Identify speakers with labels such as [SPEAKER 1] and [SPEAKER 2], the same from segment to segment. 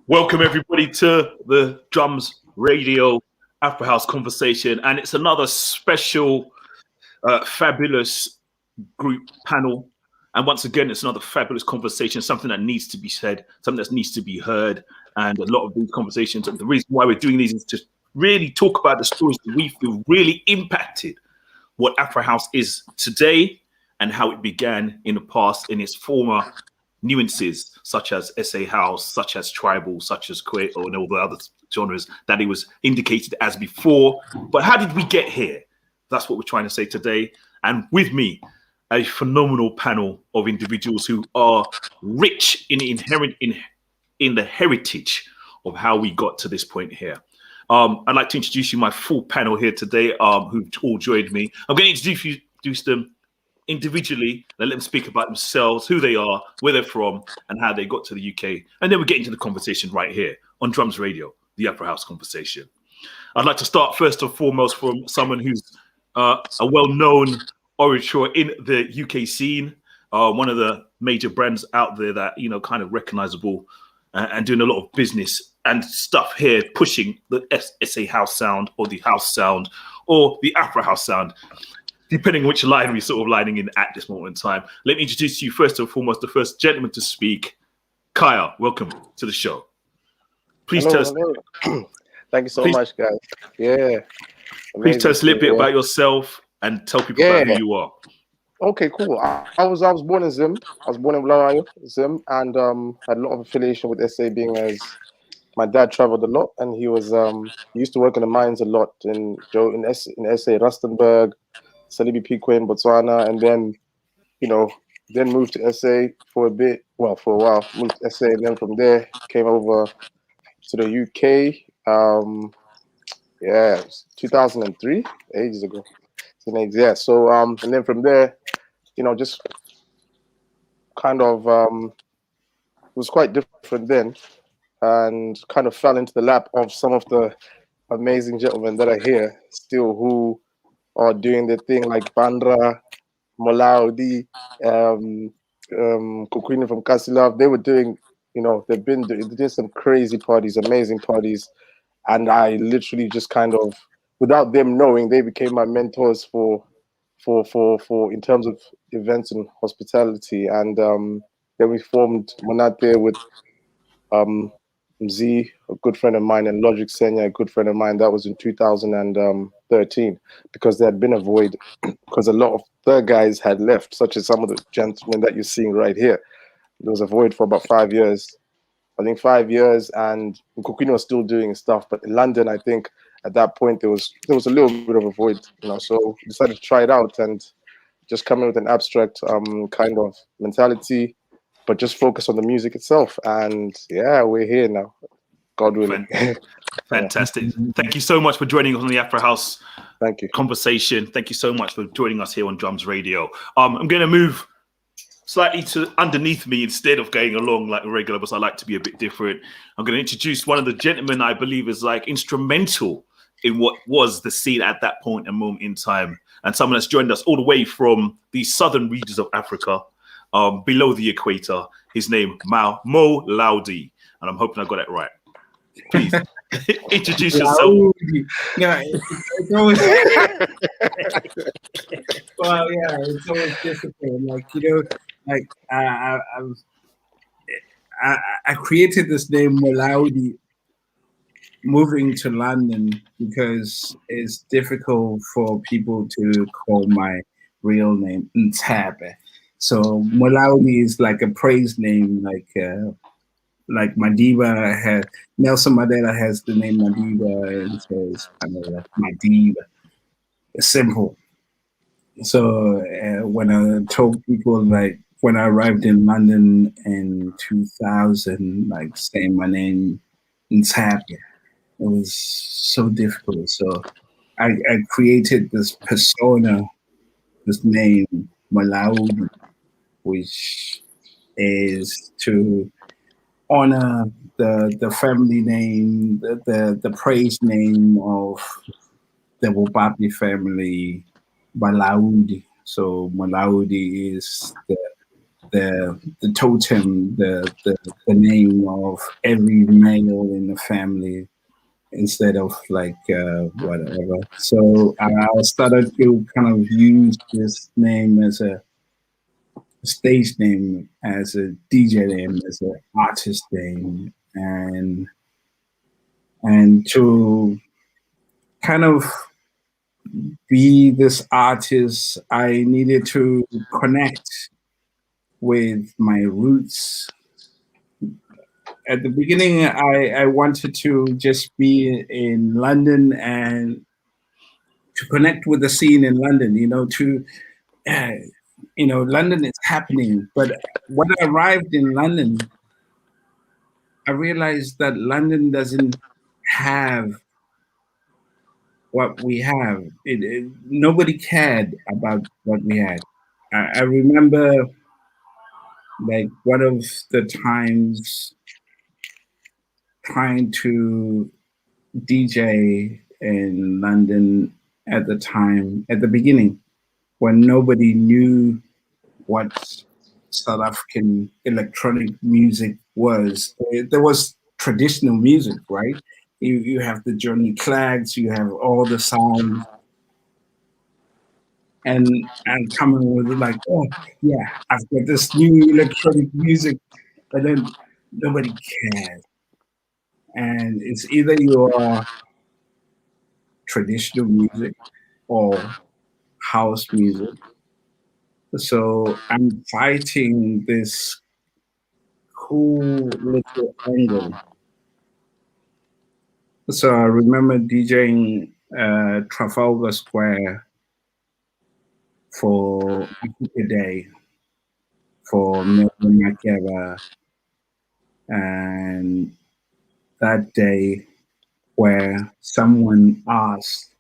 [SPEAKER 1] Welcome everybody to the Drums Radio Afro House Conversation, and it's another special, fabulous group panel. And once again, it's another fabulous conversation, something that needs to be said, something that needs to be heard. And a lot of these conversations, and the reason why we're doing these is to really talk about the stories that we feel really impacted what Afro House is today and how it began in the past in its former nuances, such as SA House, such as Tribal, such as Khaya, and all the other genres that it was indicated as before. But how did we get here? That's what we're trying to say today. And with me, a phenomenal panel of individuals who are rich in the heritage of how we got to this point here. I'd like to introduce you my full panel here today, who've all joined me. I'm going to introduce them individually, let them speak about themselves, who they are, where they're from, and how they got to the UK. And then we'll get into the conversation right here on Drums Radio, the Afro House Conversation. I'd like to start first and foremost from someone who's a well-known orator in the UK scene, one of the major brands out there that, you know, kind of recognizable and doing a lot of business and stuff here, pushing the SA House sound or the house sound or the Afro House sound, depending on which line we're sort of lining in at this moment in time. Let me introduce you first and foremost, the first gentleman to speak, Khaya. Welcome to the show. Please tell us.
[SPEAKER 2] Thank you so much, guys. Yeah.
[SPEAKER 1] Please tell us a little bit about yourself and tell people about who you are.
[SPEAKER 2] Okay, cool. I was born in Zim. I was born in Laudi, Zim, and had a lot of affiliation with SA, being as my dad traveled a lot, and he was he used to work in the mines a lot in SA, Rustenburg, Salibi Pique in Botswana, and then, you know, then moved to SA for a bit, well, for a while, moved to SA, and then from there came over to the UK. Yeah, it was 2003, ages ago. Yeah, so and then from there, you know, just kind of it was quite different then, and kind of fell into the lap of some of the amazing gentlemen that are here still who are doing their thing, like Bandra, Laudi, Mkhukwini from Kasilov. They were doing, you know, they did some crazy parties, amazing parties, and I literally just kind of, without them knowing, they became my mentors for in terms of events and hospitality. And then we formed Monate with Z, a good friend of mine, and Logic Senya, a good friend of mine. That was in 2013, because there had been a void, because a lot of the guys had left, such as some of the gentlemen that you're seeing right here. There was a void for about 5 years. I think 5 years, and Mkhukwini was still doing stuff. But in London, I think at that point there was a little bit of a void, you know. So we decided to try it out and just come in with an abstract kind of mentality, but just focus on the music itself. And yeah, we're here now, God willing.
[SPEAKER 1] Fantastic. Thank you so much for joining us on the Afro House Conversation. Thank you so much for joining us here on Drums Radio. I'm going to move slightly to underneath me instead of going along like a regular, because I like to be a bit different. I'm going to introduce one of the gentlemen I believe is like instrumental in what was the scene at that point and moment in time, and someone that's joined us all the way from the southern regions of Africa, below the equator. His name, Mo Laudi, and I'm hoping I got it right. Please introduce yourself.
[SPEAKER 3] Yeah, it's always well, yeah, it's always difficult. Like, you know, like I created this name Laudi moving to London because it's difficult for people to call my real name Ntabe. So Laudi is like a praise name, like Madiba has, Nelson Mandela has the name Madiba, and so it's kind of like Madiba. It's simple. So when I told people, like when I arrived in London in 2000, like saying my name Ntabe, it was so difficult. So I created this persona, this name Laudi, which is to honor the family name, the praise name of the Wobapi family, Laudi. So Laudi is the totem, the name of every male in the family instead of like whatever. So I started to kind of use this name as a stage name, as a DJ name, as an artist name, and to kind of be this artist, I needed to connect with my roots. At the beginning, I wanted to just be in London and to connect with the scene in London, uh, London is happening. But when I arrived in London, I realized that London doesn't have what we have. Nobody cared about what we had. I remember like one of the times trying to DJ in London at the beginning, when nobody knew what South African electronic music was. There was traditional music, right? You have the Johnny Cleggs, you have all the sounds, and coming with like, oh yeah, I've got this new electronic music, but then nobody cares. And it's either you are traditional music or house music. So I'm fighting this cool little angle. So I remember DJing Trafalgar Square for a day for Milton Makeba, and that day where someone asked,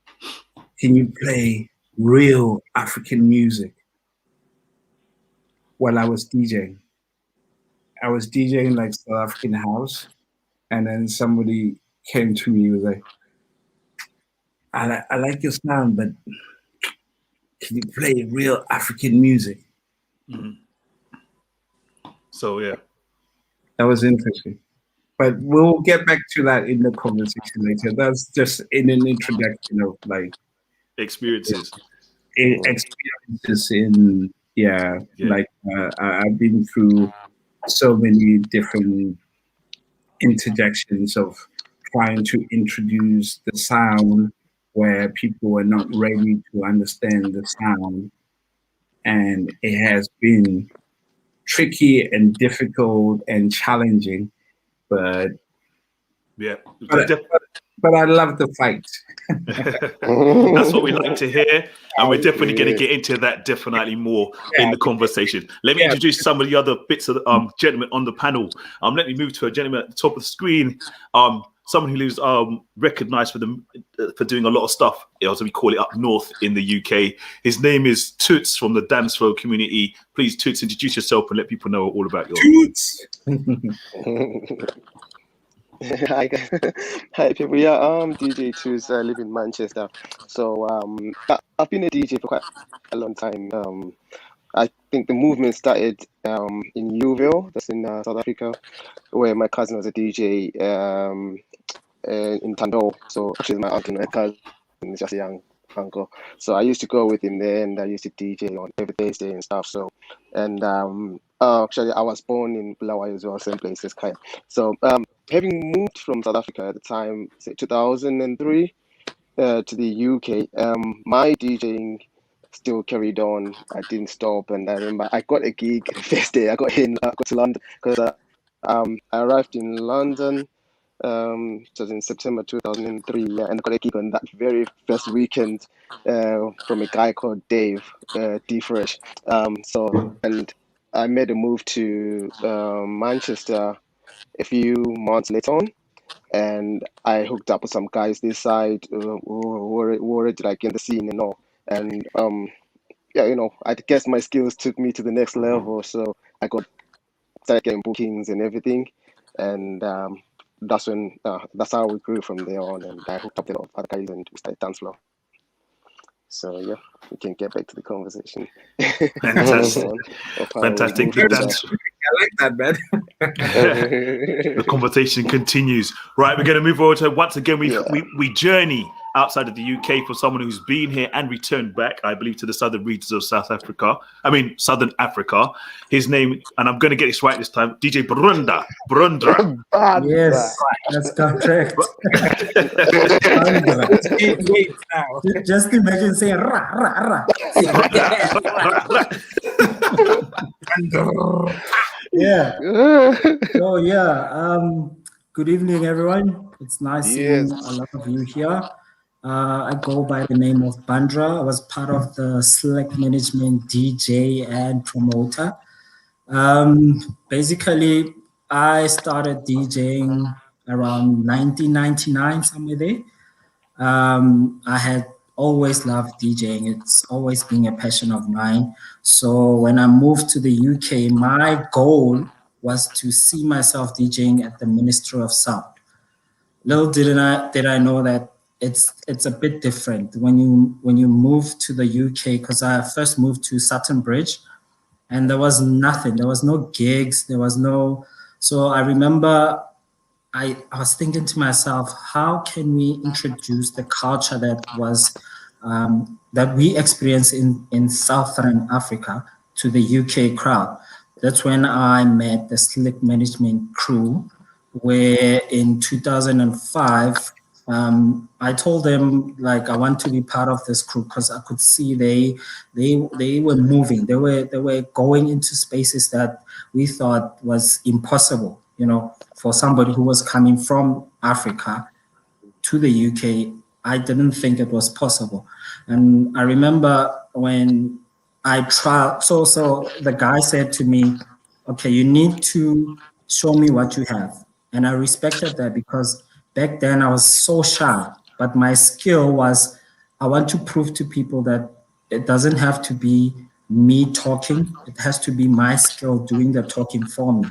[SPEAKER 3] "Can you play real African music?" While I was DJing. I was DJing like South African house, and then somebody came to me and was like, I like your sound, but can you play real African music?
[SPEAKER 1] Mm-hmm. So yeah,
[SPEAKER 3] that was interesting. But we'll get back to that in the conversation later. That's just in an introduction of like
[SPEAKER 1] experiences
[SPEAKER 3] in like I've been through so many different interjections of trying to introduce the sound where people are not ready to understand the sound, and it has been tricky and difficult and challenging, but I love the fight.
[SPEAKER 1] That's what we like to hear, and we're definitely going to get into that definitely more in the conversation. Let me introduce some of the other bits of the gentlemen on the panel. Let me move to a gentleman at the top of the screen. Someone who is recognized for doing a lot of stuff, as we call it up north in the UK. His name is Toots from the DansFlo community. Please, Toots, introduce yourself and let people know all about your
[SPEAKER 3] Toots.
[SPEAKER 4] Hi guys. Hi people. Yeah, I'm DJ Toots. I live in Manchester. So I've been a DJ for quite a long time. I think the movement started in Yeovil, that's in South Africa, where my cousin was a DJ in Tando. So actually my uncle, my cousin is just a young uncle. So I used to go with him there, and I used to DJ on every Thursday and stuff. So, and actually I was born in Bulawayo as well, same place as Khaya. So having moved from South Africa at the time, say 2003, to the UK, my DJing still carried on. I didn't stop, and I remember I got a gig the first day I got to London, because I arrived in London. It was in September 2003, and I got a gig on that very first weekend from a guy called Dave, D Fresh. So, and I made a move to Manchester a few months later on, and I hooked up with some guys this side who were already like in the scene and all. And I guess my skills took me to the next level. So I started getting bookings and everything, and that's how we grew from there on. And I hooked up with other guys and we started DansFlo. So yeah, we can get back to the conversation.
[SPEAKER 1] Fantastic.
[SPEAKER 4] Of how we
[SPEAKER 1] Fantastic.
[SPEAKER 4] move from
[SPEAKER 1] That's,
[SPEAKER 3] I like that, man.
[SPEAKER 1] the conversation continues. Right, we're going to move over to, once again,
[SPEAKER 4] Yeah.
[SPEAKER 1] we journey outside of the UK for someone who's been here and returned back, I believe, to the southern regions of Southern Africa. His name, and I'm going to get this right this time, DJ Brundra.
[SPEAKER 5] Yes, that's correct.
[SPEAKER 3] Wait now.
[SPEAKER 5] Just imagine saying ra ra ra. Yeah. So yeah. Good evening, everyone. It's nice seeing a lot of you here. I go by the name of Bandra. I was part of the Select Management DJ and promoter. Basically, I started DJing around 1999, somewhere there. I had always loved DJing. It's always been a passion of mine. So when I moved to the UK, my goal was to see myself DJing at the Ministry of Sound. Little did I know that it's a bit different when you move to the UK, because I first moved to Sutton Bridge and there was nothing. There was no gigs. There was no. So I remember I was thinking to myself, how can we introduce the culture that was that we experience in Southern Africa to the UK crowd? That's when I met the Select Management crew, where in 2005, I told them, like, I want to be part of this crew because I could see they were moving. They were going into spaces that we thought was impossible, you know, for somebody who was coming from Africa to the UK. I didn't think it was possible. And I remember when I tried, so the guy said to me, okay, you need to show me what you have. And I respected that because back then I was so shy, but my skill was, I want to prove to people that it doesn't have to be me talking. It has to be my skill doing the talking for me.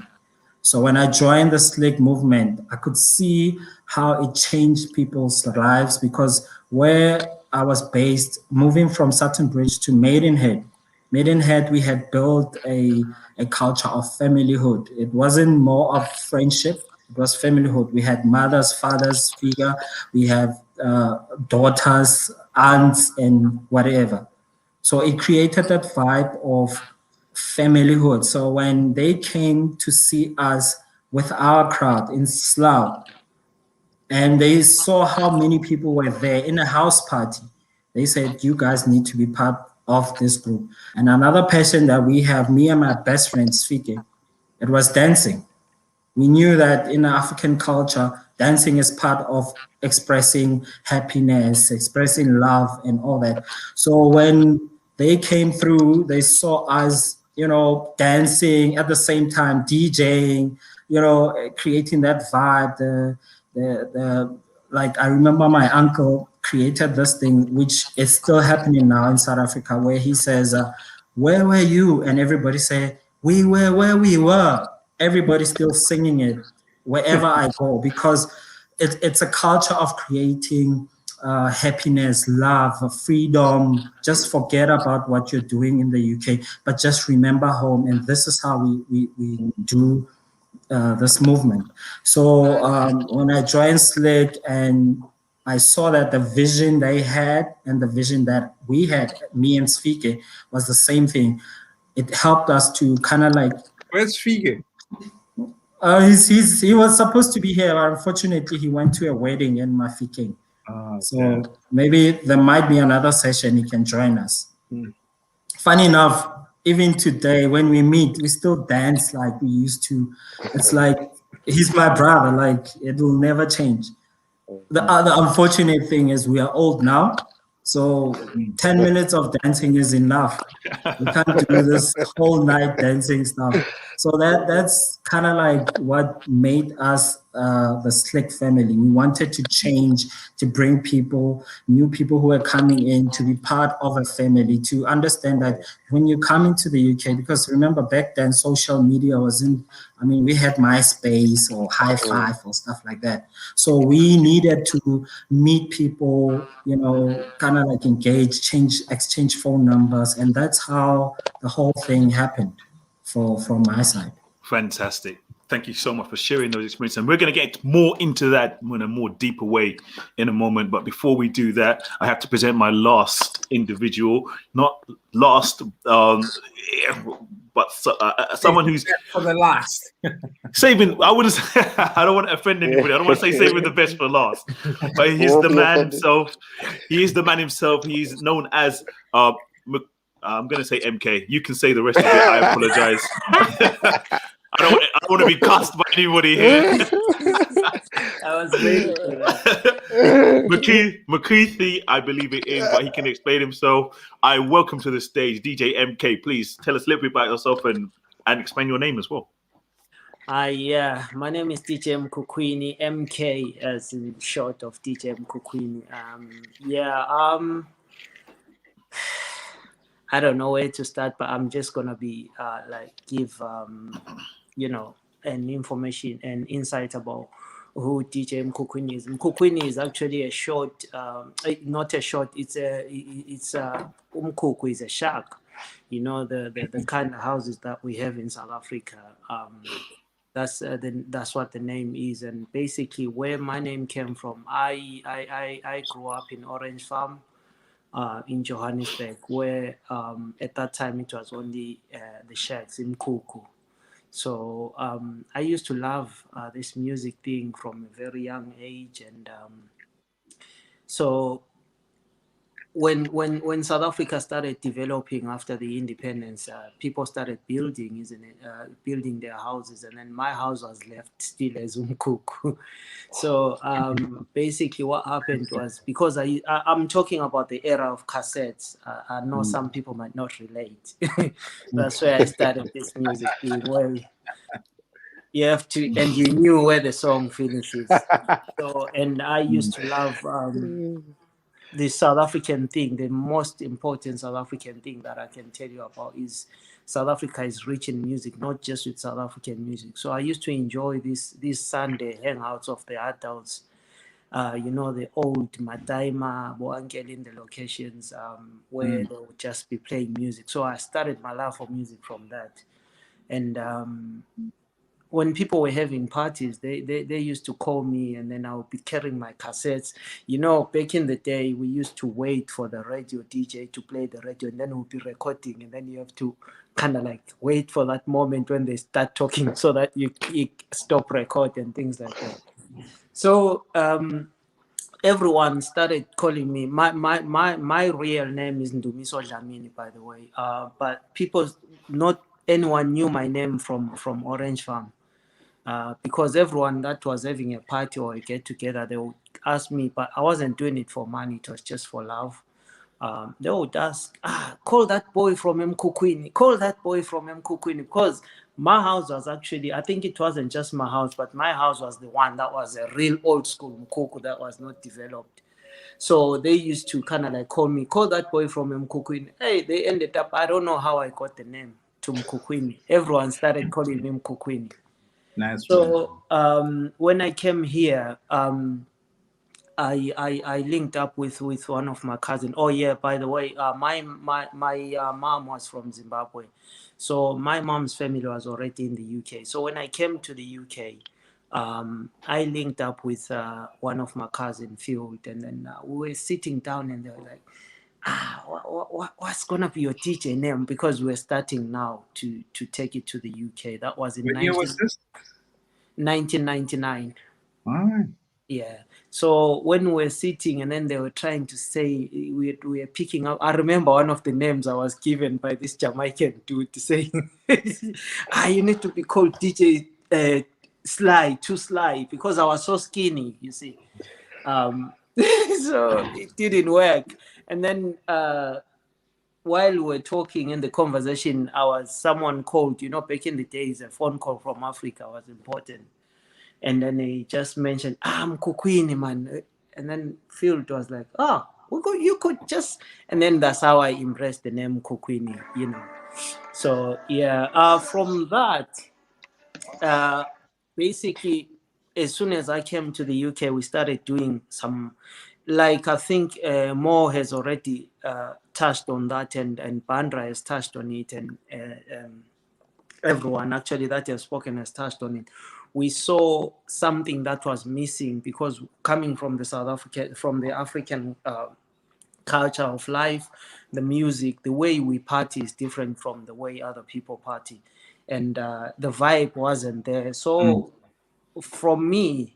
[SPEAKER 5] So when I joined the Slick movement, I could see how it changed people's lives, because where I was based, moving from Sutton Bridge to Maidenhead, we had built a culture of familyhood. It wasn't more of friendship. It was familyhood. We had mothers, fathers figure. We have daughters, aunts, and whatever. So it created that vibe of familyhood. So when they came to see us with our crowd in Slough, and they saw how many people were there in a house party, they said, you guys need to be part of this group. And another passion that we have, me and my best friend, Svike, it was dancing. We knew that in African culture, dancing is part of expressing happiness, expressing love, and all that. So when they came through, they saw us, you know, dancing at the same time, DJing, you know, creating that vibe. Like, I remember my uncle created this thing, which is still happening now in South Africa, where he says, where were you? And everybody say, we were where we were. Everybody's still singing it wherever I go, because it's a culture of creating happiness, love, freedom. Just forget about what you're doing in the UK, but just remember home. And this is how we do this movement. So when I joined Slick and I saw that the vision they had and the vision that we had, me and Svike, was the same thing. It helped us to kind of like...
[SPEAKER 3] Where's Svike?
[SPEAKER 5] He was supposed to be here, but unfortunately he went to a wedding in Mafeking. So maybe there might be another session he can join us. Funny enough, even today when we meet, we still dance like we used to. It's like he's my brother, like it will never change. The other unfortunate thing is we are old now, so 10 minutes of dancing is enough. We can't do this whole night dancing stuff. So that's kind of like what made us the Slick family. We wanted to change, to bring people, new people who are coming in, to be part of a family, to understand that when you come into the UK, because remember back then social media wasn't, I mean, we had MySpace or High Five or stuff like that. So we needed to meet people, you know, kind of like engage, exchange phone numbers. And that's how the whole thing happened from my side.
[SPEAKER 1] Fantastic. Thank you so much for sharing those experiences. And we're going to get more into that in a more deeper way in a moment. But before we do that, I have to present my last individual. Not last, but someone who's
[SPEAKER 3] for the last.
[SPEAKER 1] saving. I wouldn't say, I don't want to offend anybody. I don't want to say saving the best for last. But he's the man himself. He is the man himself. He's known as I'm going to say MK. You can say the rest of it. I apologize. I don't want to be cussed by anybody here.
[SPEAKER 6] I was waiting for that.
[SPEAKER 1] Mkhukwini, I believe it is, but he can explain himself. I welcome to the stage DJ MK. Please tell us a little bit about yourself and explain your name as well.
[SPEAKER 6] Yeah, my name is DJ Mkhukwini, MK as in short of DJ Mkhukwini. I don't know where to start, but I'm just gonna be give an information and insight about who DJ Mkhukwini is. Mkhukwini is actually a short, not a short. It's Umkhukhu is a shack. You know the kind of houses that we have in South Africa. That's what the name is, and basically where my name came from. I grew up in Orange Farm. In Johannesburg, where at that time it was only the shacks in Mkhukwini. So I used to love this music thing from a very young age, and so when South Africa started developing after the independence, people started building, building their houses, and then my house was left still as Umkhukhu. So basically, what happened was, because I'm talking about the era of cassettes. I know some people might not relate. That's where I started this music thing, where you have to, and you knew where the song finishes. So, and I used to love. The South African thing, the most important South African thing that I can tell you about is South Africa is rich in music, not just with South African music. So I used to enjoy these Sunday hangouts of the adults, the old Madaima, Boangel in the locations where they would just be playing music. So I started my love for music from that. And when people were having parties, they used to call me, and then I would be carrying my cassettes. Back in the day, we used to wait for the radio DJ to play the radio, and then we'll be recording, and then you have to kind of like wait for that moment when they start talking so that you stop record and things like that. So everyone started calling me. My real name is Ndumiso Dlamini, by the way. But people, not anyone knew my name from Orange Farm. Because everyone that was having a party or a get-together, they would ask me, but I wasn't doing it for money, it was just for love. They would ask, call that boy from Mkhukwini, call that boy from Mkhukwini, because my house was actually, I think it wasn't just my house, but my house was the one that was a real old school Mkhukwini that was not developed. So they used to kind of like call me, call that boy from Mkhukwini. Hey, they ended up, I don't know how I got the name to Mkhukwini. Everyone started calling me Mkhukwini.
[SPEAKER 3] Nice.
[SPEAKER 6] So when I came here, I linked up with one of my cousins. Oh yeah, by the way, my mom was from Zimbabwe, so my mom's family was already in the UK. So when I came to the UK, I linked up with one of my cousins, Field, and then we were sitting down, and they were like, what's gonna be your DJ name? Because we're starting now to take it to the UK. That was in
[SPEAKER 3] What year was this?
[SPEAKER 6] 1999.
[SPEAKER 3] All right.
[SPEAKER 6] Yeah. So when we were sitting, and then they were trying to say, we were picking up. I remember one of the names I was given by this Jamaican dude saying, you need to be called DJ Sly, too Sly, because I was so skinny, you see. So it didn't work. And then while we're talking in the conversation, someone called, you know, back in the days, a phone call from Africa was important. And then he just mentioned, I'm Mkhukwini, man. And then Field was like, you could just, and then that's how I embraced the name Mkhukwini, you know. So yeah, from that, basically, as soon as I came to the UK, we started doing some, like I think Mo has already touched on that, and Bandra has touched on it, and everyone actually that has spoken has touched on it. We saw something that was missing because coming from the African culture of life, the music, the way we party is different from the way other people party, and the vibe wasn't there. So from me,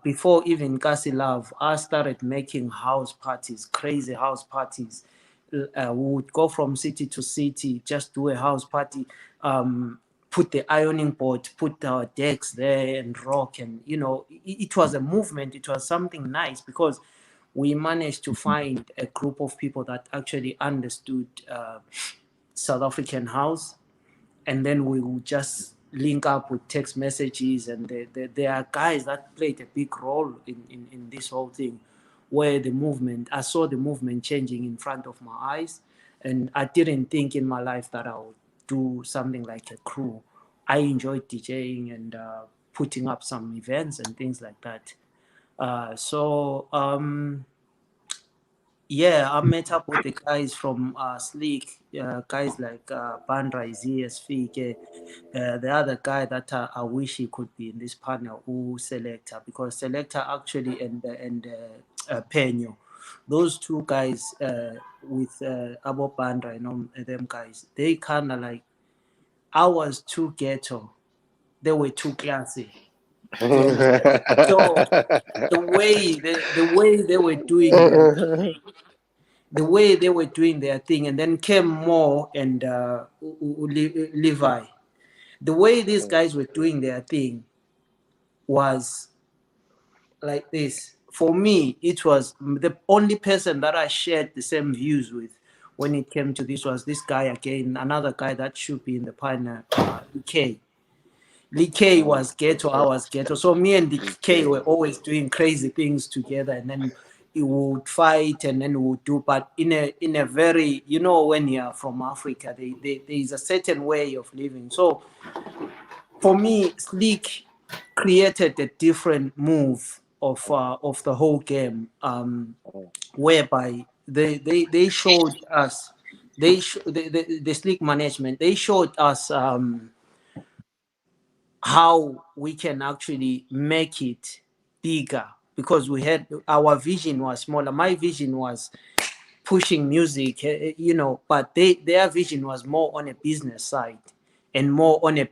[SPEAKER 6] before even Kasi Love, I started making house parties, crazy house parties. We would go from city to city, just do a house party, put the ironing board, put our decks there and rock. And, you know, it was a movement. It was something nice because we managed to find a group of people that actually understood South African house. And then we would just link up with text messages, and there are guys that played a big role in this whole thing, where I saw the movement changing in front of my eyes, and I didn't think in my life that I would do something like a crew. I enjoyed DJing and putting up some events and things like that. Yeah, I met up with the guys from Sleek, guys like Bandra, ZSV, the other guy that I wish he could be in this panel, who Selector, because Selector actually and Penyo, those two guys with Abo Bandra, you know, them guys, they kind of like, I was too ghetto, they were too classy. You understand? So the way they were doing their thing, and then came Mo and Levi. The way these guys were doing their thing was like this. For me, it was the only person that I shared the same views with when it came to this was this guy again, another guy that should be in the panel, Lee K was ghetto, I was ghetto. So me and K were always doing crazy things together, and then we would fight, and then we would do, but in a very, you know, when you're from Africa, there is a certain way of living. So for me, Sleek created a different move of the whole game, whereby they showed us, the Sleek management, they showed us how we can actually make it bigger, because our vision was smaller. My vision was pushing music, you know, but their vision was more on a business side and more on a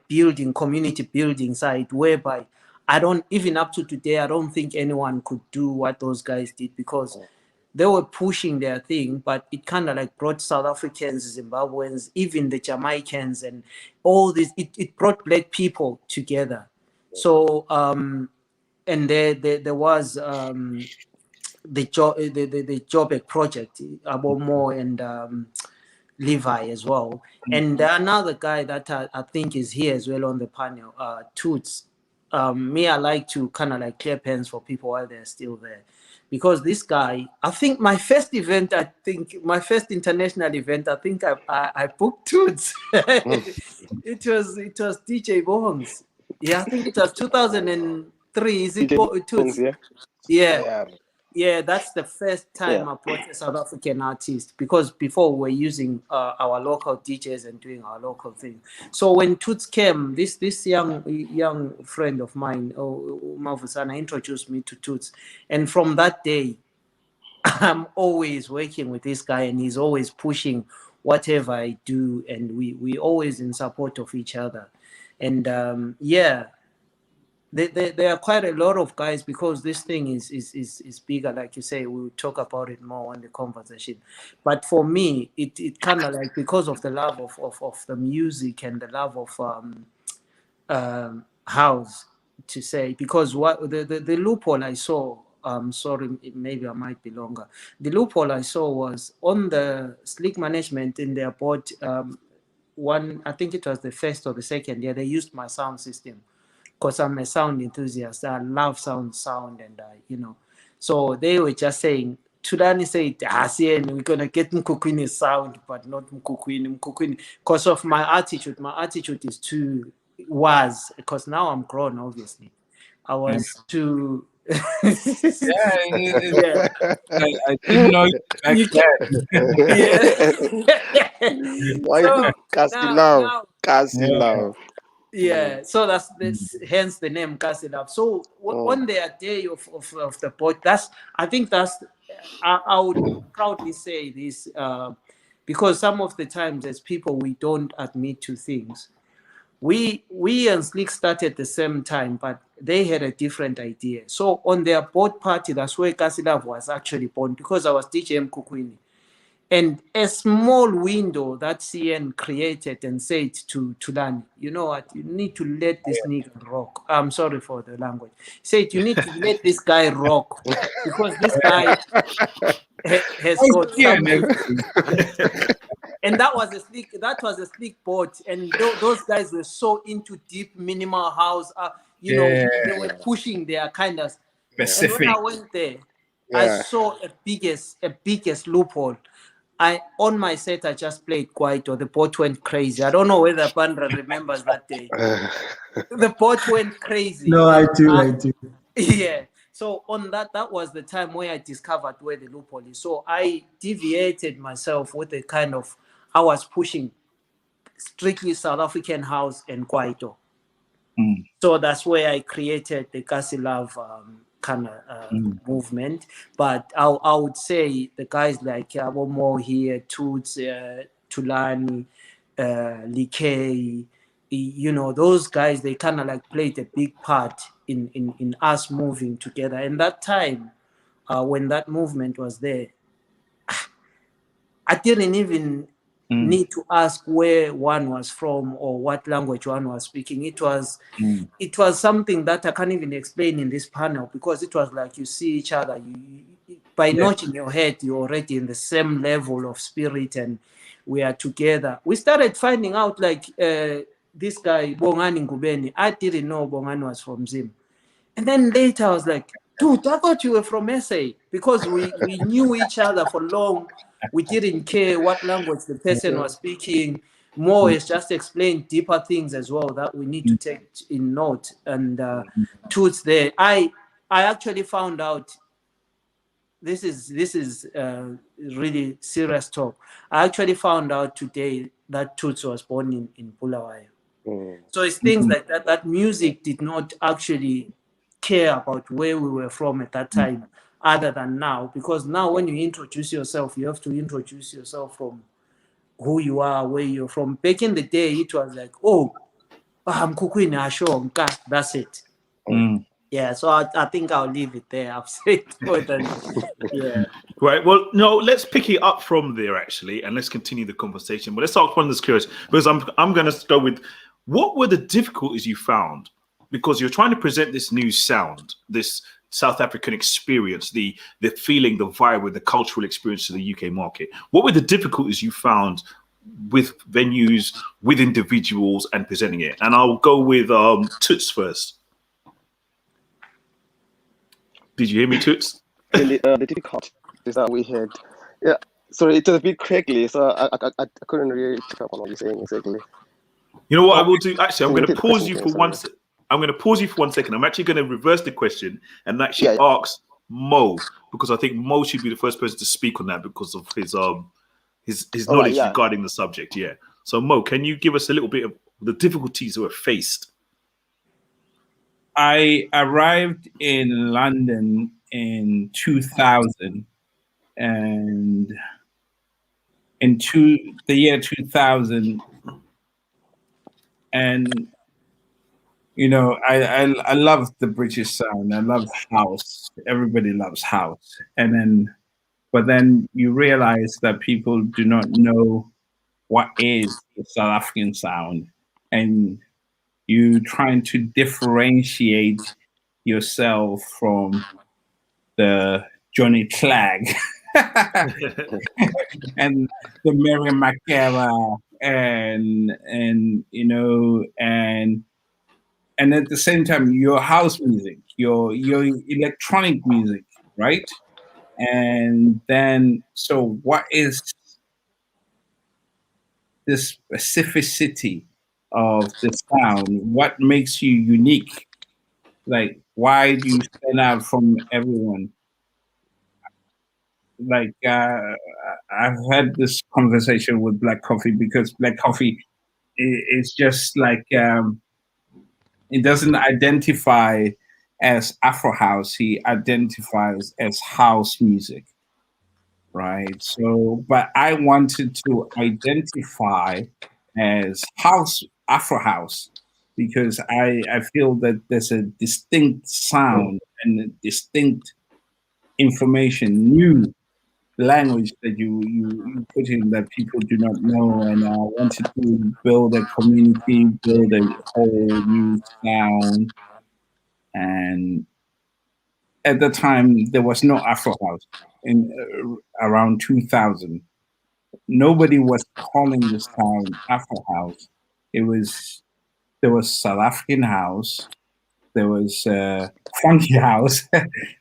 [SPEAKER 6] community building side, whereby I don't, even up to today, I don't think anyone could do what those guys did, because they were pushing their thing, but it kind of like brought South Africans, Zimbabweans, even the Jamaicans, and all this. It brought black people together. So and there was the Joburg project, Abomo and Levi as well, and another guy that I think is here as well on the panel, Toots. Me, I like to kind of like clear pens for people while they're still there, because this guy, I think my first international event, I think I booked Toots. It was DJ Bongs. Yeah, I think it was 2003. Is it Toots? Yeah, that's the first time I brought a South African artist, because before we were using our local DJs and doing our local thing. So when Toots came, this young friend of mine, Mavusana, introduced me to Toots, and from that day, I'm always working with this guy, and he's always pushing whatever I do, and we always in support of each other, and there are quite a lot of guys, because this thing is bigger, like you say. We'll talk about it more in the conversation. But for me, it kind of like, because of the love of the music and the love of house, to say, because what the loophole I saw sorry, maybe I might be longer. The loophole I saw was on the Slick management in their board. One, I think it was the first or the second year, they used my sound system because I'm a sound enthusiast. I love sound, and so they were just saying. Tulani said, we're gonna get Mkhukwini sound, but not Mkhukwini, because of my attitude. My attitude is because now I'm grown, obviously. I was too.
[SPEAKER 3] Yeah,
[SPEAKER 6] Yeah.
[SPEAKER 3] I didn't know back
[SPEAKER 6] You can, yeah.
[SPEAKER 2] Why
[SPEAKER 6] So
[SPEAKER 2] Casilao? Casilao.
[SPEAKER 6] yeah, so that's hence the name Kasilab. So on their day of the boat, I would proudly say this because some of the times as people we don't admit to things. We and Slick started at the same time, but they had a different idea. So on their boat party, that's where Kasilab was actually born, because I was DJ Mkhukwini. And a small window that CN created and said to Tulani, you know what, you need to let this nigga rock. I'm sorry for the language. Said you need to let this guy rock because this guy has got something. And that was a Slick boat. And those guys were so into deep minimal house. They were pushing their kind of
[SPEAKER 3] specific.
[SPEAKER 6] And when I went there, I saw a biggest loophole. On my set, I just played Kwaito. The boat went crazy. I don't know whether Bandra remembers that day. The boat went crazy.
[SPEAKER 5] No, I do.
[SPEAKER 6] Yeah. So on that was the time where I discovered where the loophole is. So I deviated myself with a kind of, I was pushing strictly South African house and Kwaito. So that's where I created the Kasi Love kind of movement. But I would say the guys like Abomo here, Toots, Tulani, Likei, those guys, they kind of like played a big part in us moving together. And that time, when that movement was there, I didn't even need to ask where one was from or what language one was speaking. It was something that I can't even explain in this panel, because it was like you see each other. By notching your head, you're already in the same level of spirit, and we are together. We started finding out like this guy, Bongani Ngubeni. I didn't know Bongani was from Zim. And then later I was like, dude, I thought you were from SA, because we knew each other for long. We didn't care what language the person was speaking. More is just explain deeper things as well that we need to take in note. And Toots there, I actually found out, this is really serious talk. I actually found out today that Toots was born in Bulawayo. So it's things like that music did not actually care about where we were from at that time, other than now. Because now when you introduce yourself, you have to introduce yourself from who you are, where you're from. Back in the day, it was like, I'm Mkhukwini, Asho, that's it. Yeah, so I think I'll leave it there. I've said more than
[SPEAKER 1] Right. Well, no, let's pick it up from there actually, and let's continue the conversation. But let's start one that's curious, because I'm going to go with, what were the difficulties you found? Because you're trying to present this new sound, this South African experience, the feeling, the vibe, with the cultural experience to the UK market. What were the difficulties you found with venues, with individuals, and presenting it? And I'll go with Toots first. Did you hear me, Toots?
[SPEAKER 4] The difficulties that we had, sorry, it was a bit crackly, so I couldn't really pick up on what you're saying exactly.
[SPEAKER 1] You know what I will do? Actually, I'm going to pause you for one second. I'm going to pause you for 1 second. I'm actually going to reverse the question and actually ask Mo, because I think Mo should be the first person to speak on that because of his knowledge regarding the subject. Yeah. So Mo, can you give us a little bit of the difficulties that were faced?
[SPEAKER 3] I arrived in London in 2000, and in the year 2000, and I love the British sound. I love house. Everybody loves house. But then you realize that people do not know what is the South African sound, and you trying to differentiate yourself from the Johnny Clegg and the Mary McKellar and you know and at the same time your house music, your electronic music, right? And then so what is the specificity of the sound? What makes you unique? Like, why do you stand out from everyone? Like, I've had this conversation with Black Coffee because Black Coffee is just like, it doesn't identify as Afro House, he identifies as house music, right? So, but I wanted to identify as house, Afro House, because I feel that there's a distinct sound and a distinct information, new language that you put in that people do not know. And I wanted to build a community, build a whole new sound. And at the time, there was no Afro House in around 2000. Nobody was calling this sound Afro House. It was There was South African house, there was funky house,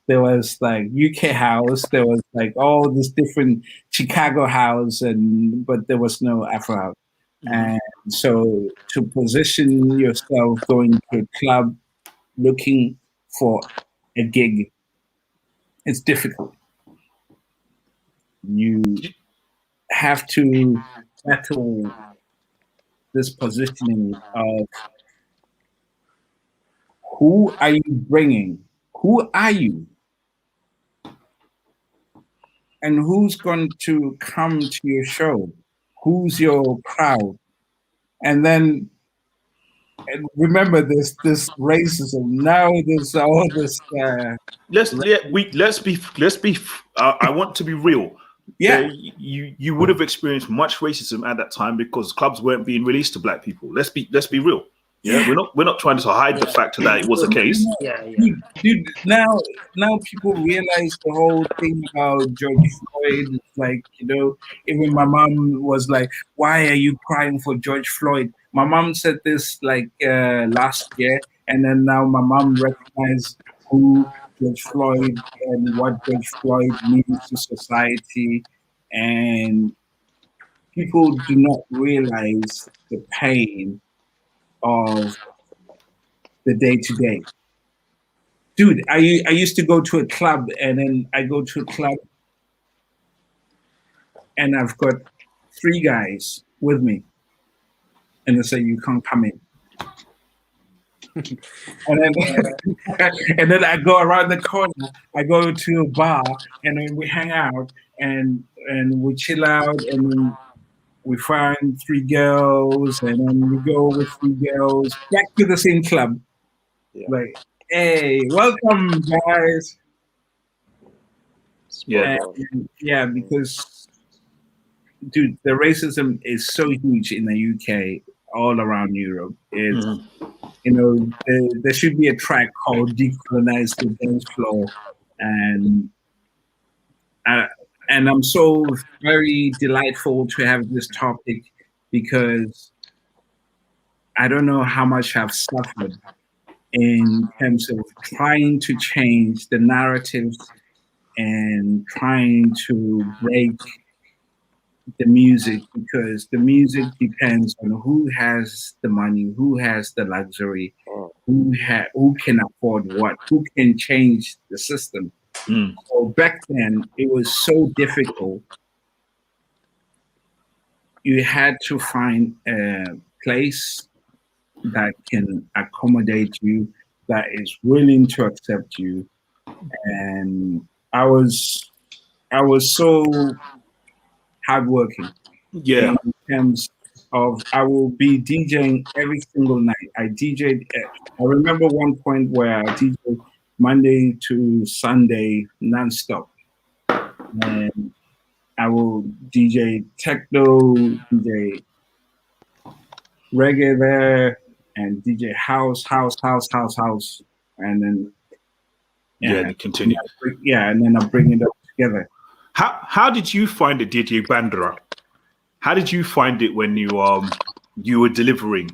[SPEAKER 3] there was like UK house, there was like all this different Chicago house, but there was no Afro House. And so to position yourself going to a club looking for a gig, it's difficult. You have to battle this positioning of who are you bringing? Who are you? And who's going to come to your show? Who's your crowd? And then remember this racism. Now there's all this.
[SPEAKER 1] Let's be. I want to be real.
[SPEAKER 3] Yeah.
[SPEAKER 1] You would have experienced much racism at that time because clubs weren't being released to black people. Let's be real. Yeah, we're not trying to hide the fact that it was the case.
[SPEAKER 3] Dude, now people realize the whole thing about George Floyd. It's like, you know, even my mom was like, "Why are you crying for George Floyd?" My mom said this like last year, and then now my mom recognized who George Floyd and what George Floyd means to society, and people do not realize the pain of the day to day. Dude, I used to go to a club, and then I go to a club and I've got 3 guys with me, and they say you can't come in. And then I go around the corner, I go to a bar, and then we hang out and we chill out, and then we find 3 girls, and then we go with 3 girls back to the same club.
[SPEAKER 2] Yeah.
[SPEAKER 3] Like, hey, welcome, guys. Yeah, because, dude, the racism is so huge in the UK, all around Europe. It's, you know, there should be a track called "Decolonize the DansFlo," and I'm so very delightful to have this topic because I don't know how much I've suffered in terms of trying to change the narratives and trying to break the music, because the music depends on who has the money, who has the luxury, who can afford what, who can change the system. So back then, it was so difficult. You had to find a place that can accommodate you, that is willing to accept you. And I was so hardworking.
[SPEAKER 1] Yeah.
[SPEAKER 3] In terms of, I will be DJing every single night. I DJed. I remember one point where I DJed Monday to Sunday nonstop, and I will DJ techno, DJ reggae there, and DJ house, and then
[SPEAKER 1] Yeah, and continue.
[SPEAKER 3] And then I bring it up together.
[SPEAKER 1] How did you find it, DJ Bandra? How did you find it when you were delivering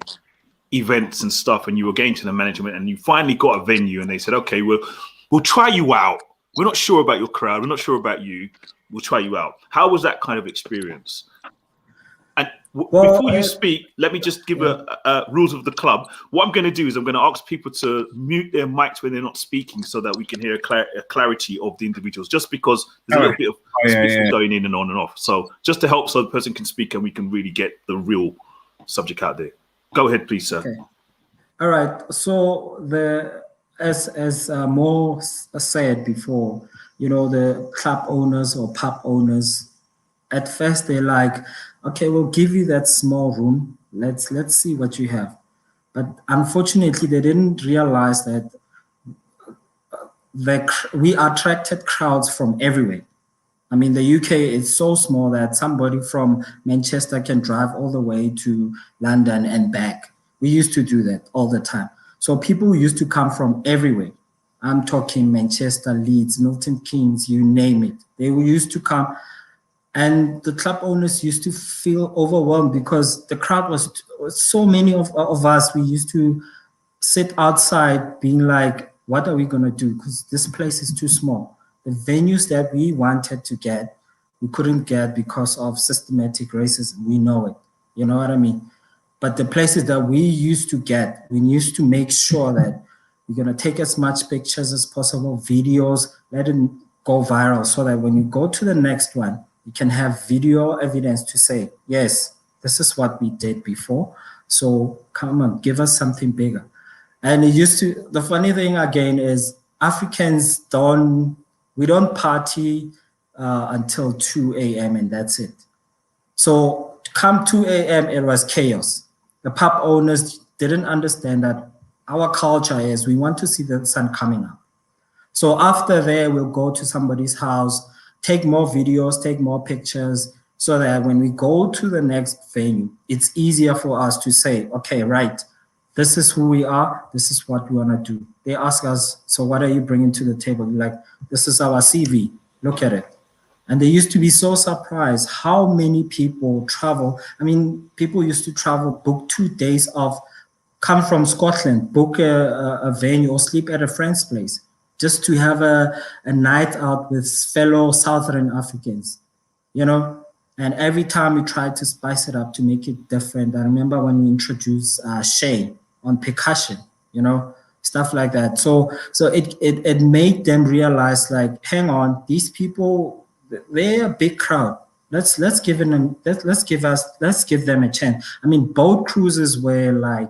[SPEAKER 1] events and stuff, and you were getting to the management, and you finally got a venue, and they said, "Okay, we'll try you out. We're not sure about your crowd. We're not sure about you. We'll try you out." How was that kind of experience? And before you speak, let me just give a rules of the club. What I'm going to do is I'm going to ask people to mute their mics when they're not speaking, so that we can hear a clarity of the individuals. Just because there's a little bit of speaking going in and on and off. So just to help, so the person can speak and we can really get the real subject out there. Go ahead, please, sir.
[SPEAKER 5] Okay. All right. So as Mo said before, the club owners or pub owners, at first they're like, okay, we'll give you that small room. Let's see what you have. But unfortunately, they didn't realize that we attracted crowds from everywhere. I mean, the UK is so small that somebody from Manchester can drive all the way to London and back. We used to do that all the time. So people used to come from everywhere. I'm talking Manchester, Leeds, Milton Keynes, you name it. They used to come. And the club owners used to feel overwhelmed because the crowd was so many of us. We used to sit outside being like, what are we going to do? Because this place is too small. The venues that we wanted to get, we couldn't get because of systematic racism. We know it. You know what I mean? But the places that we used to get, we used to make sure that we're going to take as much pictures as possible, videos, let it go viral so that when you go to the next one, you can have video evidence to say, yes, this is what we did before. So come on, give us something bigger. And the funny thing again is Africans we don't party until 2 a.m. and that's it. So come 2 a.m., it was chaos. The pub owners didn't understand that our culture is we want to see the sun coming up. So after there, we'll go to somebody's house, take more videos, take more pictures, so that when we go to the next venue, it's easier for us to say, okay, right, this is who we are, this is what we want to do. They ask us, so what are you bringing to the table? We're like, this is our CV, look at it. And they used to be so surprised how many people travel. I mean, people used to travel, book 2 days off, come from Scotland, book a venue or sleep at a friend's place, just to have a night out with fellow Southern Africans, And every time we tried to spice it up to make it different. I remember when we introduced Shay on percussion, stuff like that. So it made them realize, like, hang on, these people, they're a big crowd. Let's give them a chance. I mean, boat cruises were like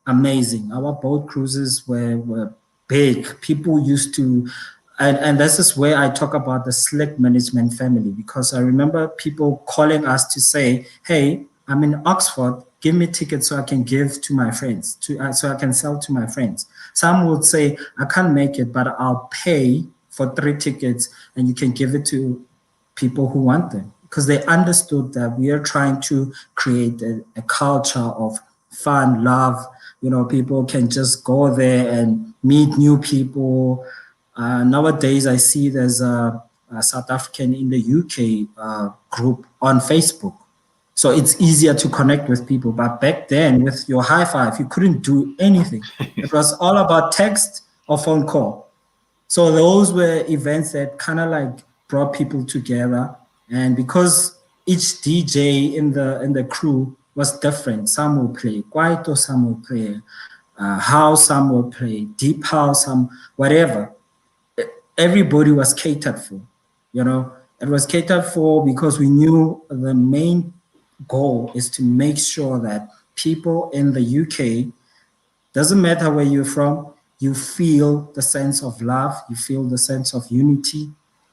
[SPEAKER 5] amazing. Our boat cruises were big. People used to, and this is where I talk about the slick management family, because I remember people calling us to say, hey, I'm in Oxford, give me tickets so I can give to my friends, so I can sell to my friends. Some would say, I can't make it, but I'll pay for 3 tickets and you can give it to people who want them. Because they understood that we are trying to create a culture of fun, love. People can just go there and meet new people. Nowadays, I see there's a South African in the UK group on Facebook. So it's easier to connect with people. But back then, with your high five, you couldn't do anything. It was all about text or phone call. So those were events that kind of like brought people together. And because each DJ in the crew was different, some will play kwaito, some will play house, some will play deep house, some whatever. Everybody was catered for, It was catered for because we knew the main goal is to make sure that people in the UK, doesn't matter where you're from, you feel the sense of love, you feel the sense of unity.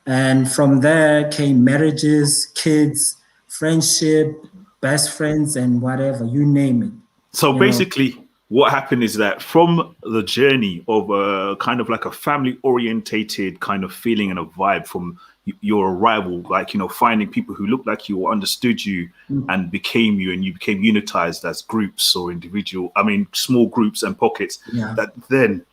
[SPEAKER 5] And from there came marriages, kids, friendship, best friends, and whatever, you name it.
[SPEAKER 1] So basically, what happened is that from the journey of a kind of like a family-orientated kind of feeling and a vibe from your arrival, like, finding people who looked like you or understood you and became you, and you became unitized as groups or small groups and pockets, that then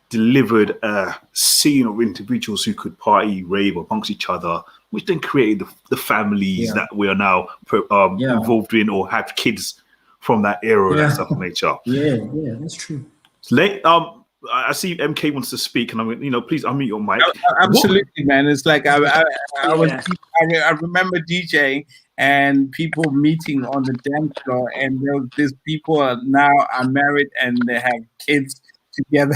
[SPEAKER 1] delivered a scene of individuals who could party, rave amongst each other, which then created the families that we are now involved in or have kids from that era, that stuff of nature.
[SPEAKER 5] Yeah, that's true.
[SPEAKER 1] I see MK wants to speak, and I'm please unmute your mic.
[SPEAKER 3] Absolutely, man. It's like I remember DJing and people meeting on the dance floor, and these people are married and they have kids together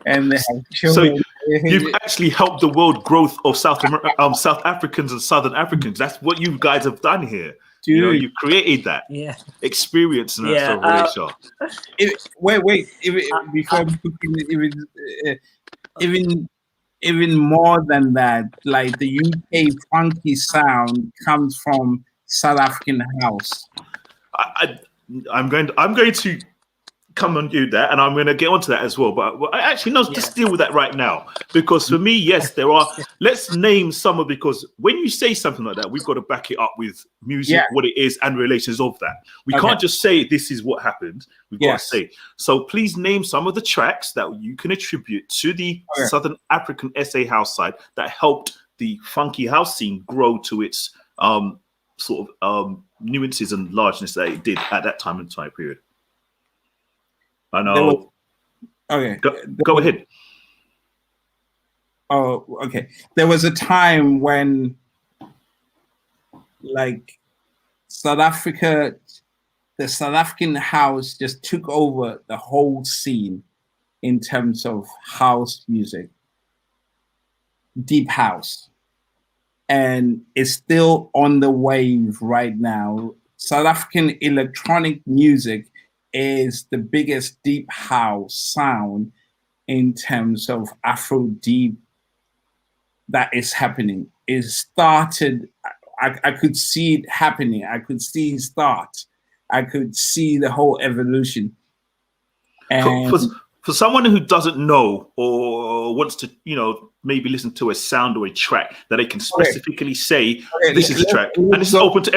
[SPEAKER 3] and they have children.
[SPEAKER 1] So you've actually helped the world growth of South Africans and Southern Africans. That's what you guys have done here.
[SPEAKER 3] Dude.
[SPEAKER 1] You created that experience and that stuff.
[SPEAKER 3] Before even more than that, like the UK funky sound comes from South African house.
[SPEAKER 1] I'm going to come and do that, and I'm going to get onto that as well. But just deal with that right now, because for me, yes, there are. Let's name some because when you say something like that, we've got to back it up with music, what it is, and relations of that. We can't just say this is what happened. We've got to say. So please name some of the tracks that you can attribute to the Southern African SA house side that helped the funky house scene grow to its nuances and largeness that it did at that time and time period. I know. Go ahead.
[SPEAKER 3] Oh, okay. There was a time when, like, the South African house just took over the whole scene in terms of house music, deep house, and it's still on the wave right now. South African electronic music is the biggest deep house sound in terms of Afro deep that is happening. It started, I could see it happening. I could see it start. I could see the whole evolution. And
[SPEAKER 1] for someone who doesn't know or wants to, maybe listen to a sound or a track that they can specifically say, this is a track, and it's open to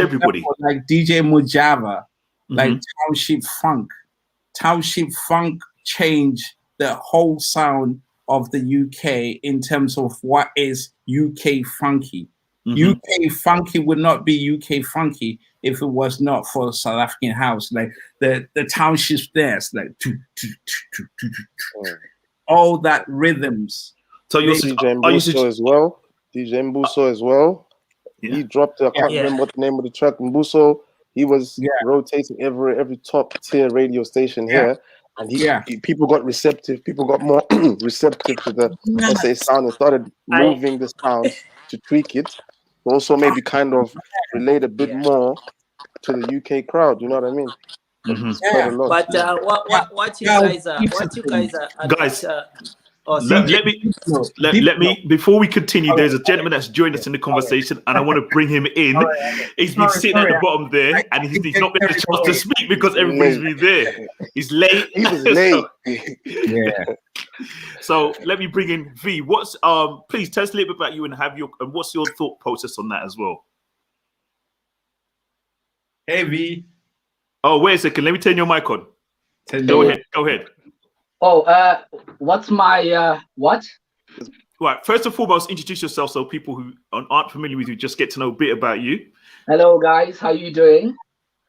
[SPEAKER 1] everybody.
[SPEAKER 3] Like DJ Mujava, like Township Funk. Township Funk changed the whole sound of the UK in terms of what is UK funky. UK funky would not be UK funky if it was not for South African house. Like the Township dance, like all that rhythms.
[SPEAKER 2] So you're DJ Mbuso as well. DJ Mbuso as well. He dropped. I can't remember what the name of the track. Mbuso. He was rotating every top tier radio station here, and people got receptive. People got more receptive to the SA sound and started moving the sound to tweak it. Also, maybe kind of relate a bit more to the UK crowd. You know what I mean?
[SPEAKER 6] But what you guys are,
[SPEAKER 1] guys. Let me before we continue, there's a gentleman that's joined us in the conversation, and I want to bring him in. He's been sitting at the bottom there, and he's not been a chance to speak because everybody's been there. He's late.
[SPEAKER 2] He was late.
[SPEAKER 1] So let me bring in V. What's please tell us a little bit about you and what's your thought process on that as well.
[SPEAKER 3] Hey V.
[SPEAKER 1] Oh, wait a second. Let me turn your mic on. Go ahead.
[SPEAKER 7] Oh, what's my what?
[SPEAKER 1] Right. First and foremost, introduce yourself so people who aren't familiar with you just get to know a bit about you.
[SPEAKER 7] Hello, guys. How you doing?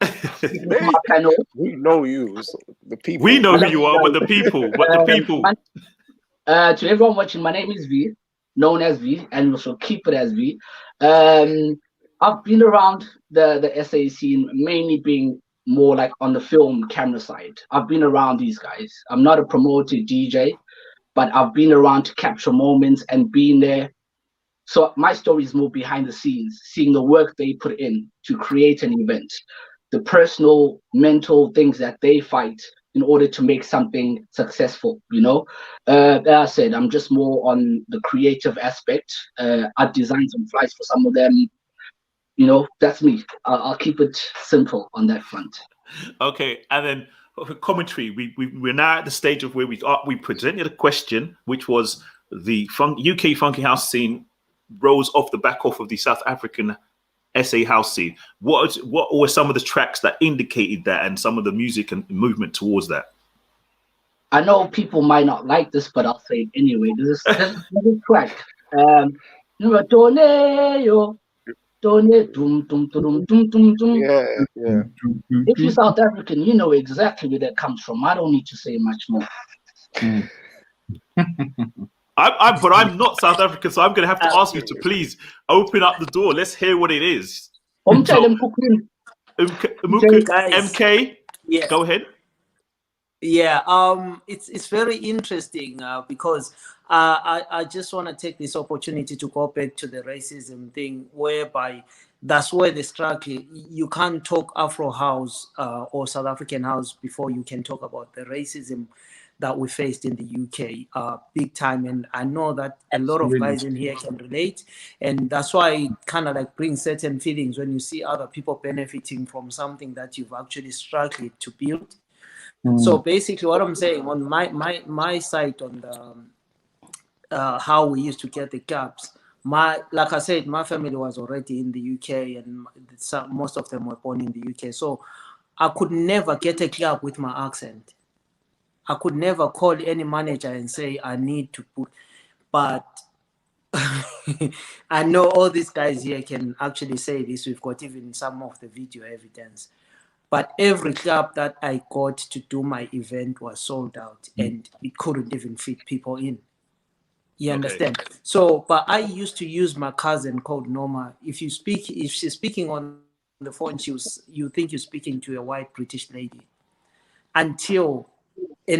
[SPEAKER 7] My panel.
[SPEAKER 2] We know you. So the people.
[SPEAKER 1] We know who you are, but the people.
[SPEAKER 7] To everyone watching, my name is V, known as V, and also keep it as V. I've been around the SA scene, mainly being more like on the film camera side. I've been around these guys. I'm not a promoter DJ, but I've been around to capture moments and being there. So my story is more behind the scenes, seeing the work they put in to create an event, the personal, mental things that they fight in order to make something successful, As I said, I'm just more on the creative aspect. I've designed some flights for some of them. That's me. I'll keep it simple on that front.
[SPEAKER 1] Okay, and then commentary. We're now at the stage of where we presented a question, which was the UK funky house scene rose off the back of the South African SA house scene. What were some of the tracks that indicated that, and some of the music and movement towards that?
[SPEAKER 7] I know people might not like this, but I'll say it anyway. There's this track. You know, Tornado, Tornado, dum, dum, dum, dum, dum, dum.
[SPEAKER 2] Yeah.
[SPEAKER 7] If you're South African, you know exactly where that comes from. I don't need to say much more.
[SPEAKER 1] But I'm not South African, so I'm going to have to ask you to please open up the door. Let's hear what it is.
[SPEAKER 7] Mkhukwini.
[SPEAKER 1] MK,
[SPEAKER 6] Yeah.
[SPEAKER 1] go ahead.
[SPEAKER 6] Yeah, it's very interesting because I just want to take this opportunity to go back to the racism thing, whereby that's where the struggle. You can't talk Afro House or South African House before you can talk about the racism that we faced in the UK, big time. And I know that a lot of guys in here can relate, and that's why it kind of like brings certain feelings when you see other people benefiting from something that you've actually struggled to build. So basically, what I'm saying on my side on the how we used to get the gaps. Like I said, my family was already in the UK, and most of them were born in the UK. So I could never get a club with my accent. I could never call any manager and say I need to put, but I know all these guys here can actually say this. We've got even some of the video evidence. But every club that I got to do my event was sold out, and it couldn't even fit people in. You understand? So, but I used to use my cousin called Norma. If she's speaking on the phone, you think you're speaking to a white British lady. And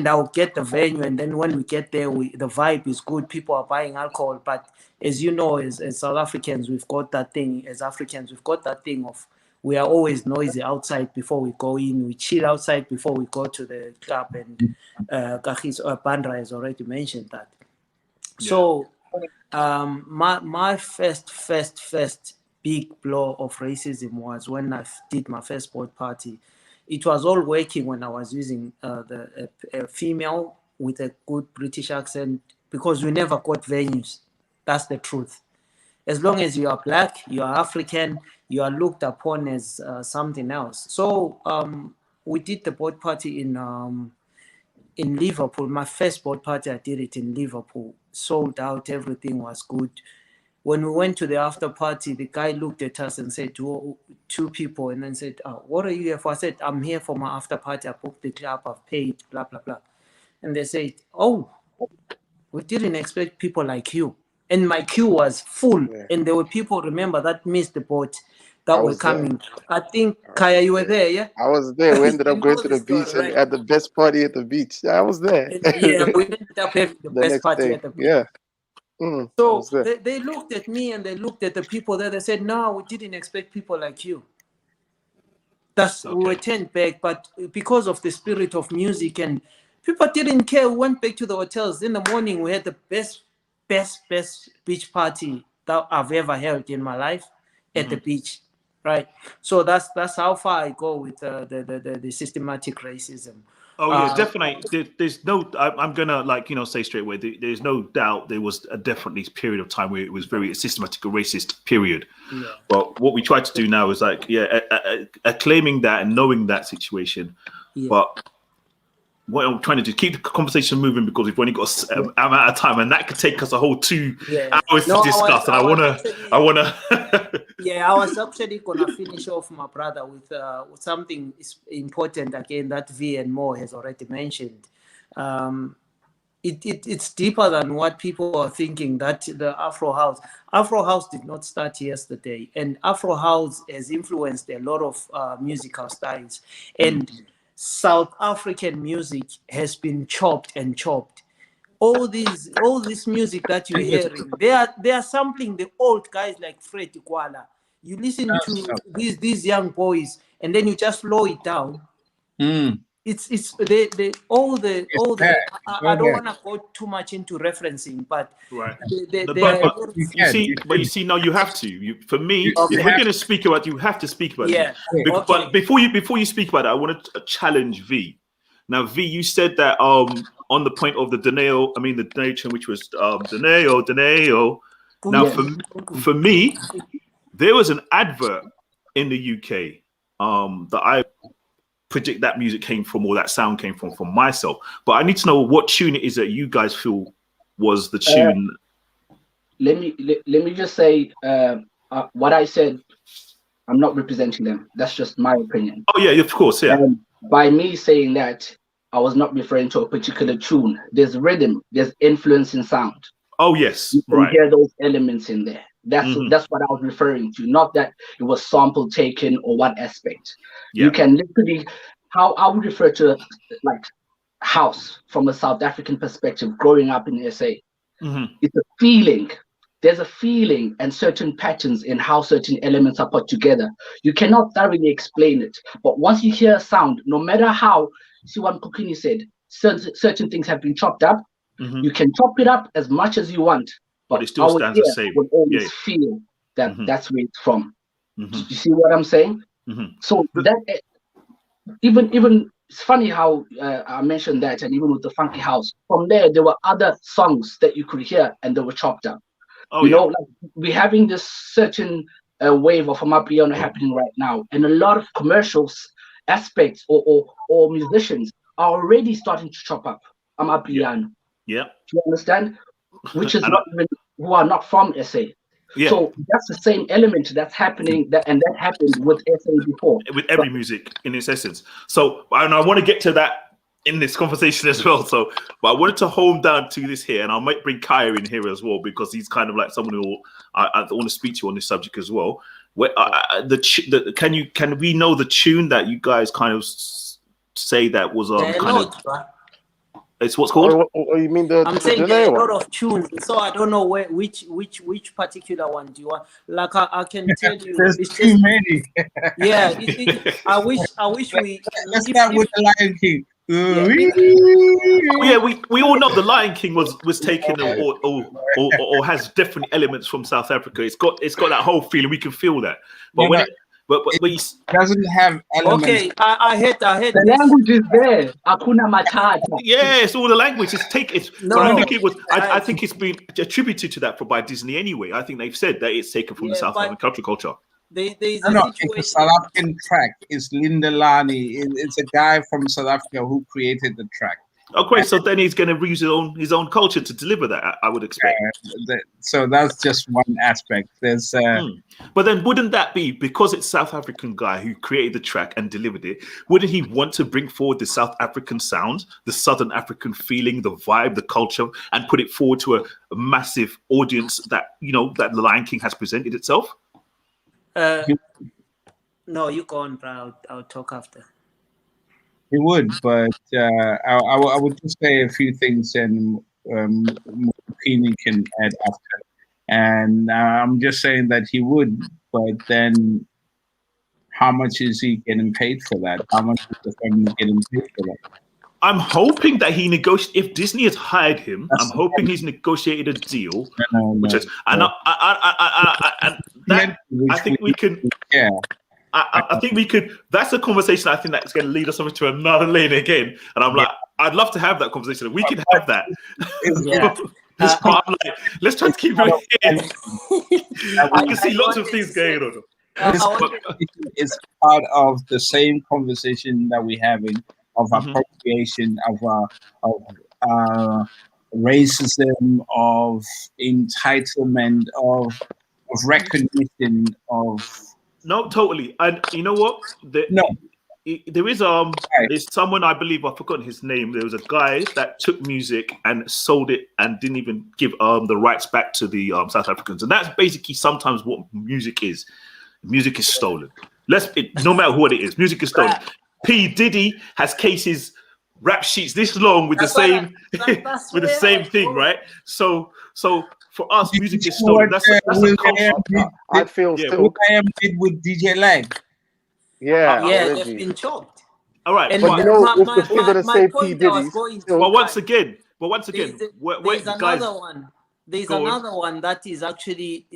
[SPEAKER 6] I'll get the venue, and then when we get there, the vibe is good. People are buying alcohol, but as you know, as South Africans, we've got that thing. As Africans, we've got that thing of we are always noisy outside before we go in. We chill outside before we go to the club, and Bandra has already mentioned that. Yeah. So my first big blow of racism was when I did my first board party. It was all working when I was using a female with a good British accent, because we never got venues. That's the truth. As long as you are black, you are African, you are looked upon as something else. So we did the board party in Liverpool. My first board party, I did it in Liverpool. Sold out, everything was good. When we went to the after party, the guy looked at us and said to two people, and then said, what are you here for? I said, I'm here for my after party. I booked the club, I've paid, blah, blah, blah. And they said, oh, we didn't expect people like you. And my queue was full. Yeah. And there were people, remember, that missed the boat that were coming. There. I think, Khaya, you were there, yeah?
[SPEAKER 2] I was there. We ended up going to the beach and had the best party at the beach. Yeah, I was there.
[SPEAKER 6] Yeah, we ended up having the best party at the beach.
[SPEAKER 2] Yeah.
[SPEAKER 6] So they looked at me and they looked at the people there. They said, no, we didn't expect people like you. We were turned back, but because of the spirit of music and people didn't care. We went back to the hotels. In the morning, we had the best beach party that I've ever held in my life at the beach, right? So that's how far I go with the systematic racism.
[SPEAKER 1] Oh yeah, definitely. There's no. I'm gonna say straight away. There's no doubt there was a definitely period of time where it was very systematic, a racist period. Yeah. But what we try to do now is claiming that and knowing that situation. Yeah. But what I'm trying to do is keep the conversation moving, because we've only got an amount of time, and that could take us a whole 2 hours to discuss. I wanna.
[SPEAKER 6] Yeah, I was actually gonna finish off, my brother, with something important again that V and Mo has already mentioned. It's deeper than what people are thinking. That the Afro House did not start yesterday, and Afro House has influenced a lot of musical styles, and South African music has been chopped and chopped. All this music that you're hearing, they are sampling the old guys like Fred Kwala. You listen to these young boys, and then you just slow it down. It's all the. I don't want to go too much into referencing, but
[SPEAKER 1] right. You see, now you have to. For me, if we're going to speak about, you have to speak about it. But before you speak about it, I want to challenge V. Now, V, you said that on the point of the donation, which was Deneo. Now, for me, there was an advert in the UK that I predict that music came from, or that sound came from myself. But I need to know what tune it is that you guys feel was the tune.
[SPEAKER 7] Let me just say what I said. I'm not representing them. That's just my opinion.
[SPEAKER 1] Oh yeah, of course, yeah.
[SPEAKER 7] By me saying that, I was not referring to a particular tune. There's rhythm, there's influence in sound.
[SPEAKER 1] Oh yes,
[SPEAKER 7] you can
[SPEAKER 1] right.
[SPEAKER 7] hear those elements in there. That's what I was referring to. Not that it was sample taken or what aspect. You can literally, how I would refer to like house from a South African perspective, growing up in SA. It's a feeling. There's a feeling and certain patterns in how certain elements are put together. You cannot thoroughly explain it, but once you hear a sound, no matter how, see what Mkhukwini said, certain things have been chopped up. You can chop it up as much as you want, but it still stands the same. Will always feel that that's where it's from. Do you see what I'm saying? So that even it's funny how I mentioned that, and even with the funky house, from there were other songs that you could hear and they were chopped up. You know, like we're having this certain wave of Amapiano happening right now, and a lot of commercials aspects or musicians are already starting to chop up Amapiano. Do you understand? Which is not even who are not from SA. So that's the same element that's happening, that happened with SA before.
[SPEAKER 1] With every music in its essence. So, and I want to get to that in this conversation as well. So, but I wanted to hone down to this here, and I might bring Khaya in here as well, because he's kind of like someone who I want to speak to on this subject as well. Where can we know the tune that you guys kind of say that was it's what's called?
[SPEAKER 2] Oh, you mean
[SPEAKER 6] I'm saying there are a lot of tunes, so I don't know which particular one do you want. Like I can tell you,
[SPEAKER 3] there's too many.
[SPEAKER 6] Yeah, I wish we.
[SPEAKER 3] Let's start with the Lion King.
[SPEAKER 1] We all know the Lion King was taken or has different elements from South Africa. It's got that whole feeling. We can feel that, but but
[SPEAKER 3] it doesn't have elements.
[SPEAKER 6] Okay, I heard
[SPEAKER 7] the language is there. Akuna Matata.
[SPEAKER 1] Yeah, it's all the language. It's taken.
[SPEAKER 6] No,
[SPEAKER 1] I think it was. I think it's been attributed to that by Disney anyway. I think they've said that it's taken from the South African culture.
[SPEAKER 3] It's a South African track. It's Linda Lani. It's a guy from South Africa who created the track.
[SPEAKER 1] Okay, so then he's going to use his own culture to deliver that, I would expect.
[SPEAKER 3] So that's just one aspect. There's,
[SPEAKER 1] but then wouldn't that be, because it's South African guy who created the track and delivered it, wouldn't he want to bring forward the South African sound, the Southern African feeling, the vibe, the culture, and put it forward to a massive audience that, that the Lion King has presented itself?
[SPEAKER 6] No, you go on, bro. I'll talk after.
[SPEAKER 3] He would, but I would just say a few things, and Mkhukwini can add after. And I'm just saying that he would, but then how much is he getting paid for that? How much is the family getting paid for that?
[SPEAKER 1] I'm hoping that he negotiated. If Disney has hired him, I'm hoping he's negotiated a deal. I think we can.
[SPEAKER 3] Yeah.
[SPEAKER 1] I think we could. That's a conversation. I think that's going to lead us over to another lane again. And I'm like, I'd love to have that conversation. We can have that. I'm like, let's try to keep it here. I can see lots of things going on.
[SPEAKER 3] It's part of the same conversation that we're having of appropriation, of racism, of entitlement, of recognition, of.
[SPEAKER 1] No, totally. And you know what? There is there's someone, I believe, I've forgotten his name. There was a guy that took music and sold it and didn't even give the rights back to the South Africans. And that's basically sometimes what music is. Music is stolen. No matter what it is, music is stolen. P. Diddy has cases, rap sheets this long with the same thing, right? So for us, music is stolen. That's a culture.
[SPEAKER 2] I feel still.
[SPEAKER 3] What I did with DJ Lag.
[SPEAKER 2] Yeah,
[SPEAKER 6] they've been choked.
[SPEAKER 1] All right,
[SPEAKER 2] and but with the figure to say P. Diddy.
[SPEAKER 1] But once again,
[SPEAKER 6] there's another one. There's another one that is actually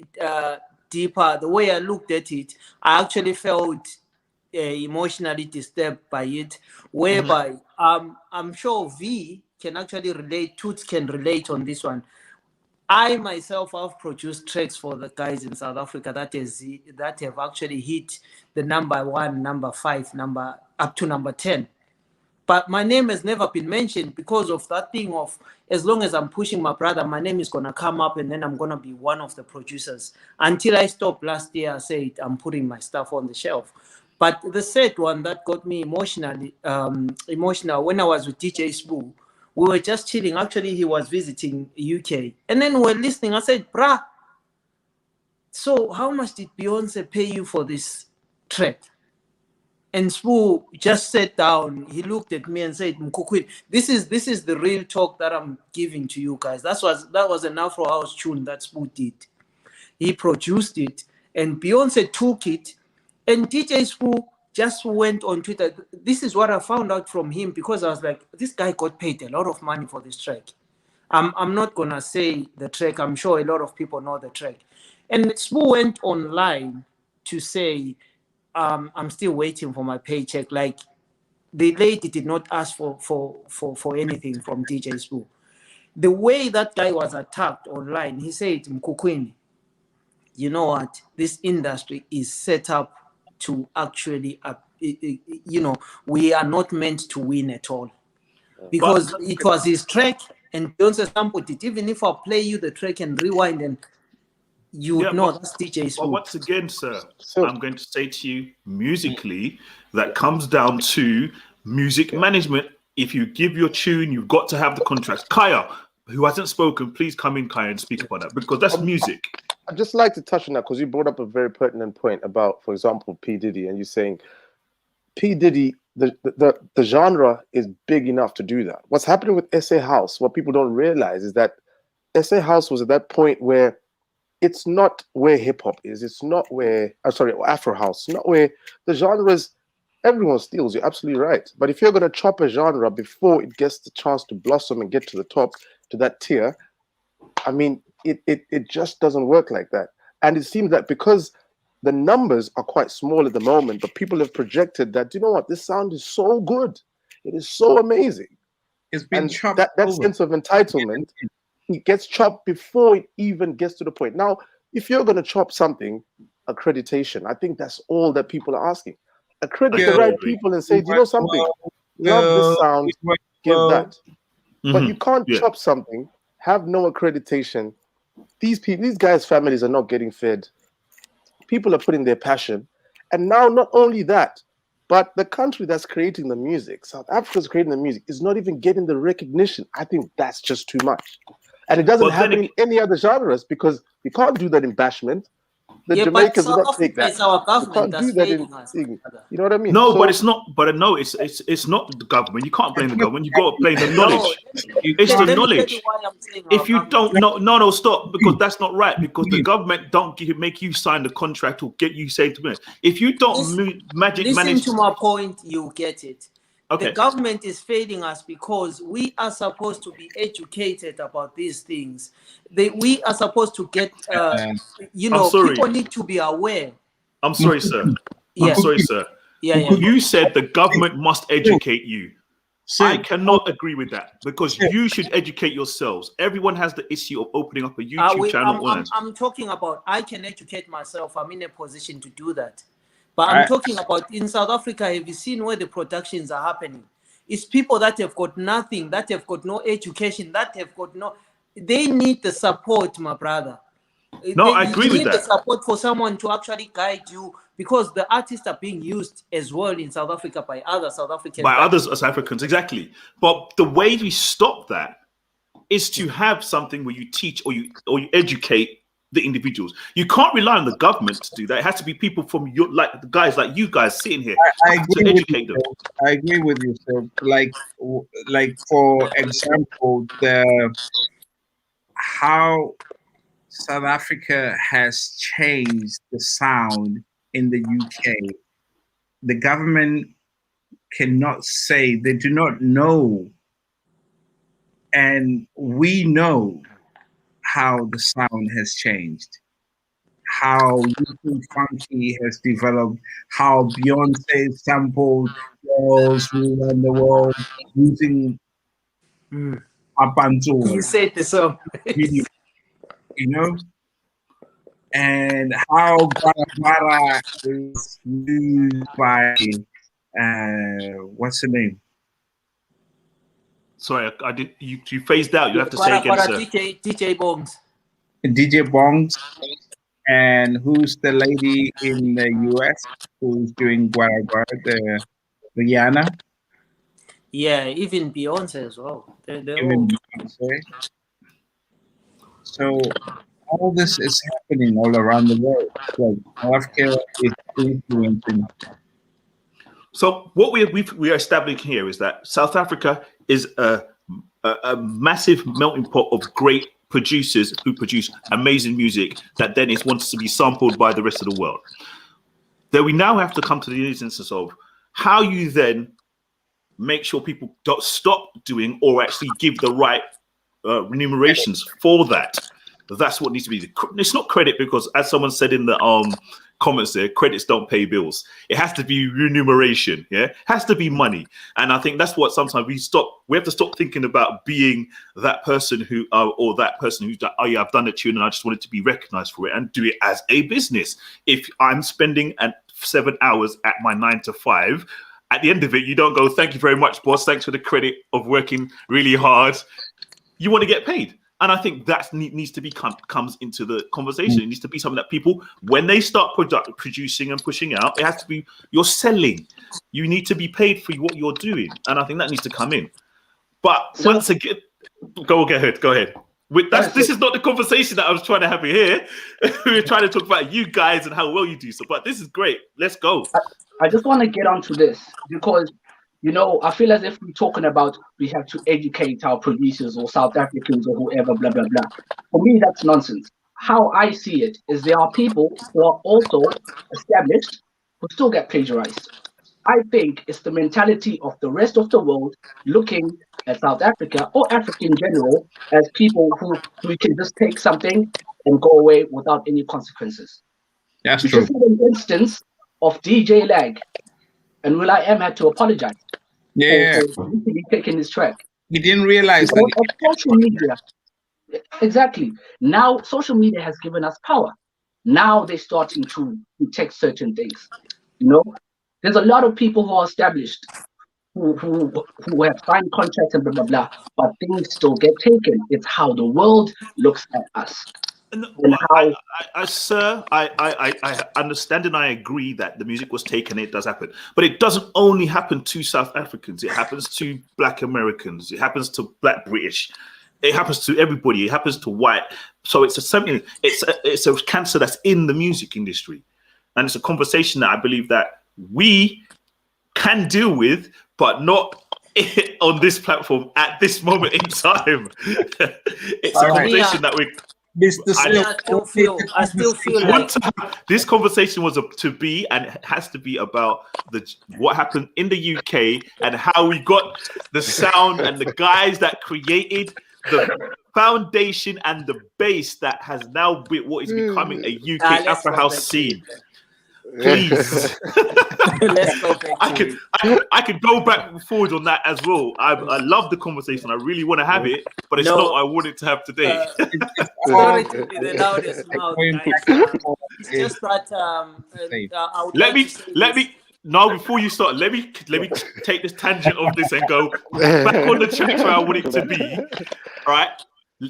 [SPEAKER 6] deeper. The way I looked at it, I actually felt emotionally disturbed by it, whereby I'm sure V can actually relate, Toots can relate on this one. I myself have produced tracks for the guys in South Africa that have actually hit the number 1, number 5, up to number 10. But my name has never been mentioned because of that thing of, as long as I'm pushing my brother, my name is going to come up and then I'm going to be one of the producers. Until I stopped last year, I said, I'm putting my stuff on the shelf. But the third one that got me emotional when I was with DJ Spoo, we were just chilling. Actually, he was visiting UK. And then we're listening. I said, bruh, so how much did Beyonce pay you for this track? And Spoo just sat down. He looked at me and said, Mkhukwini, this is the real talk that I'm giving to you guys. That was an Afro House tune that Spoo did. He produced it, and Beyonce took it, and DJ Spoo just went on Twitter. This is what I found out from him, because I was like, this guy got paid a lot of money for this track. I'm not gonna say the track. I'm sure a lot of people know the track. And Spoo went online to say, I'm still waiting for my paycheck. Like, the lady did not ask for anything from DJ Spoo. The way that guy was attacked online, he said, Mkhukwini, you know what? This industry is set up to actually, we are not meant to win at all. Because it was his track, and Beyonce sampled it. Even if I play you the track and rewind, and you would know that's DJ Spoo.
[SPEAKER 1] But once again, sir, I'm going to say to you, musically, that comes down to music management. If you give your tune, you've got to have the contracts. Khaya, who hasn't spoken, please come in, Khaya, and speak about that, because that's music.
[SPEAKER 2] I'd just like to touch on that, because you brought up a very pertinent point about, for example, P. Diddy, and you're saying P. Diddy, the genre is big enough to do that. What's happening with SA House, what people don't realize is that SA House was at that point where it's not where hip hop is. It's not where, Afro House, not where the genres, everyone steals. You're absolutely right. But if you're going to chop a genre before it gets the chance to blossom and get to the top, to that tier, I mean, it just doesn't work like that. And it seems that because the numbers are quite small at the moment, but people have projected that, you know what, this sound is so good. It is so amazing.
[SPEAKER 3] It's been chopped
[SPEAKER 2] that
[SPEAKER 3] over.
[SPEAKER 2] sense of entitlement, it gets chopped before it even gets to the point. Now, if you're going to chop something, accreditation, I think that's all that people are asking. Accredit the right people and say, do you know something? Love this sound, give that. But you can't chop something, have no accreditation. These guys' families are not getting fed. People are putting their passion. And now, not only that, but the country that's creating the music, South Africa's creating the music, is not even getting the recognition. I think that's just too much. And it doesn't happen in any other genres, because you can't do that in bashment. The Jamaicans will not take that.
[SPEAKER 6] Our government
[SPEAKER 2] you can't do that in thing. You know what I mean?
[SPEAKER 1] No, but it's not. But no, it's not the government. You can't blame the government. You got to blame the knowledge. It's the knowledge. If you don't know, no, stop, because that's not right. Because the government don't make you sign the contract or get you saved minutes. If you don't manage.
[SPEAKER 6] Listen to my point, you get it.
[SPEAKER 1] Okay.
[SPEAKER 6] The government is failing us because we are supposed to be educated about these things. We are supposed to get, people need to be aware.
[SPEAKER 1] I'm sorry, sir.
[SPEAKER 6] Yeah.
[SPEAKER 1] I'm sorry, sir.
[SPEAKER 6] Yeah.
[SPEAKER 1] You said the government must educate you. I cannot agree with that, because you should educate yourselves. Everyone has the issue of opening up a YouTube channel.
[SPEAKER 6] I'm talking about, I can educate myself. I'm in a position to do that. But I'm talking about in South Africa, have you seen where the productions are happening? It's people that have got nothing, that have got no education, that have got no... They need the support, my brother.
[SPEAKER 1] I agree with that.
[SPEAKER 6] You need the support for someone to actually guide you, because the artists are being used as well in South Africa by other South Africans.
[SPEAKER 1] By other South Africans, exactly. But the way we stop that is to have something where you teach or you educate the individuals. You can't rely on the government to do that. It has to be people from your, like the guys like you guys sitting here to educate them.
[SPEAKER 3] I agree with you, sir. Like for example, how South Africa has changed the sound in the UK. The government cannot say, they do not know, and we know how the sound has changed, how YouTube Funky has developed, how Beyonce sampled girls around the world using Abantu.
[SPEAKER 6] You said the song.
[SPEAKER 3] you know, and how Guadalajara is used by what's the name?
[SPEAKER 1] Sorry, I did. You phased out. You have to say again, sir.
[SPEAKER 6] DJ Bongs.
[SPEAKER 3] DJ Bongs. And who's the lady in the US who's doing Guadalajara? Rihanna?
[SPEAKER 6] Yeah, even Beyonce as well. They're
[SPEAKER 3] Even
[SPEAKER 6] all...
[SPEAKER 3] Beyonce. So all this is happening all around the world. Like healthcare is influencing.
[SPEAKER 1] So what we are establishing here is that South Africa is a massive melting pot of great producers who produce amazing music that then is wants to be sampled by the rest of the world. Then we now have to come to the instance of how you then make sure people don't stop doing or actually give the right remunerations for that. That's what needs to be. It's not credit because, as someone said in the comments there, credits don't pay bills. It has to be remuneration. Yeah, it has to be money. And I think that's what sometimes we have to stop thinking about being that person who or that person who's like, oh yeah, I've done it to you and I just wanted to be recognized for it, and do it as a business. If I'm spending 7 hours at my 9 to 5, at the end of it, you don't go, thank you very much, boss. Thanks for the credit of working really hard. You want to get paid. And I think that needs to be comes into the conversation. It needs to be something that people, when they start producing and pushing out, it has to be, you're selling. You need to be paid for what you're doing. And I think that needs to come in. But once again, go ahead. This is not the conversation that I was trying to have here. We were trying to talk about you guys and how well you do so. But this is great. Let's go.
[SPEAKER 7] I just want to get onto this because, you know, I feel as if we're talking about we have to educate our producers or South Africans or whoever, blah, blah, blah. For me, that's nonsense. How I see it is there are people who are also established who still get plagiarized. I think it's the mentality of the rest of the world looking at South Africa or Africa in general as people who can just take something and go away without any consequences.
[SPEAKER 3] That's
[SPEAKER 7] we
[SPEAKER 3] true.
[SPEAKER 7] just had an instance of DJ Lag, and Will.i.am had to apologize for taking his track.
[SPEAKER 3] He didn't realize
[SPEAKER 7] that of social media. Exactly. Now social media has given us power. Now they're starting to detect certain things. You know, there's a lot of people who are established who have signed contracts and blah blah blah, but things still get taken. It's how the world looks at us.
[SPEAKER 1] Sir, I understand and I agree that the music was taken. It does happen, but it doesn't only happen to South Africans. It happens to Black Americans. It happens to Black British. It happens to everybody. It happens to white. So it's a cancer that's in the music industry, and it's a conversation that I believe that we can deal with, but not on this platform at this moment in time. It's a conversation that we.
[SPEAKER 6] I still feel like
[SPEAKER 1] this conversation was to be, and it has to be about what happened in the UK and how we got the sound and the guys that created the foundation and the base that has now been what is becoming a UK Afro House scene. Please.
[SPEAKER 6] Let's go back
[SPEAKER 1] I could go back and forward on that as well. I love the conversation. I really want to have it, but it's not what I wanted to have today.
[SPEAKER 6] Sorry to be the loudest mouth, guys. It's just that let me now before you start, let me take this tangent of this and go back on the track where I want it to be. All right.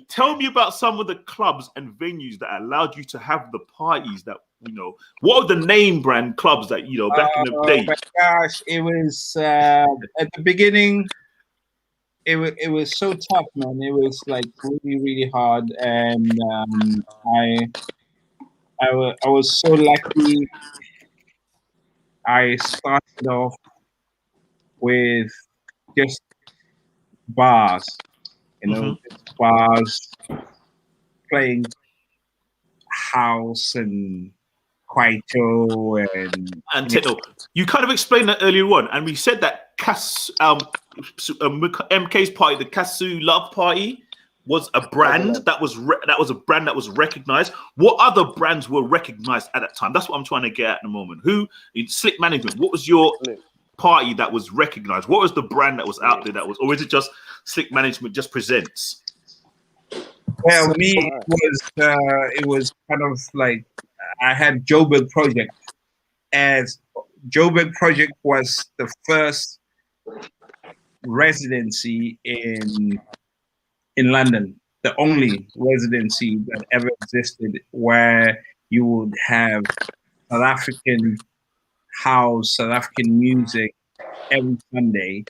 [SPEAKER 6] Tell me about some of the clubs and venues that allowed you to have the parties that, you know, what are the name brand clubs that, you know, back in the day?
[SPEAKER 3] Oh my gosh, it was at the beginning, it was so tough, man. It was like really, really hard. And I was so lucky. I started off with just bars, you know, bars, playing house and Kwaito and
[SPEAKER 1] techno. You kind of explained that earlier on, and we said that MK's party, the Kasu Love Party, was a brand that was recognized. What other brands were recognized at that time? That's what I'm trying to get at the moment. Who in Slick Management? What was your party that was recognized? What was the brand that was out there that was, or is it just Slick Management just presents?
[SPEAKER 3] Well,
[SPEAKER 5] So-
[SPEAKER 3] me, it was kind of like I had Joburg Project, as Joburg Project was the first residency in London, the only residency that ever existed where you would have South African house, South African music every Sunday.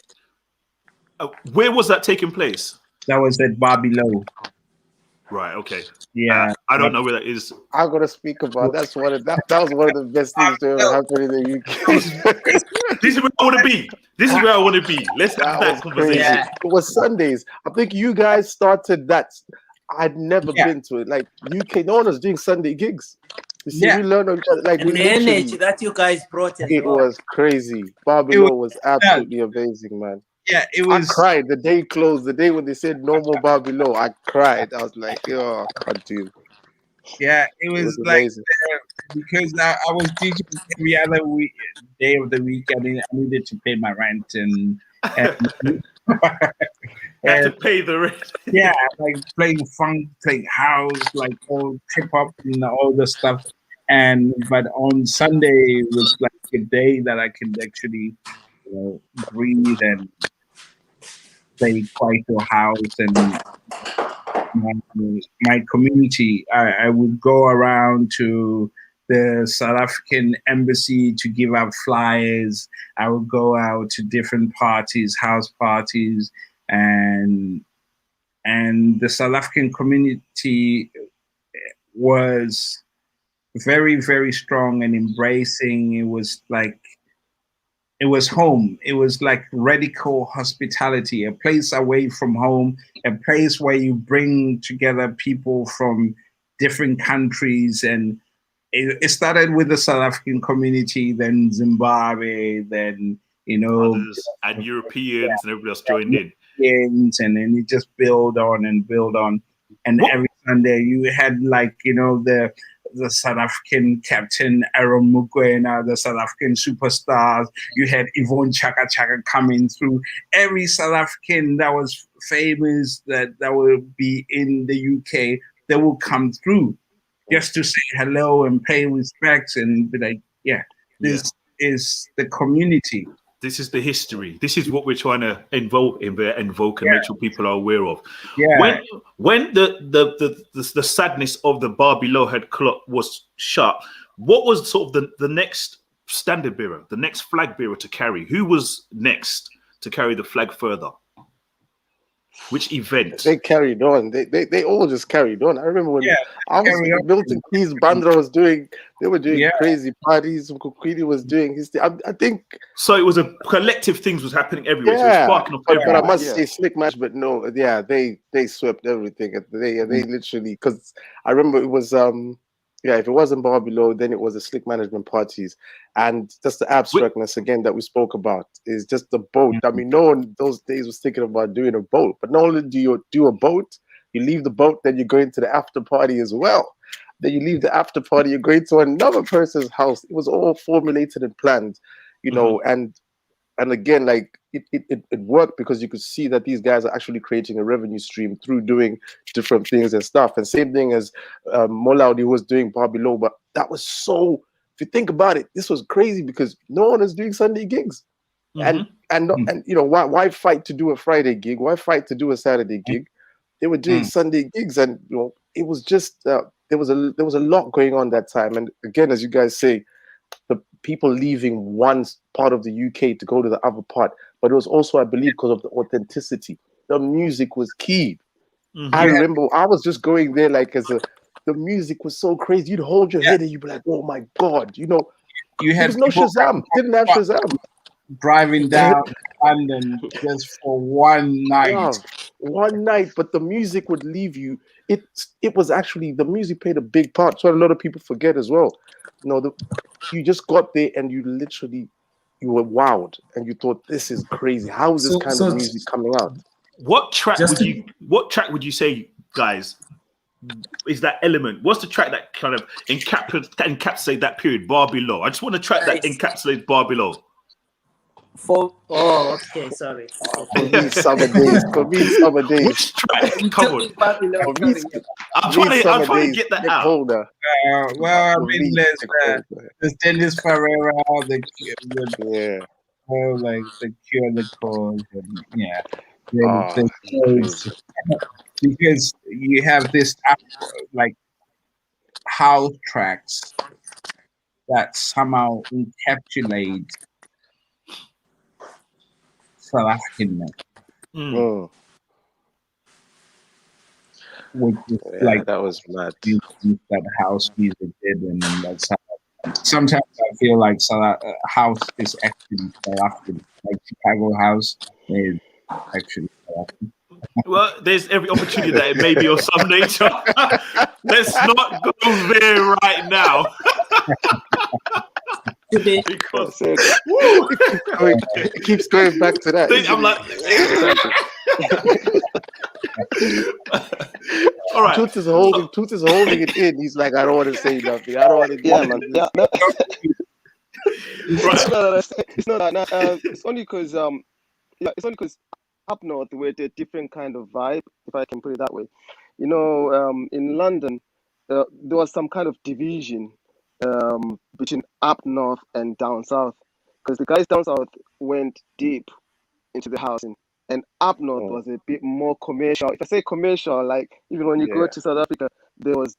[SPEAKER 1] Where was that taking place?
[SPEAKER 3] That was at Barbie Low.
[SPEAKER 1] Right. Okay.
[SPEAKER 3] Yeah.
[SPEAKER 1] I don't know where that is.
[SPEAKER 2] I'm gonna speak about that was one of the best things to ever happen in the UK.
[SPEAKER 1] This is where I want to be. This is where I want to be. Let's have that conversation.
[SPEAKER 2] Crazy. It was Sundays. I think you guys started that. I'd never been to it. Like UK, no one was doing Sunday gigs. You see, we learned on each other. Like
[SPEAKER 6] And
[SPEAKER 2] we
[SPEAKER 6] the energy
[SPEAKER 2] literally,
[SPEAKER 6] that you guys brought as
[SPEAKER 2] it
[SPEAKER 6] well.
[SPEAKER 2] was crazy. Babylon was absolutely amazing, man.
[SPEAKER 3] Yeah, it was.
[SPEAKER 2] I cried the day closed. The day when they said no more Babylon, I cried. I was like, oh, I can't do.
[SPEAKER 3] Yeah, it was like because I was teaching every other day of the week. I needed to pay my rent and
[SPEAKER 1] Had to pay the rent.
[SPEAKER 3] Yeah, like playing funk, playing house, like all trip hop and all the stuff. But on Sunday it was like a day that I could actually, breathe and play Kwaito house and my community. I would go around to the South African embassy to give out flyers. I would go out to different parties, house parties, and the South African community was very, very strong and embracing. It was like, it was home. It was like radical hospitality, a place away from home, a place where you bring together people from different countries. And it started with the South African community, then Zimbabwe, then,
[SPEAKER 1] others, and Europeans and everybody else joined in.
[SPEAKER 3] And then it just build on and build on. And every Sunday you had the South African captain Aaron Mkhukwini, the South African superstars. You had Yvonne Chaka Chaka coming through. Every South African that was famous that would be in the UK, they will come through just to say hello and pay respects and be like, this is the community.
[SPEAKER 1] This is the history. This is what we're trying to invoke and make sure people are aware of.
[SPEAKER 3] Yeah.
[SPEAKER 1] When the sadness of the Barbie Lowhead clock was shut, what was sort of the next standard bearer, the next flag bearer to carry? Who was next to carry the flag further? Which event?
[SPEAKER 2] They carried on. They all just carried on. I remember when I was in Milton Keys, Bandra was doing. They were doing crazy parties. Mkhukwini was doing his thing. I think
[SPEAKER 1] so. It was a collective. Things was happening everywhere.
[SPEAKER 2] Yeah,
[SPEAKER 1] so it was sparking up everywhere.
[SPEAKER 2] But I must say, Slick Match. But no, they swept everything. They literally, because I remember it was if it wasn't Barbie Low, then it was the Slick Management parties, and just the abstractness again that we spoke about is just the boat. I mean, no one those days was thinking about doing a boat, but not only do you do a boat, you leave the boat, then you go into the after party as well. Then you leave the after party, you're going to another person's house. It was all formulated and planned, and again, like it worked because you could see that these guys are actually creating a revenue stream through doing different things and stuff. And same thing as Laudi was doing Barbie Low, but that was so. If you think about it, this was crazy because no one is doing Sunday gigs, and why fight to do a Friday gig? Why fight to do a Saturday gig? They were doing Sunday gigs, and it was just there was a lot going on that time. And again, as you guys say, the people leaving one part of the UK to go to the other part, but it was also, I believe, because of the authenticity. The music was key. I remember I was just going there the music was so crazy. You'd hold your head and you'd be like, "Oh my God!" You had no Shazam. Didn't have Shazam.
[SPEAKER 3] Driving down London just for one night.
[SPEAKER 2] Yeah, one night, but the music would leave you. It was actually the music played a big part. So a lot of people forget as well. You just got there and you were wowed and you thought, this is crazy. How is this kind of music coming out?
[SPEAKER 1] What track would you say, guys, is that element? What's the track that kind of encapsulate that period, Barbie Low? I just want a track that encapsulates Barbie Low.
[SPEAKER 6] Okay, sorry.
[SPEAKER 2] For me, summer days. For me, summer days.
[SPEAKER 1] Which track?
[SPEAKER 6] You
[SPEAKER 1] Come
[SPEAKER 6] took
[SPEAKER 1] on.
[SPEAKER 6] me Babylon.
[SPEAKER 2] For me,
[SPEAKER 1] I'm
[SPEAKER 2] for me,
[SPEAKER 1] trying
[SPEAKER 2] summer
[SPEAKER 1] to
[SPEAKER 2] days.
[SPEAKER 1] get that
[SPEAKER 2] Nick
[SPEAKER 1] out.
[SPEAKER 2] Holder.
[SPEAKER 3] Well, I
[SPEAKER 2] For
[SPEAKER 3] mean,
[SPEAKER 2] me,
[SPEAKER 3] there's
[SPEAKER 2] Nick
[SPEAKER 3] the
[SPEAKER 2] Holder.
[SPEAKER 3] Dennis Ferreira, the
[SPEAKER 2] Yeah.
[SPEAKER 3] like the Cure, the Cause, and yeah, the
[SPEAKER 2] Crazy.
[SPEAKER 3] shows. Because you have this like house tracks that somehow encapsulate South Africanness,
[SPEAKER 2] Mm.
[SPEAKER 3] which is
[SPEAKER 2] Yeah,
[SPEAKER 3] like
[SPEAKER 2] that was mad.
[SPEAKER 3] that house music did, and that's how. Sometimes I feel like house is actually South African, like Chicago house is actually South African.
[SPEAKER 1] Well, there's every opportunity that it may be of some nature. Let's not go there right now. Because
[SPEAKER 4] So
[SPEAKER 2] It keeps going back to that.
[SPEAKER 1] I'm like, all right.
[SPEAKER 2] Toots is holding it in. He's like, I don't want to say nothing. I don't want to.
[SPEAKER 4] yeah, man. Yeah, no,
[SPEAKER 1] Right.
[SPEAKER 4] it's not that. It's only because it's only because up north we're a different kind of vibe, if I can put it that way. You know, in London, there was some kind of division between up north and down south, because the guys down south went deep into the housing, and up north was a bit more commercial. If I say commercial, like even when you go to South Africa, there was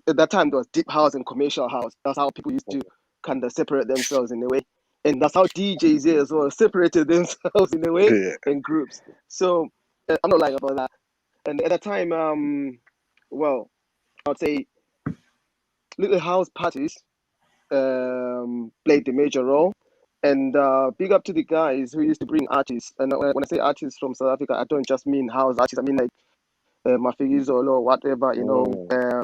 [SPEAKER 4] at that time there was deep house and commercial house. That's how people used to kind of separate themselves in a way, and that's how DJs here as well separated themselves in a way in groups. So I'm not lying about that. And at that time, well, I'd say little house parties played the major role. And big up to the guys who used to bring artists. And when I say artists from South Africa, I don't just mean house artists. I mean like Mafigis or whatever, you know,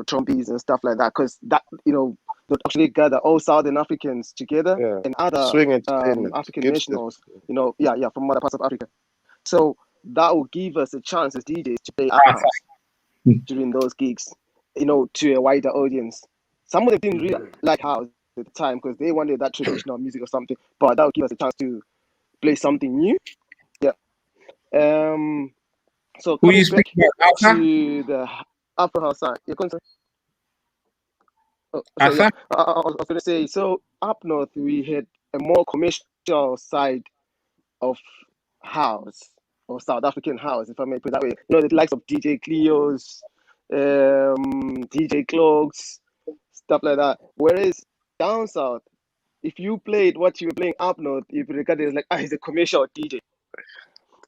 [SPEAKER 4] trompetes and stuff like that. Because that, you know, they actually gather all Southern Africans together and other
[SPEAKER 2] Swing entertainment.
[SPEAKER 4] African
[SPEAKER 2] Gibson.
[SPEAKER 4] nationals, you know, from other parts of Africa. So that will give us a chance as DJs to play our house during those gigs, you know, to a wider audience. Some of them didn't really like house at the time because they wanted that traditional music or something, but that will give us a chance to play something new. Yeah. So
[SPEAKER 3] Who you
[SPEAKER 4] coming back
[SPEAKER 3] speaking about, Alpha?
[SPEAKER 4] to the Afro House side, you're going to I was going to say, so up north we had a more commercial side of house, or South African house, if I may put it that way. You know, the likes of DJ Cleos, DJ Cloaks, stuff like that. Whereas down south, if you played what you were playing up north, you regarded as like, he's a commercial DJ.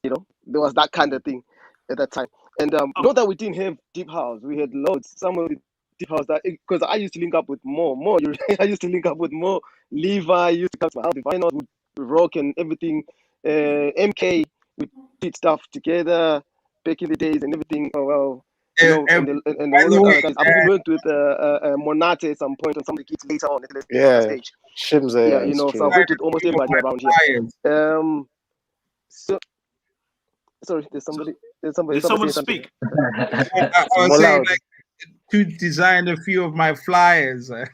[SPEAKER 4] You know, there was that kind of thing at that time. And not that we didn't have deep house, we had loads. Some of the deep house that, because I used to link up with more. I used to link up with more. Levi used to come to my house. The vinyl would rock and everything. MK, we did stuff together back in the days and everything. Oh well. You know, and the other guys. I've even worked with Monate at some point on some of the gigs later on the stage.
[SPEAKER 2] Shimza,
[SPEAKER 4] yeah, you know, so I've worked with almost everybody around here. So sorry, there's
[SPEAKER 1] someone speak.
[SPEAKER 3] I was saying, like, to design a few of my flyers.
[SPEAKER 4] Oh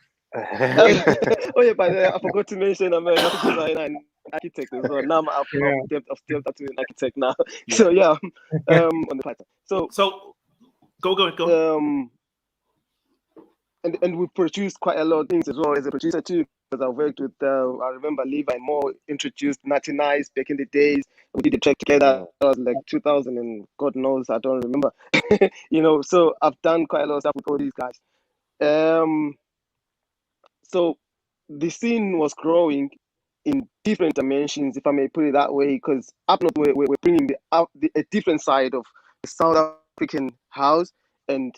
[SPEAKER 4] yeah, but I forgot to mention I'm a graphic designer and architect as well. Now I've stepped up to an architect now. So yeah, on the platform. So
[SPEAKER 1] go.
[SPEAKER 4] And we produced quite a lot of things as well as a producer too, because I worked with I remember Levi and Mo introduced Natty Nice back in the days. We did the track together. That was like 2000 and God knows, I don't remember. You know, so I've done quite a lot of stuff with all these guys. So the scene was growing in different dimensions, if I may put it that way, because up north we're bringing a different side of the South African house, and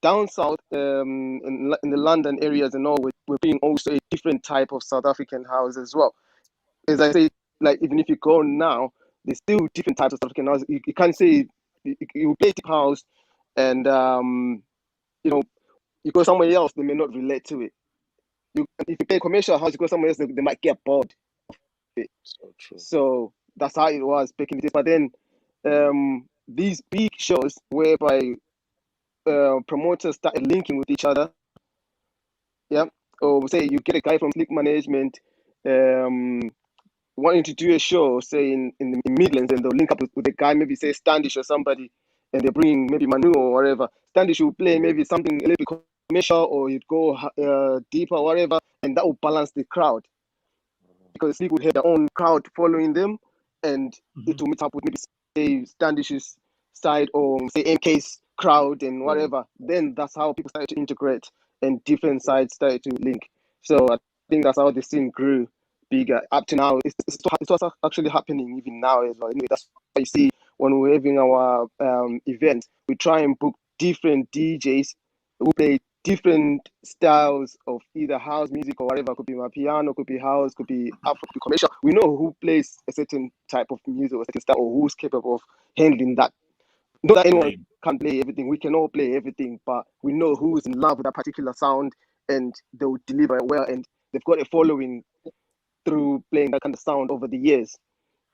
[SPEAKER 4] down south in the London areas and all, we're bringing also a different type of South African house as well. As I say, like even if you go now, there's still different types of South African house. You can't say you play deep house and you know, you go somewhere else, they may not relate to it. If you play commercial house, you go somewhere else, they might get bored of it.
[SPEAKER 2] So true.
[SPEAKER 4] So that's how it was back in the days. But then these big shows whereby promoters started linking with each other. Yeah. Or say you get a guy from Slick Management, wanting to do a show, say in the Midlands, and they'll link up with a guy, maybe say Standish or somebody, and they're bringing maybe Manu or whatever. Standish will play maybe something a little bit commercial, or you'd go deeper, whatever, and that will balance the crowd, because people have their own crowd following them, and it will meet up with maybe say Standish's side or say MK's crowd and whatever. Then that's how people started to integrate, and different sides started to link. So I think that's how the scene grew bigger. Up to now, it's also actually happening even now as well. Anyway, that's why you see when we're having our events, we try and book different DJs who play different styles of either house music or whatever. Could be my piano, could be house, could be Afro, could be commercial. We know who plays a certain type of music or certain style, or who's capable of handling that. Not that anyone can play everything. We can all play everything, but we know who's in love with that particular sound, and they'll deliver it well, and they've got a following through playing that kind of sound over the years,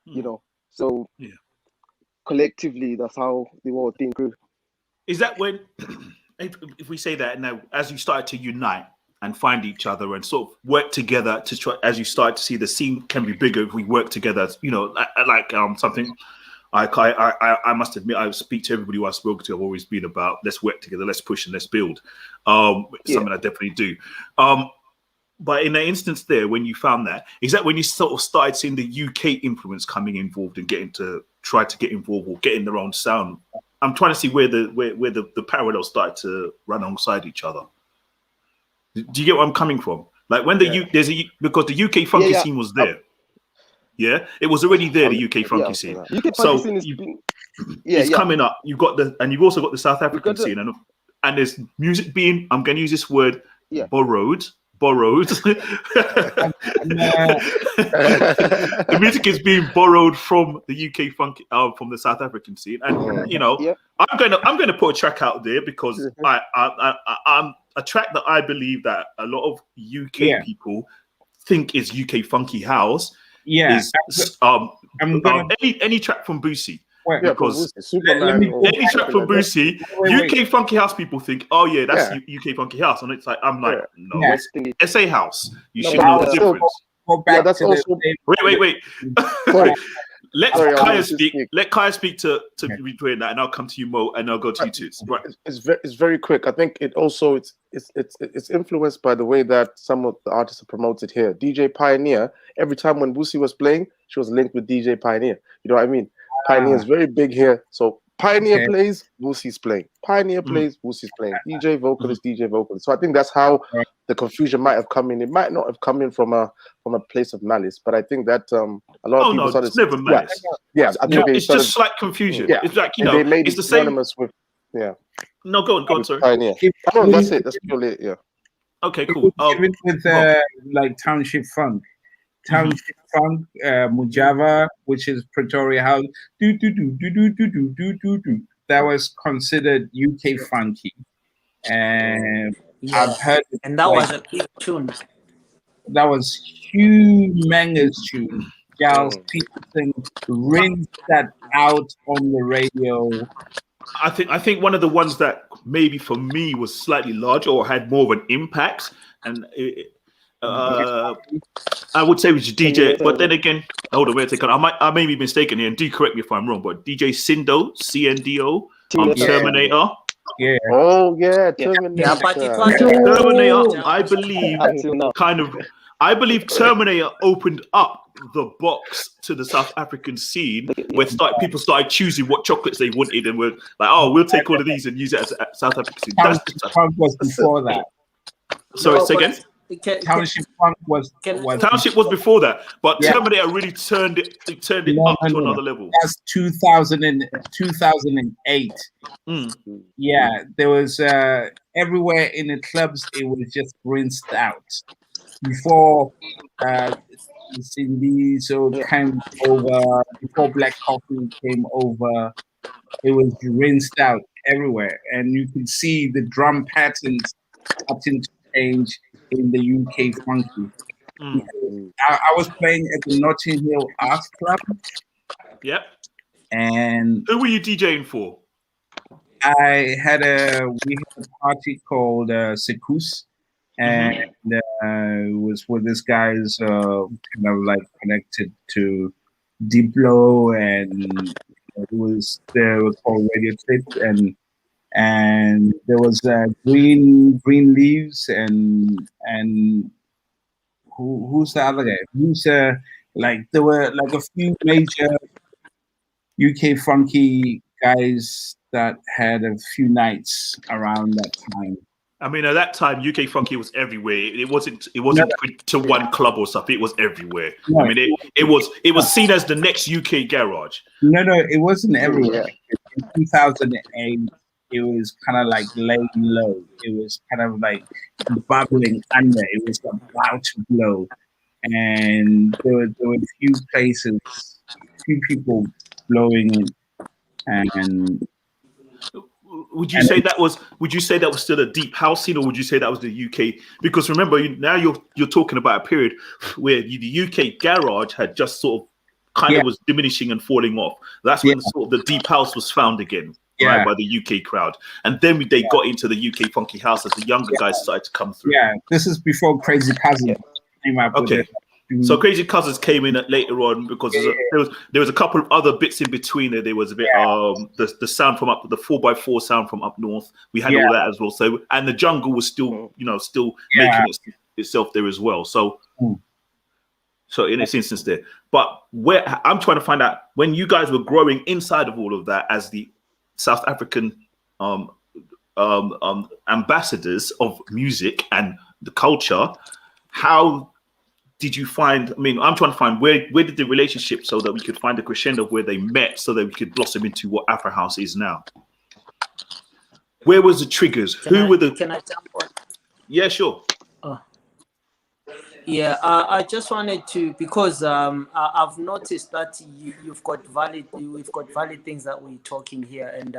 [SPEAKER 4] you know. So collectively, that's how the whole thing grew.
[SPEAKER 1] Is that when, if we say that now, as you started to unite and find each other and sort of work together to try, as you start to see the scene can be bigger if we work together, you know, like something I must admit, I speak to everybody who I've spoken to, I've always been about, let's work together, let's push and let's build. Something I definitely do. But in the instance there, when you found that, is that when you sort of started seeing the UK influence coming involved and try to get involved or getting their own sound? I'm trying to see where the parallels started to run alongside each other. Do you get where I'm coming from? Like when because the UK funky scene was there. Yeah, it was already there. The UK funky scene.
[SPEAKER 4] UK funky scene has been,
[SPEAKER 1] it's coming up. You've got you've also got the South African scene, and there's music being, I'm going to use this word, borrowed. The music is being borrowed from the UK funky, from the South African scene, and you know, I'm going to put a track out there because I'm a track that I believe that a lot of UK people think is UK funky house. Is any track from Boosie. Because any track from Boosie, UK funky house people think, oh yeah, that's UK funky house, and it's like, I'm like, no, it's SA house. You should know the difference.
[SPEAKER 2] That's also.
[SPEAKER 1] Wait. Let Khaya speak to be doing that, and I'll come to you, Mo, and I'll go to you too. Right.
[SPEAKER 2] It's very quick. I think it also it's influenced by the way that some of the artists are promoted here. DJ Pioneer, every time when Boosie was playing, she was linked with DJ Pioneer. You know what I mean? Pioneer is very big here. So Pioneer plays, Boosie's playing. Pioneer plays, Boosie's playing. DJ vocalist. So I think that's how the confusion might have come in. It might not have come in from a place of malice, but I think that a lot of people started.
[SPEAKER 1] It's never malice.
[SPEAKER 2] I think
[SPEAKER 1] it's just slight confusion. Yeah. It's like, you know,
[SPEAKER 2] they made
[SPEAKER 1] it's the same.
[SPEAKER 2] With,
[SPEAKER 1] No, go on, sorry.
[SPEAKER 2] Pioneer. No, that's it. That's purely it. Yeah.
[SPEAKER 1] Okay, cool.
[SPEAKER 3] With like Township Funk. Township Funk, Mujava, which is Pretoria House, that was considered UK funky, and I've heard it,
[SPEAKER 6] and that was a big tune.
[SPEAKER 3] That was humongous tune. Gals, people rinse that out on the radio.
[SPEAKER 1] I think one of the ones that maybe for me was slightly larger or had more of an impact, and I would say it was DJ, but then again, hold on, wait a second. I may be mistaken here, and do correct me if I'm wrong, but DJ Sindo, CNDO, Terminator.
[SPEAKER 3] Yeah.
[SPEAKER 2] Oh yeah, Terminator.
[SPEAKER 1] Terminator, I believe Terminator opened up the box to the South African scene, where people started choosing what chocolates they wanted, and were like, "Oh, we'll take all of these and use it as a South African scene."
[SPEAKER 3] Township was before that.
[SPEAKER 1] Sorry, say again.
[SPEAKER 3] Township Funk was
[SPEAKER 1] Township was before that, but Terminator really turned it up to another level.
[SPEAKER 3] That's 2008. Yeah, there was everywhere in the clubs. It was just rinsed out before Cindy came over. Before Black Coffee came over, it was rinsed out everywhere, and you could see the drum patterns starting to change in the UK funky. I was playing at the Notting Hill Arts Club.
[SPEAKER 1] Yep.
[SPEAKER 3] And
[SPEAKER 1] who were you DJing for?
[SPEAKER 3] We had a party called Sekus, and was with this guy's kind of like connected to Diplo, and they were called Radio Trip, and there was Green Leaves, and who's the other guy? Who's like there were like a few major UK funky guys that had a few nights around that time.
[SPEAKER 1] I mean, at that time, UK funky was everywhere. It wasn't to one club or something. It was everywhere.
[SPEAKER 3] No,
[SPEAKER 1] I mean, it was seen as the next UK garage.
[SPEAKER 3] No, it wasn't everywhere. In 2008, it was kind of like laying low. It was kind of like bubbling under. It was about to blow, and there were a few places, few people blowing, and.
[SPEAKER 1] Would you say that was still a deep house scene, or would you say that was the UK? Because remember, now you're talking about a period where the UK garage had just sort of kind of was diminishing and falling off. That's when sort of the deep house was found again, right, by the UK crowd. And then they got into the UK funky house as the younger guys started to come through.
[SPEAKER 3] Yeah, this is before Crazy Cousin came up.
[SPEAKER 1] Okay. So Crazy Cousins came in later on because there was a couple of other bits in between there. There was a bit the sound from up the 4x4 sound from up north. We had all that as well. So and the jungle was still making itself there as well. So so in this instance there, but where I'm trying to find out when you guys were growing inside of all of that as the South African ambassadors of music and the culture, how did you find? I mean, I'm trying to find where did the relationship so that we could find the crescendo of where they met, so that we could blossom into what Afro House is now. Where was the triggers? Can I jump on? Yeah, sure.
[SPEAKER 6] I just wanted to, because I've noticed that we've got valid things that we're talking here, and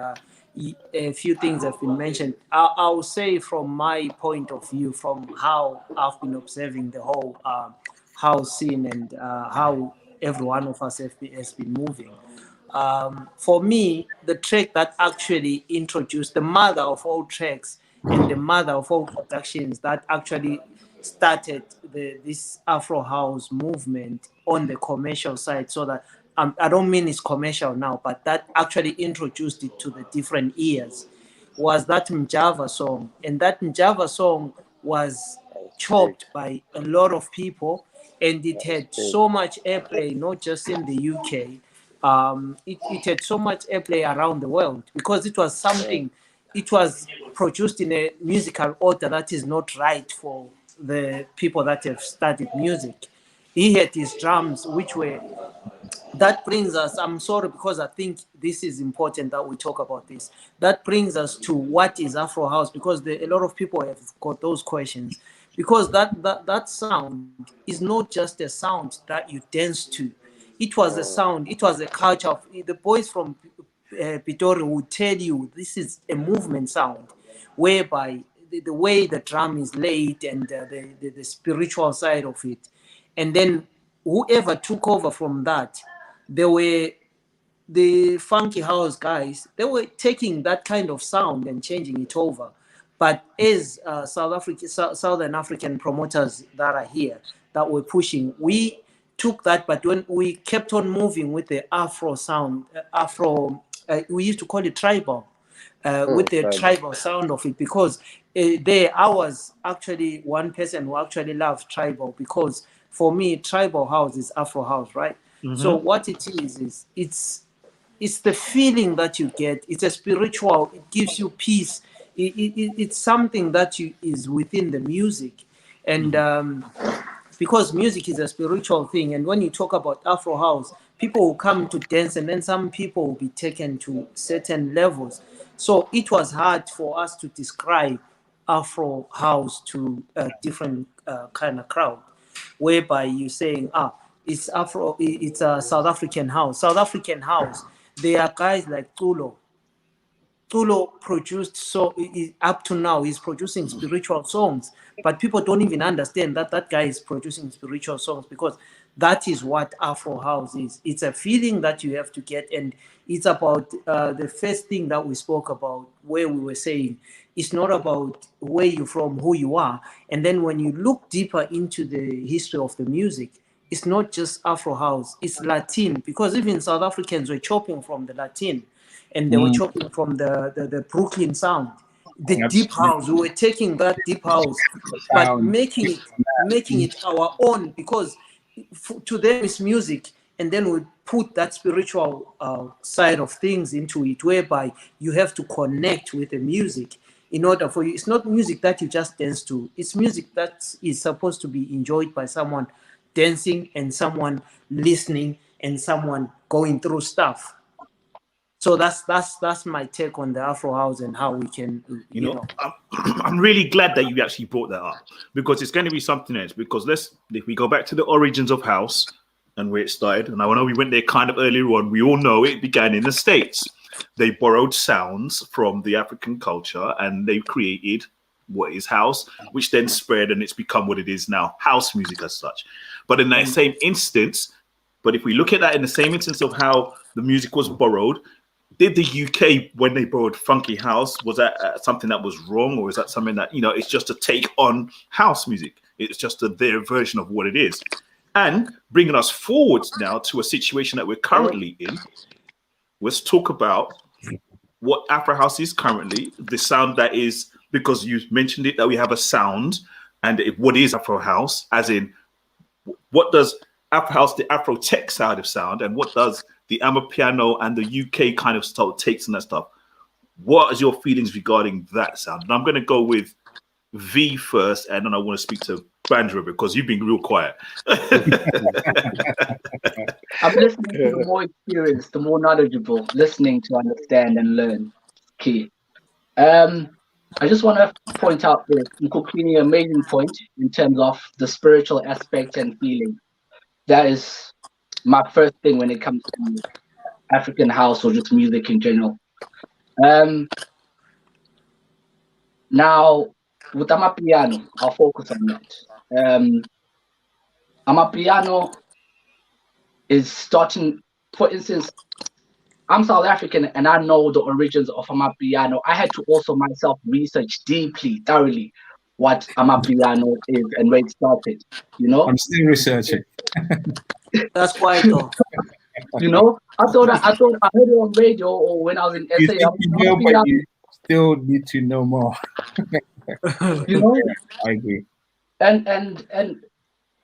[SPEAKER 6] a few things have been mentioned. I'll say from my point of view, from how I've been observing the whole house scene and how every one of us has been moving. For me, the track that actually introduced the mother of all tracks and the mother of all productions that actually started this Afro House movement on the commercial side, so that I don't mean it's commercial now, but that actually introduced it to the different ears, was that Mjava song. And that Mjava song was chopped by a lot of people, and it had so much airplay, not just in the UK. It had so much airplay around the world because it was something, it was produced in a musical order that is not right for the people that have studied music. He had his drums, which were, that brings us, I'm sorry, because I think this is important that we talk about this. That brings us to what is Afro House, because a lot of people have got those questions. Because that sound is not just a sound that you dance to. It was a sound, it was a culture. Of, the boys from Pitori would tell you this is a movement sound, whereby the way the drum is laid and the spiritual side of it. And then whoever took over from that, they were the funky house guys, they were taking that kind of sound and changing it over. But as Southern African promoters that are here, that were pushing, we took that, but when we kept on moving with the Afro sound, we used to call it tribal, with the tribal sound of it, because I was actually one person who actually loved tribal, because for me, tribal house is Afro house, right? Mm-hmm. So what it is it's the feeling that you get. It's a spiritual, it gives you peace. It's something that is within the music. And because music is a spiritual thing, and when you talk about Afro house, people will come to dance, and then some people will be taken to certain levels. So it was hard for us to describe Afro house to a different kind of crowd, whereby you're saying, it's Afro, it's a South African house. South African house, there are guys like Tulo. Tulo produced, so up to now, he's producing spiritual songs, but people don't even understand that that guy is producing spiritual songs, because That is what Afro House is. It's a feeling that you have to get, and it's about the first thing that we spoke about, where we were saying it's not about where you're from, who you are. And then when you look deeper into the history of the music, it's not just Afro House, it's Latin, because even South Africans were chopping from the Latin, and they were chopping from the Brooklyn sound, the deep house. We were taking that deep house, but making it our own, because to them it's music, and then we put that spiritual side of things into it, whereby you have to connect with the music in order for you. It's not music that you just dance to. It's music that is supposed to be enjoyed by someone dancing and someone listening and someone going through stuff. So that's my take on the Afro House and how we can, you know.
[SPEAKER 1] I'm really glad that you actually brought that up, because it's going to be something else. Because if we go back to the origins of house and where it started, and I know we went there kind of earlier on, we all know it began in the States. They borrowed sounds from the African culture and they created what is house, which then spread, and it's become what it is now, house music as such. But in that same instance, but if we look at that in the same instance of how the music was borrowed, did the UK, when they borrowed funky house, was that something that was wrong, or is that something that, it's just a take on house music? It's just their version of what it is. And bringing us forward now to a situation that we're currently in, let's talk about what Afro House is currently, the sound that is, because you mentioned it, that we have a sound, and what is Afro House, as in, what does Afro House, the Afro tech side of sound, and what does the Amapiano and the UK kind of style takes and that stuff? What is your feelings regarding that sound? And I'm going to go with V first, and then I want to speak to Bandra, because you've been real quiet.
[SPEAKER 7] I'm listening to the more experienced, the more knowledgeable, listening to understand and learn. Key. I just want to point out the Mkhukwini amazing point in terms of the spiritual aspect and feeling. That is my first thing when it comes to African house or just music in general. Now, with Amapiano, I'll focus on that. Amapiano is starting, for instance, I'm South African and I know the origins of Amapiano. I had to also myself research deeply, thoroughly, what Amapiano is and where it started,
[SPEAKER 3] I'm still researching.
[SPEAKER 6] That's quite though.
[SPEAKER 7] I thought I heard it on radio or when I was in SA.
[SPEAKER 3] You think you know, but you still need to know more. I agree.
[SPEAKER 7] And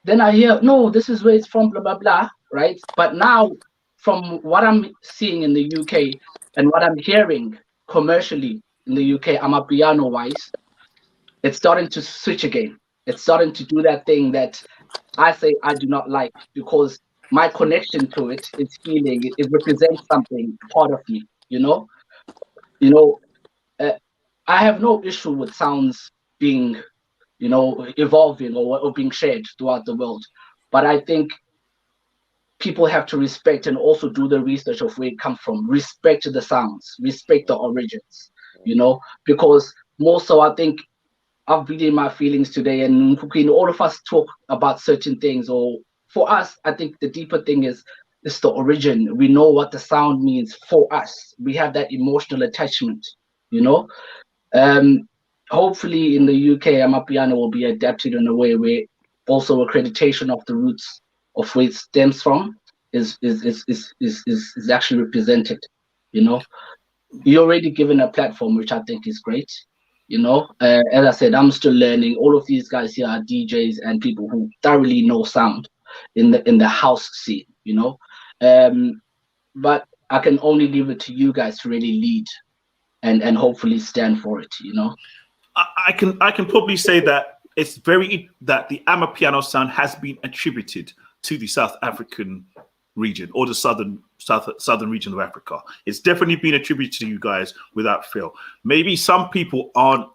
[SPEAKER 7] then I hear, no, this is where it's from, blah blah blah, right? But now, from what I'm seeing in the UK and what I'm hearing commercially in the UK, Amapiano wise, it's starting to switch again. It's starting to do that thing that I say I do not like, because my connection to it is feeling it represents something, part of me, I have no issue with sounds being, evolving or being shared throughout the world. But I think people have to respect and also do the research of where it comes from, respect the sounds, respect the origins, because more so I think I've been in my feelings today, and all of us talk about certain things, or for us, I think the deeper thing is the origin. We know what the sound means for us. We have that emotional attachment, Hopefully in the UK, Amapiano will be adapted in a way where also accreditation of the roots of where it stems from is actually represented, You're already given a platform, which I think is great. As I said, I'm still learning. All of these guys here are DJs and people who thoroughly know sound in the house scene, but I can only leave it to you guys to really lead and hopefully stand for it,
[SPEAKER 1] I can probably say that it's that the Amapiano sound has been attributed to the South African region, or the southern region of Africa. It's definitely been attributed to you guys without fail. Maybe some people aren't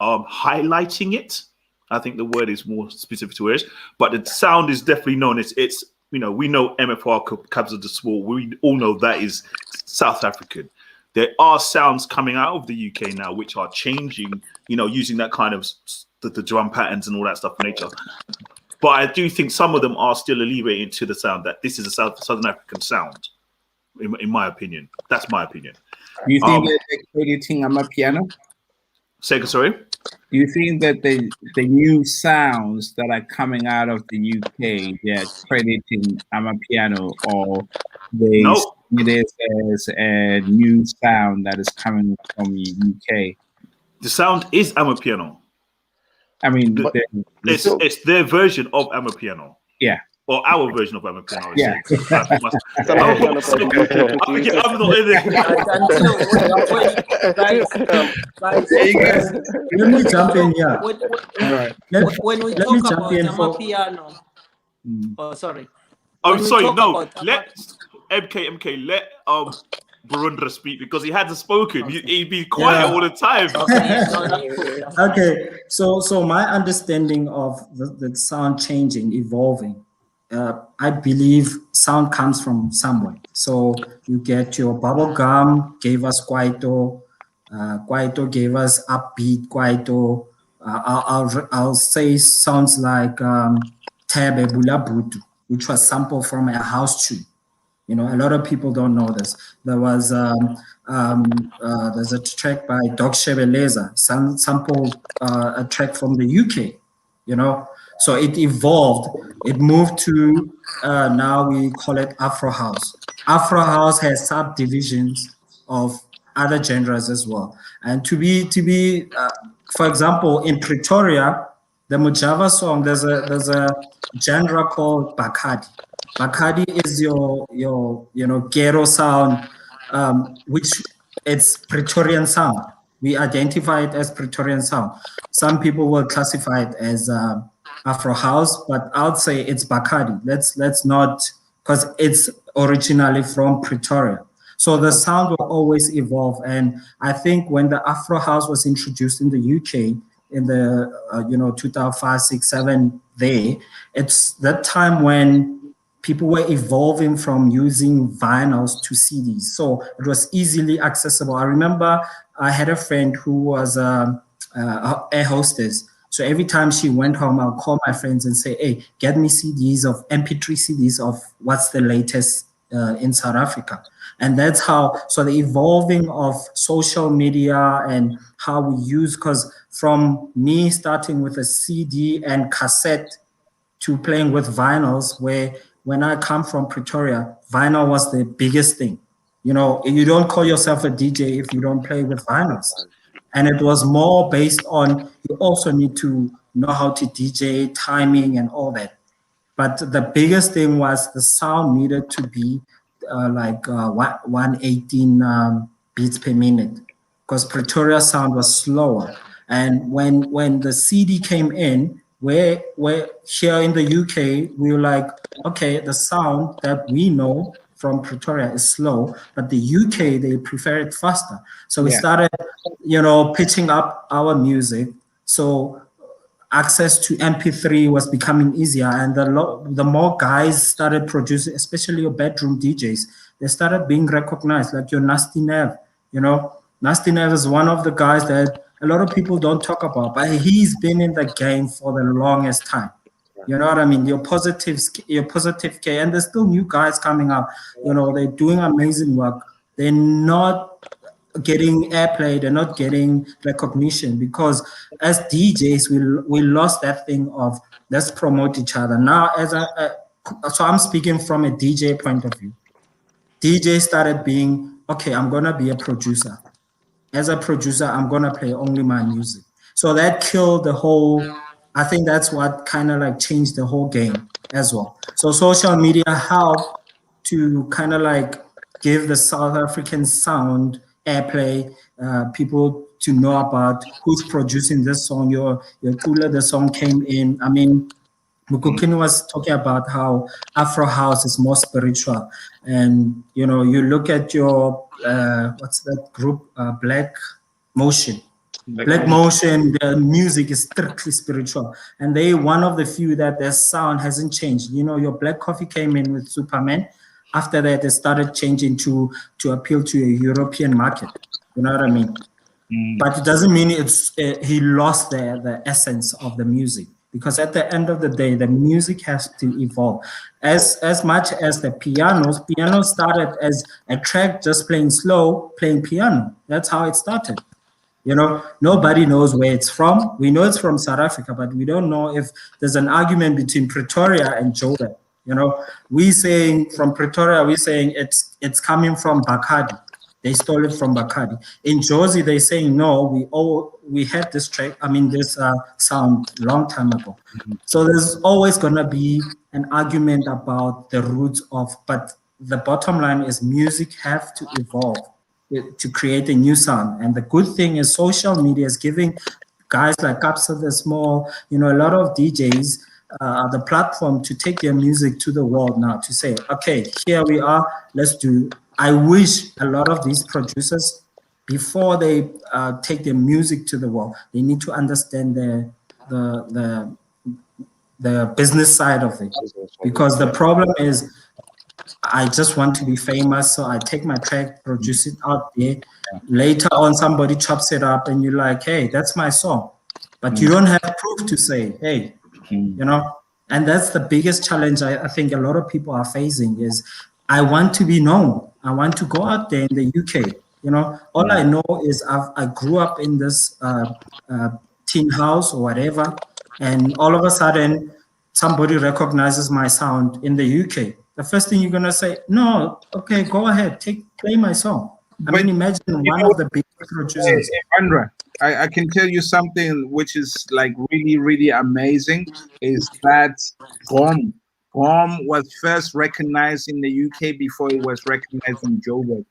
[SPEAKER 1] highlighting it. I think the word is more specific to it, but the sound is definitely known. It's we know MFR Cubs of the Small. We all know that is South African. There are sounds coming out of the UK now which are changing, using that kind of the drum patterns and all that stuff in nature. But I do think some of them are still alleviating to the sound that this is a Southern African sound, in my opinion. That's my opinion.
[SPEAKER 3] Do you think that they're crediting Amapiano?
[SPEAKER 1] Sorry?
[SPEAKER 3] Do you think that the new sounds that are coming out of the UK, they're crediting Amapiano, or they see it as a new sound that is coming from the UK?
[SPEAKER 1] The sound is Amapiano.
[SPEAKER 3] I mean,
[SPEAKER 1] it's their version of Amapiano.
[SPEAKER 3] Yeah.
[SPEAKER 1] Or our version of Amapiano.
[SPEAKER 3] Yeah.
[SPEAKER 1] I'm not in it.
[SPEAKER 5] Let me jump in here.
[SPEAKER 6] When we talk about Amapiano, oh, sorry.
[SPEAKER 1] I'm sorry, no. Let MK, let Barundra speak, because he hadn't spoken.
[SPEAKER 6] Okay.
[SPEAKER 1] He'd be quiet all the time.
[SPEAKER 5] Okay, so my understanding of the sound changing, evolving, I believe sound comes from somewhere. So you get your bubblegum gave us Kwaito, Kwaito gave us upbeat Kwaito. I'll say sounds like Tebe Bulabutu, which was sampled from a house tune. You know, a lot of people don't know this. There was there's a track by Doc Shebeleza, sampled a track from the UK. You know, so it evolved. It moved to now we call it Afro House. Afro House has subdivisions of other genres as well. And to be for example, in Pretoria, the Mujava song, there's a genre called Bacardi. Bacardi is your ghetto sound, which it's Praetorian sound. We identify it as Praetorian sound. Some people will classify it as Afro House, but I would say it's Bacardi. Let's not, because it's originally from Pretoria. So the sound will always evolve. And I think when the Afro House was introduced in the UK in the 2005, 6, 7 there, it's that time when people were evolving from using vinyls to CDs. So it was easily accessible. I remember I had a friend who was a hostess. So every time she went home, I'll call my friends and say, hey, get me CDs of MP3 CDs of what's the latest in South Africa. And that's how, so the evolving of social media and how we use, because from me starting with a CD and cassette to playing with vinyls, where when I come from Pretoria, vinyl was the biggest thing. You know, you don't call yourself a DJ if you don't play with vinyls. And it was more based on, you also need to know how to DJ, timing and all that. But the biggest thing was the sound needed to be 118 beats per minute, because Pretoria sound was slower. And when the CD came in, where here in the UK, we were like, okay, the sound that we know from Pretoria is slow, but the UK, they prefer it faster. So we started, pitching up our music. So access to MP3 was becoming easier, and the more guys started producing, especially your bedroom DJs, they started being recognized, like your Nasty Nev. Nasty Nev is one of the guys that a lot of people don't talk about, but he's been in the game for the longest time. You know what I mean? Your positive K, and there's still new guys coming up. They're doing amazing work. They're not getting airplay, they're not getting recognition, because as DJs, we lost that thing of let's promote each other. Now, so I'm speaking from a DJ point of view. DJ started being, okay, I'm gonna be a producer. As a producer, I'm gonna play only my music. So that killed the whole, I think that's what kind of like changed the whole game as well. So social media helped to kind of like give the South African sound airplay, people to know about who's producing this song. Your Tula, the song came in. I mean, Mkhukwini was talking about how Afro House is more spiritual. And, you look at your, what's that group? Black Motion. Black Motion, their music is strictly spiritual. And they one of the few that their sound hasn't changed. Your Black Coffee came in with Superman. After that, they started changing to appeal to a European market. You know what I mean? But it doesn't mean he lost the essence of the music. because at the end of the day, the music has to evolve. As much as the piano started as a track just playing slow, playing piano. That's how it started. You know, nobody knows where it's from. We know it's from South Africa, but we don't know if there's an argument between Pretoria and Joburg. You know, we saying from Pretoria, we're saying it's coming from Bacardi. They stole it from Bacardi. In Jozi, they're saying no. We had this track. I mean, this sound long time ago. So there's always gonna be an argument about the roots of. But the bottom line is music have to evolve to create a new sound. And the good thing is social media is giving guys like Kapsa the Small, you know, a lot of DJs the platform to take their music to the world now, to say, okay, here we are, let's do. I wish a lot of these producers, before they take their music to the world, they need to understand the business side of it. Because the problem is, I just want to be famous, so I take my track, produce it out there. Later on, somebody chops it up, and you're like, hey, that's my song. But you don't have proof to say, hey, you know? And that's the biggest challenge I think a lot of people are facing is, I want to be known. I want to go out there in the UK. You know, all I know is I grew up in this teen house or whatever, and all of a sudden, somebody recognizes my sound in the UK. The first thing you're gonna say, no, okay, go ahead, play my song. I mean, imagine one of the biggest producers.
[SPEAKER 3] Bandra, I can tell you something which is like really, really amazing, is that Gom was first recognized in the UK before it was recognized in Joburg.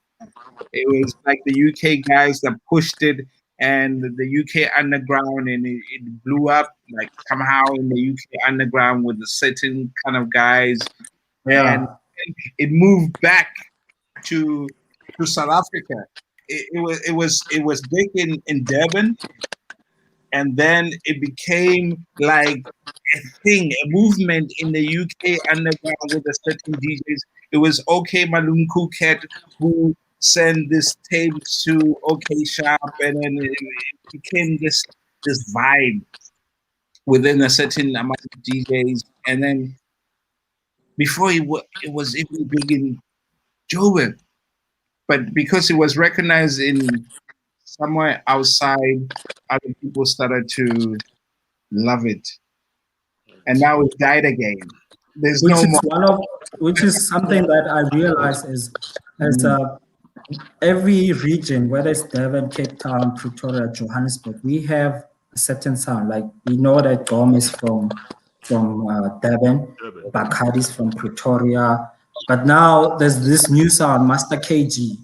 [SPEAKER 3] It was like the UK guys that pushed it, and the UK underground, and it blew up like somehow in the UK underground with a certain kind of guys.
[SPEAKER 5] Yeah.
[SPEAKER 3] And it moved back to South Africa. It was big in Durban, and then it became like a thing, a movement in the UK underground with a certain DJs. It was OK Malumku Cat who sent this tape to OK Sharp, and then it became this vibe within a certain amount of DJs, and then before it was even big in Joburg, but because it was recognized in somewhere outside, other people started to love it, and now it died again. There's
[SPEAKER 5] which is something that I realize is as every region, whether it's Durban, Cape Town, Pretoria, Johannesburg, we have a certain sound. Like we know that Gom is from Durban, Bacardi's from Pretoria, but now there's this new sound, Master KG.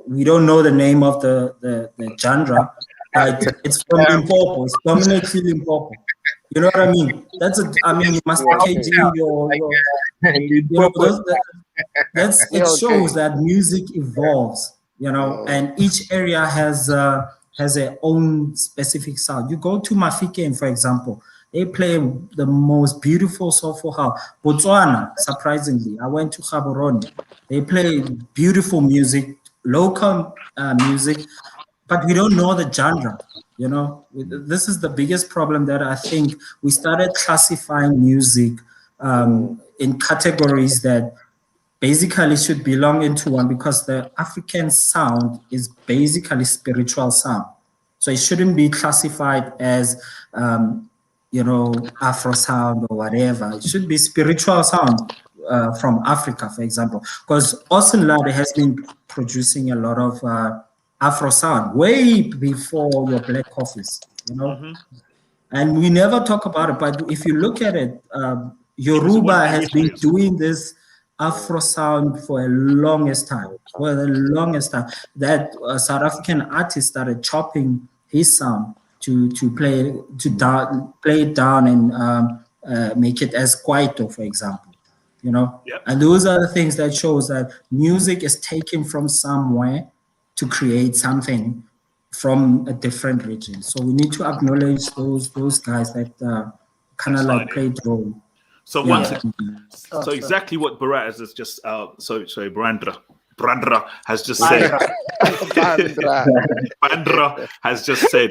[SPEAKER 5] We don't know the name of the genre, but it's from Limpopo. It's dominantly Limpopo. You know what I mean? Master KG, it shows that music evolves, you know, and each area has their own specific sound. You go to Mafikeng, for example, they play the most beautiful soulful house. Botswana, surprisingly, I went to Gaborone. They play beautiful music, local music, but we don't know the genre. You know, this is the biggest problem that I think we started classifying music in categories that basically should belong into one, because the African sound is basically spiritual sound. So it shouldn't be classified as, Afro sound or whatever. It should be spiritual sound from Africa, for example, because Laudi has been producing a lot of Afro sound way before your Black Coffees, you know, and we never talk about it. But if you look at it, Yoruba has been doing this Afro sound for the longest time. That South African artist started chopping his sound to play it down and make it as Kwaito, for example. You know, and those are the things that shows that music is taken from somewhere to create something from a different region. So we need to acknowledge those guys that kind of like played role.
[SPEAKER 1] So so exactly what Barat has just Bandra has just said. Bandra has just said.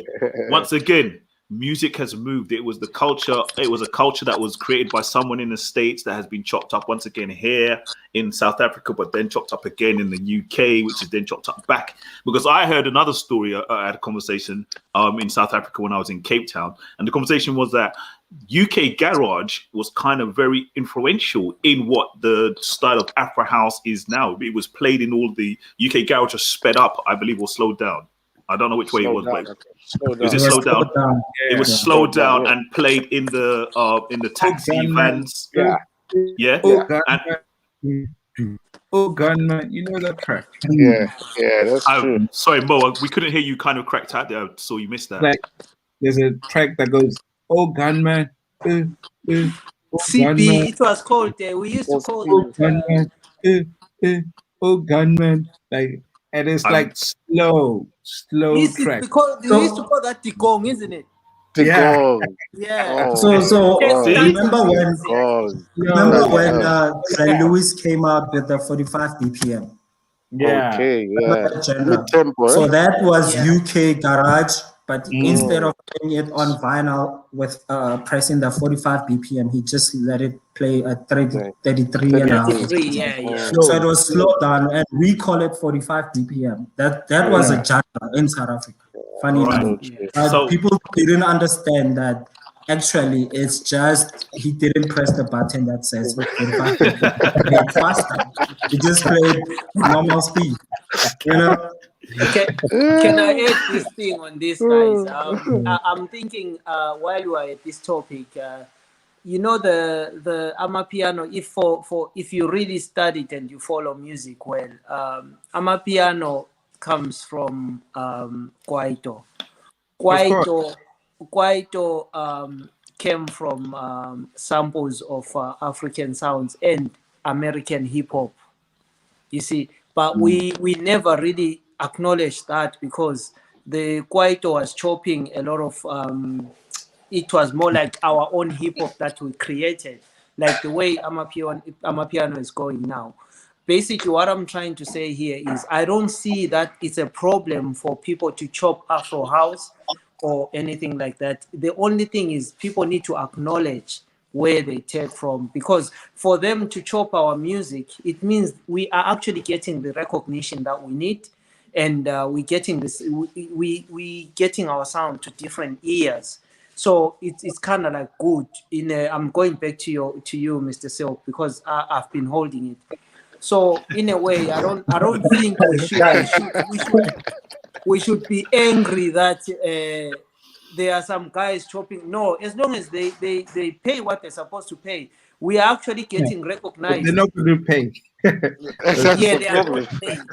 [SPEAKER 1] Once again, music has moved. It was the culture. It was a culture that was created by someone in the States that has been chopped up once again here in South Africa, but then chopped up again in the UK, which is then chopped up back. Because I heard another story. I had a conversation in South Africa when I was in Cape Town, and the conversation was that UK garage was kind of very influential in what the style of Afro House is now. It was played in all the UK garage, just sped up, I believe, or slowed down. I don't know which way it was, but was it slowed down? It was slowed down and played in the taxi vans. Yeah.
[SPEAKER 3] Oh, gunman, you know that track.
[SPEAKER 2] Yeah, that's true.
[SPEAKER 1] Sorry, Mo, we couldn't hear you. Kind of cracked out there, so you missed that.
[SPEAKER 3] Like, there's a track that goes, "Oh, gunman." Oh,
[SPEAKER 6] CP,
[SPEAKER 3] gunman.
[SPEAKER 6] it was called. We used to call
[SPEAKER 3] Oh,
[SPEAKER 6] it.
[SPEAKER 3] gunman. Oh, gunman. Like, and it's like slow track.
[SPEAKER 6] Because we used to call that the gong, isn't it?
[SPEAKER 2] Yeah.
[SPEAKER 6] Yeah.
[SPEAKER 5] So
[SPEAKER 6] Yeah.
[SPEAKER 5] remember when
[SPEAKER 2] Oh,
[SPEAKER 5] St. Louis came out with the 45 BPM?
[SPEAKER 3] Yeah.
[SPEAKER 2] Okay, yeah.
[SPEAKER 5] Genre.
[SPEAKER 2] Good tempo.
[SPEAKER 5] So that was UK garage, but
[SPEAKER 3] Mm.
[SPEAKER 5] instead of putting it on vinyl with pressing the 45 BPM, he just let it play at 33 and a half.
[SPEAKER 6] 33, yeah.
[SPEAKER 5] So it was slowed down, and we call it 45 BPM. That was a genre in South Africa. Funny enough.
[SPEAKER 1] So
[SPEAKER 5] people didn't understand that actually it's just he didn't press the button that says 45 BPM faster. He just played normal speed. You know?
[SPEAKER 6] Can I add this thing on this, guys? I'm thinking while you are at this topic, you know the Amapiano. If you really study it and you follow music well, Amapiano comes from Kwaito. Kwaito came from samples of African sounds and American hip hop. You see, but we never really acknowledged that because the Kwaito was chopping a lot of. It was more like our own hip hop that we created, like the way Amapiano is going now. Basically, what I'm trying to say here is I don't see that it's a problem for people to chop Afro House or anything like that. The only thing is people need to acknowledge where they take from, because for them to chop our music, it means we are actually getting the recognition that we need, and we getting this. We getting our sound to different ears. So it's kind of like good. I'm going back to you, Mr. Silk, because I've been holding it. So in a way, I don't think we should be angry that there are some guys chopping. No, as long as they pay what they're supposed to pay, we are actually getting recognized.
[SPEAKER 3] They're not going to pay.
[SPEAKER 6] Yeah, they are not paying.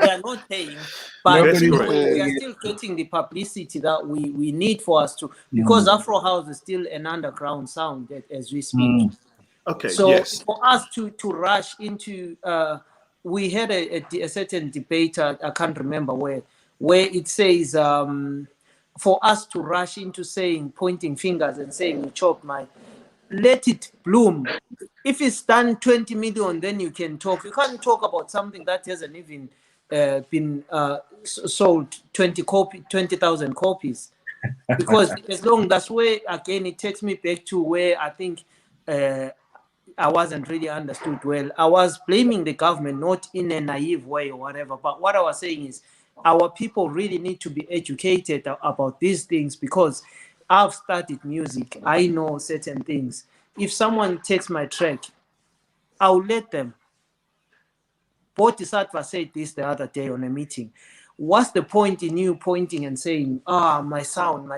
[SPEAKER 6] They are not paying, but we are still getting the publicity that we need for us to, because Afro House is still an underground sound as we speak.
[SPEAKER 1] Okay.
[SPEAKER 6] So
[SPEAKER 1] yes.
[SPEAKER 6] for us to rush into, we had a certain debate. I can't remember where it says for us to rush into pointing fingers and saying you chopped let it bloom. If it's done 20 million, then you can talk. You can't talk about something that hasn't even been sold 20,000 copies. Because as long that's where, again, it takes me back to where I think I wasn't really understood well. I was blaming the government, not in a naive way or whatever. But what I was saying is our people really need to be educated about these things, because I've studied music. I know certain things. If someone takes my track, I'll let them. Bodhisattva said this the other day on a meeting. What's the point in you pointing and saying, my sound,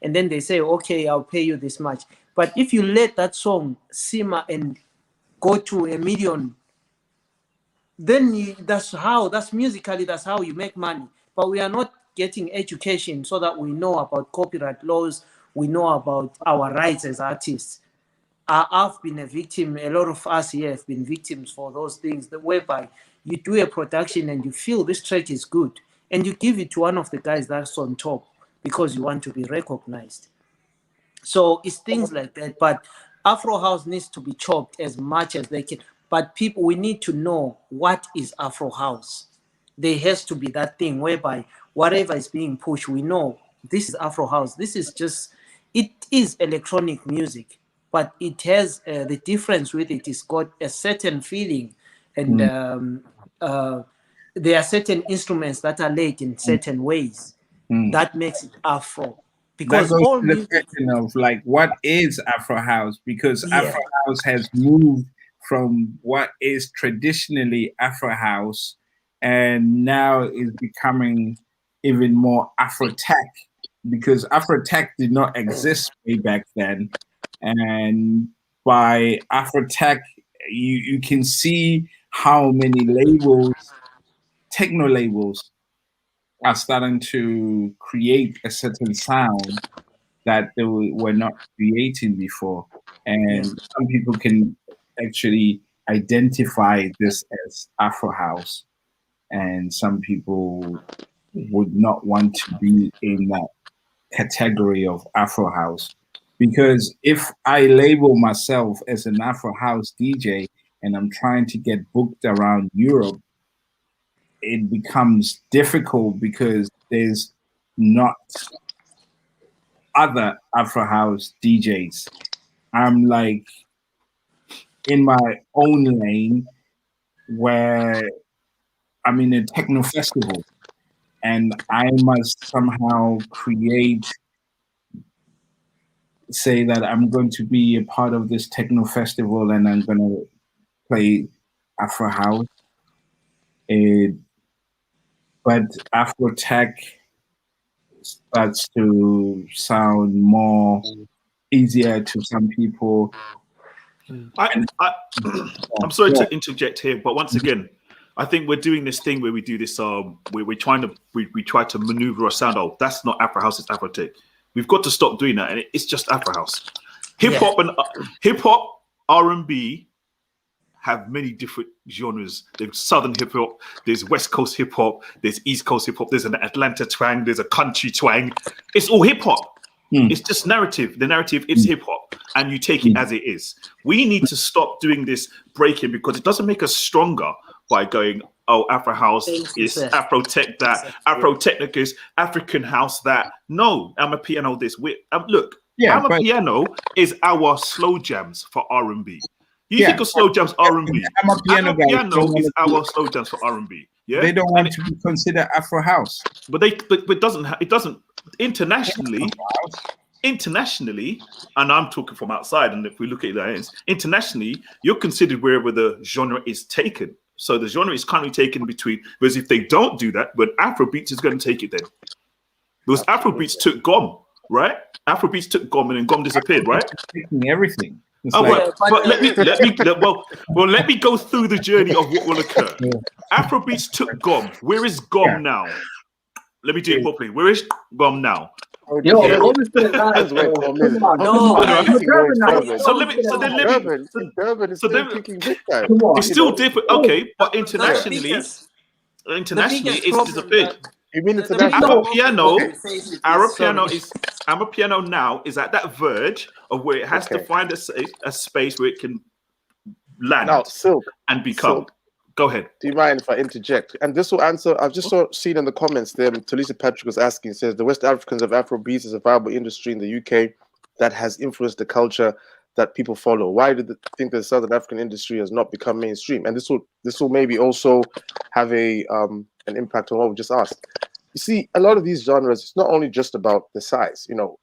[SPEAKER 6] and then they say, okay, I'll pay you this much. But if you let that song simmer and go to 1 million, then that's musically, that's how you make money. But we are not getting education so that we know about copyright laws, we know about our rights as artists. I've been a victim, a lot of us here have been victims for those things, whereby you do a production and you feel this track is good, and you give it to one of the guys that's on top because you want to be recognized. So it's things like that. But Afro House needs to be chopped as much as they can. But we need to know what is Afro House. There has to be that thing whereby whatever is being pushed, we know this is Afro House. This is just, it is electronic music, but it has the difference with it is got a certain feeling, and there are certain instruments that are laid in certain ways that makes it Afro. Because
[SPEAKER 3] that goes
[SPEAKER 6] all
[SPEAKER 3] to the
[SPEAKER 6] music,
[SPEAKER 3] question of like, what is Afro House? Because
[SPEAKER 6] Yeah.
[SPEAKER 3] Afro House has moved from what is traditionally Afro House, and now is becoming even more Afro tech, because Afro tech did not exist way back then. And by Afro tech, you can see how many labels, techno labels, are starting to create a certain sound that they were not creating before. And some people can actually identify this as Afro House, and some people would not want to be in that category of Afro House. Because if I label myself as an Afro House DJ and I'm trying to get booked around Europe, it becomes difficult because there's not other Afro House DJs. I'm like in my own lane where I'm in a techno festival and I must somehow say that I'm going to be a part of this techno festival and I'm going to play Afro House. But Afro tech starts to sound more easier to some people.
[SPEAKER 1] I'm sorry to interject here, but once again, I think we're doing this thing where we do this. We're trying to we try to maneuver our sound. Oh, that's not Afro House, it's Afro tech. We've got to stop doing that, and it's just Afro House. Hip hop and R&B have many different genres. There's Southern hip hop, there's West Coast hip hop, there's East Coast hip hop, there's an Atlanta twang, there's a country twang. It's all hip hop. It's just narrative. The narrative is hip hop, and you take it as it is. We need to stop doing this breaking, because it doesn't make us stronger by going, oh, Afro House is Afro Tech that, Afro Technic is African House that. No, I'm a piano this. Look, I'm a piano is our slow jams for R&B. You think of slow jams R&B.
[SPEAKER 3] I'm a piano guy.
[SPEAKER 1] Piano is our slow jams for R&B. Yeah,
[SPEAKER 3] they don't want to be considered Afro House,
[SPEAKER 1] but it doesn't internationally, and I'm talking from outside. And if we look at that, internationally, you're considered wherever the genre is taken. So the genre is currently taken between. Whereas if they don't do that, but Afrobeats is going to take it then, because Afrobeats took Gom, right? Afrobeats took Gom, and then Gom disappeared, right?
[SPEAKER 3] Taking everything.
[SPEAKER 1] But let me go through the journey of what will occur. Afrobeats took Gom. Where is Gom now? Let me do it properly. Where is Gom now?
[SPEAKER 7] Yo,
[SPEAKER 1] Okay.
[SPEAKER 2] It's
[SPEAKER 1] still different. Okay, but internationally, it's disappeared.
[SPEAKER 2] You mean international?
[SPEAKER 1] Our piano now is at that verge of where it has to find a space where it can land and become. Silk. Go ahead.
[SPEAKER 2] Do you mind if I interject? And this will answer. I've just seen in the comments there. M.Patrick was asking. Says the West Africans of Afrobeats is a viable industry in the UK that has influenced the culture that people follow. Why do they think the Southern African industry has not become mainstream? And this will maybe also have an impact on what we just asked. You see, a lot of these genres, it's not only just about the size. You know,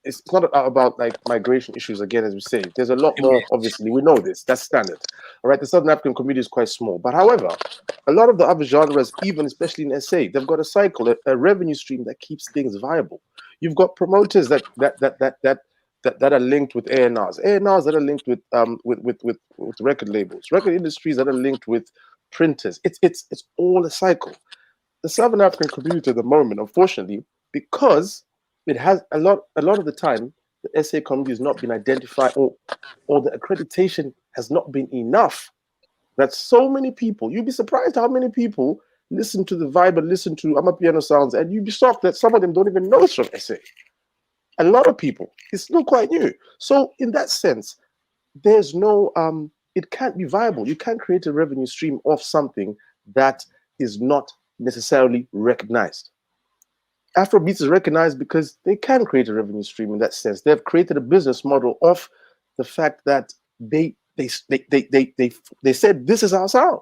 [SPEAKER 2] it's not about like migration issues again, as we say. There's a lot more. Obviously, we know this. That's standard. All right, the Southern African community is quite small, but however, a lot of the other genres, even especially in SA, they've got a cycle, a revenue stream that keeps things viable. You've got promoters that are linked with A&Rs that are linked with record labels, record industries that are linked with printers. It's all a cycle. The Southern African community at the moment, unfortunately, because it has a lot of the time, the SA community has not been identified, or the accreditation has not been enough. That so many people, you'd be surprised how many people listen to the vibe and listen to Amapiano sounds, and you'd be shocked that some of them don't even know it's from SA. A lot of people, it's still quite new. So in that sense, there's no, it can't be viable. You can't create a revenue stream off something that is not necessarily recognized. Afrobeats is recognized because they can create a revenue stream in that sense. They've created a business model of the fact that they said this is our sound.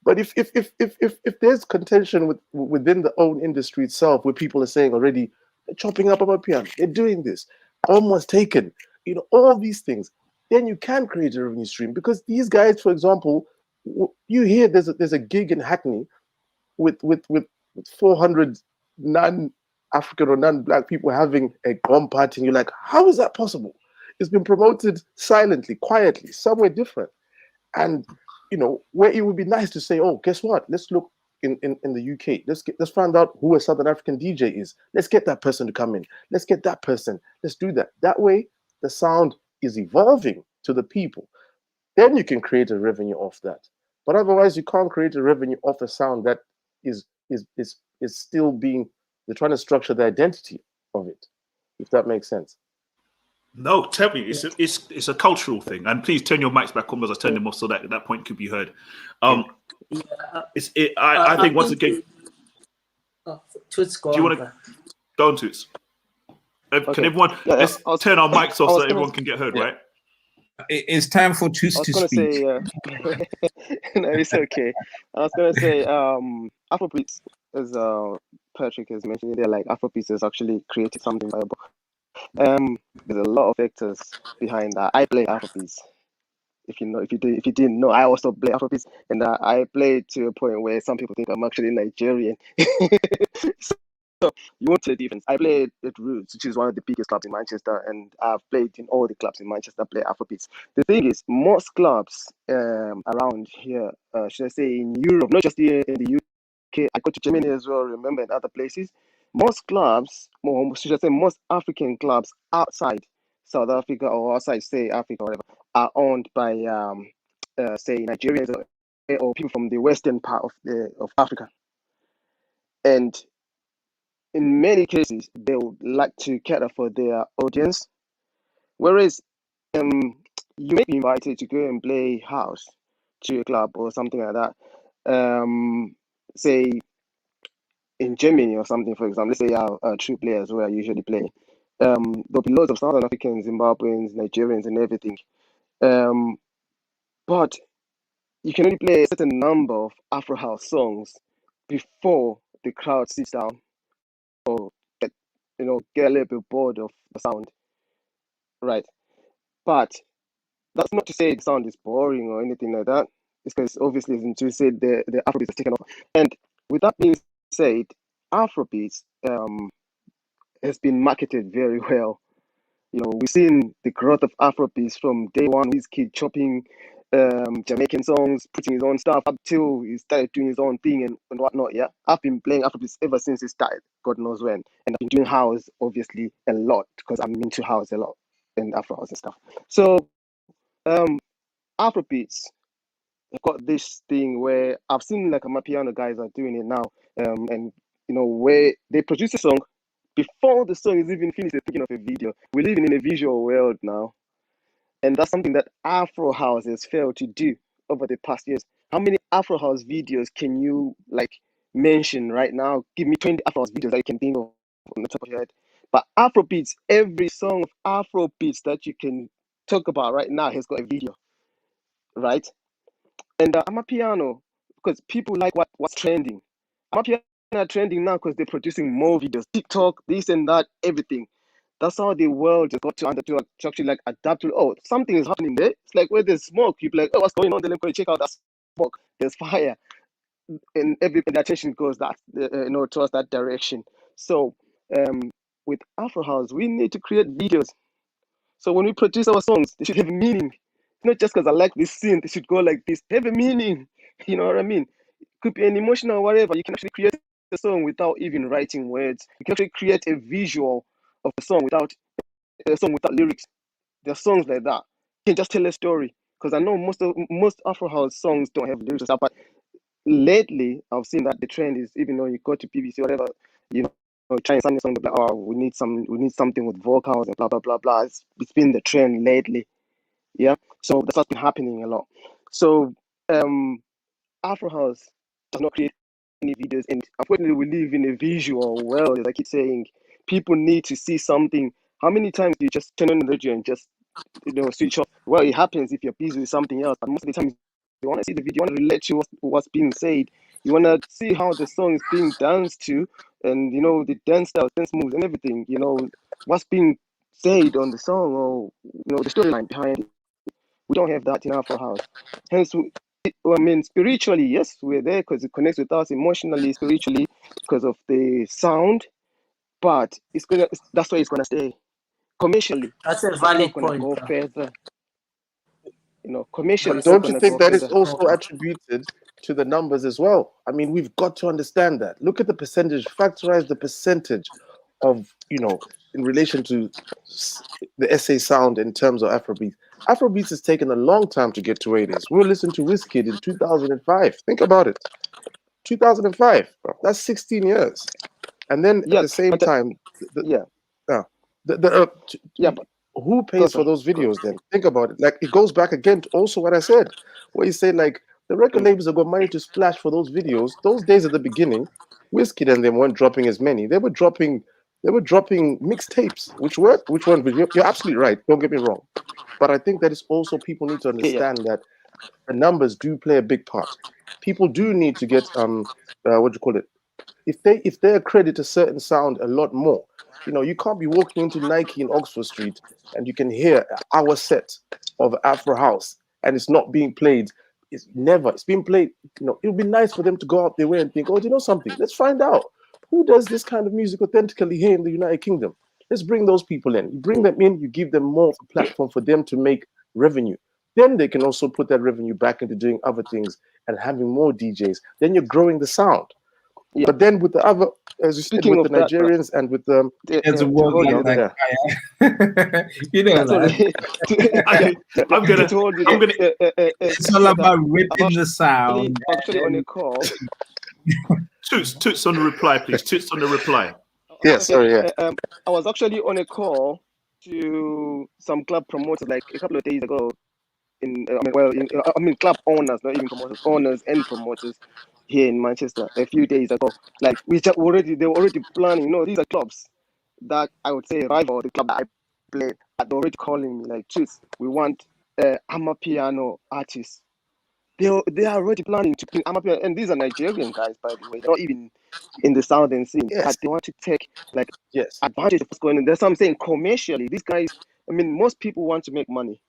[SPEAKER 2] But if there's contention within the own industry itself, where people are saying already, they're chopping up a piano, they're doing this, almost taken, all these things, then you can create a revenue stream. Because these guys, for example, you hear there's a gig in Hackney with 400 non-African or non-black people having a gone party, and you're like, how is that possible? It's been promoted silently, quietly, somewhere different. And where it would be nice to say, oh, guess what? Let's look in the UK. Let's find out who a Southern African DJ is. Let's get that person to come in. Let's get that person. Let's do that. That way, the sound is evolving to the people. Then you can create a revenue off that. But otherwise, you can't create a revenue off a sound that is still being, they're trying to structure the identity of it, if that makes sense.
[SPEAKER 1] No, tell me, it's a cultural thing. And please turn your mics back on, because I turned them off so that that point could be heard. I think once again,
[SPEAKER 6] Toots, go
[SPEAKER 1] do you
[SPEAKER 6] on,
[SPEAKER 1] want to go on, Toots?
[SPEAKER 4] Okay.
[SPEAKER 1] Can everyone let's turn our mics off so that everyone can get heard, right?
[SPEAKER 3] It's time for Toots to speak.
[SPEAKER 4] Say, no, it's okay. I was gonna say, Afrobeats, as Patrick has mentioned there, like Afrobeats has actually created something viable. There's a lot of factors behind that. I play Afrobeats. If you didn't know, I also play Afrobeats, and I play to a point where some people think I'm actually Nigerian. So you won't tell the difference. I played at Roots, which is one of the biggest clubs in Manchester, and I've played in all the clubs in Manchester, play Afrobeats. The thing is, most clubs around here, should I say in Europe, not just here in the UK, I go to Germany as well, remember, and other places, most clubs, or should I say most African clubs outside South Africa or outside, say, Africa or whatever, are owned by, say, Nigerians or people from the western part of Africa. And in many cases, they would like to cater for their audience. Whereas you may be invited to go and play house to a club or something like that. Say in Germany or something, for example, let's say our true players where I usually play. There'll be loads of Southern Africans, Zimbabweans, Nigerians, and everything. But you can only play a certain number of Afro House songs before the crowd sits down or get a little bit bored of the sound, right? But that's not to say the sound is boring or anything like that. It's because obviously, as you said, the Afrobeats has taken off. And with that being said, Afrobeats has been marketed very well. We've seen the growth of Afrobeats from day one. His kid chopping Jamaican songs, putting his own stuff up till he started doing his own thing and whatnot. Yeah, I've been playing Afrobeats ever since he started, God knows when. And I've been doing house obviously a lot because I'm into house a lot and Afro house and stuff. So Afrobeats have got this thing where I've seen like my piano guys are doing it now, and where they produce a song before the song is even finished. They're thinking of a video. We're living in a visual world now. And that's something that Afro House has failed to do over the past years. How many Afro House videos can you mention right now? Give me 20 Afro House videos that you can think of on the top of your head. But Afrobeats, every song of Afrobeats that you can talk about right now has got a video, right? And Amapiano, because people like what's trending. Amapiano are trending now because they're producing more videos, TikTok, this and that, everything. That's how the world has got to actually adapt to. Oh, something is happening there. It's like where there's smoke, you're like, oh, what's going on? Then go check out that smoke. There's fire, and the attention goes towards that direction. So, with Afro House, we need to create videos. So when we produce our songs, they should have meaning. Not just because I like this scene, they should go like this. Have a meaning. You know what I mean? It could be an emotional or whatever. You can actually create a song without even writing words. You can actually create a visual of a song without lyrics. There are songs like that. You can just tell a story. Because I know most Afro House songs don't have lyrics and stuff, but lately I've seen that the trend is, even though you go to BBC or whatever, trying something like, oh, we need something with vocals and blah blah blah blah. It's been the trend lately. Yeah. So that's what's been happening a lot. So Afro House does not create videos, and unfortunately we live in a visual world. As I keep saying, people need to see something. How many times do you just turn on the radio and just switch off? Well, it happens if you're busy with something else, but most of the time you want to see the video, you want to relate to what's being said, you want to see how the song is being danced to, and the dance styles, dance moves, and everything. What's being said on the song, or the storyline behind it. We don't have that in Afro House. Hence, spiritually, yes, we're there because it connects with us emotionally, spiritually, because of the sound. But that's where it's gonna stay. Commercially,
[SPEAKER 6] That's a
[SPEAKER 4] it's
[SPEAKER 6] valid
[SPEAKER 4] not gonna
[SPEAKER 6] point.
[SPEAKER 4] go further. Commercially, it's not
[SPEAKER 2] Don't you
[SPEAKER 4] gonna
[SPEAKER 2] think
[SPEAKER 4] go
[SPEAKER 2] that is
[SPEAKER 4] further.
[SPEAKER 2] also attributed to the numbers as well? I mean, we've got to understand that. Look at the percentage, factorize the percentage of, in relation to the SA sound in terms of Afrobeat. Afrobeats has taken a long time to get to where it is. We were listening to Wizkid in 2005. Think about it. 2005, bro. That's 16 years. And then at the same time, who pays for those videos then? Think about it. Like, it goes back again to also what I said, where you say, like, the record labels have got money to splash for those videos. Those days at the beginning, Wizkid and them weren't dropping as many. They were dropping mixtapes, which weren't. You're absolutely right. Don't get me wrong. But I think that is also, people need to understand that the numbers do play a big part. People do need to get if they accredit a certain sound a lot more. You can't be walking into Nike in Oxford Street and you can hear our set of Afro House and it's not being played. It's being played. It would be nice for them to go out their way and think, oh, do you know something? Let's find out who does this kind of music authentically here in the United Kingdom. Let's bring those people in. You bring them in, you give them more of a platform for them to make revenue. Then they can also put that revenue back into doing other things and having more DJs. Then you're growing the sound. Yeah. But then with the other, as you said, with the Nigerians and with the
[SPEAKER 3] there's a word like Khaya.
[SPEAKER 1] I'm gonna.
[SPEAKER 3] It's all about ripping the sound.
[SPEAKER 4] Actually, on a call.
[SPEAKER 1] Toots on the reply, please. Toots on the reply.
[SPEAKER 4] Yes, sorry. Yeah. I was actually on a call to some club promoters like a couple of days ago. Club owners, not even promoters, owners and promoters here in Manchester a few days ago. Like they were already planning. These are clubs that I would say rival the club that I play. But they're already calling me like, Toots, we want Amapiano artists. They are already planning to bring Amapiano, and these are Nigerian guys, by the way. They're not even in the southern scene. Yes. But they want to take advantage of what's going on. That's what I'm saying. Commercially, these guys. Most people want to make money.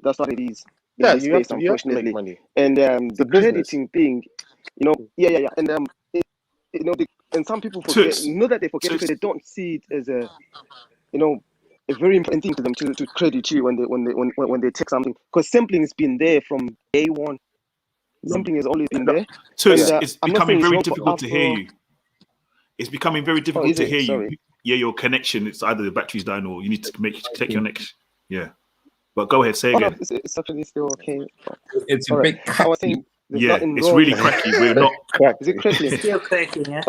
[SPEAKER 4] That's what it is.
[SPEAKER 2] Yeah,
[SPEAKER 4] you have to make money. And the crediting thing, and and some people forget. Not that they forget, because they don't see it as a very important thing to them to credit you when they take something, because sampling has been there from day one. Sampling has always been there.
[SPEAKER 1] It's becoming very difficult to hear you. It's becoming very difficult to hear you. Yeah, your connection. It's either the battery's down or you need to take your next. Yeah. But go ahead, say again.
[SPEAKER 4] No, it's actually still okay.
[SPEAKER 3] It's a bit cracky.
[SPEAKER 1] It's really cracky. We're not.
[SPEAKER 4] Is it cracky?
[SPEAKER 6] It's still cracking, yeah.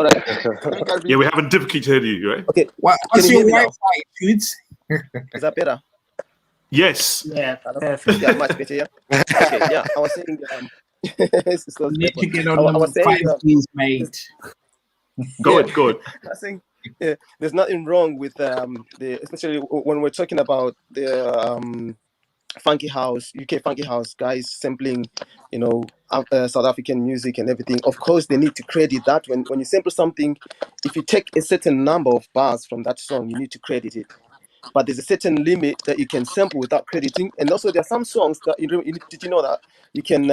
[SPEAKER 1] Yeah, we're having difficulty to hear you, right?
[SPEAKER 4] Okay.
[SPEAKER 3] What's your Wi-Fi, Toots?
[SPEAKER 4] Is that better?
[SPEAKER 1] Yes.
[SPEAKER 6] Yeah, perfect.
[SPEAKER 4] Yeah, much better. Yeah. Okay. Yeah, I was saying.
[SPEAKER 3] You need to get on the 5Gs, mate.
[SPEAKER 1] Go ahead.
[SPEAKER 4] I think there's nothing wrong with especially when we're talking about the funky house, UK funky house guys sampling, South African music and everything. Of course, they need to credit that. When you sample something, if you take a certain number of bars from that song, you need to credit it. But there's a certain limit that you can sample without crediting. And also, there are some songs that did you know that you can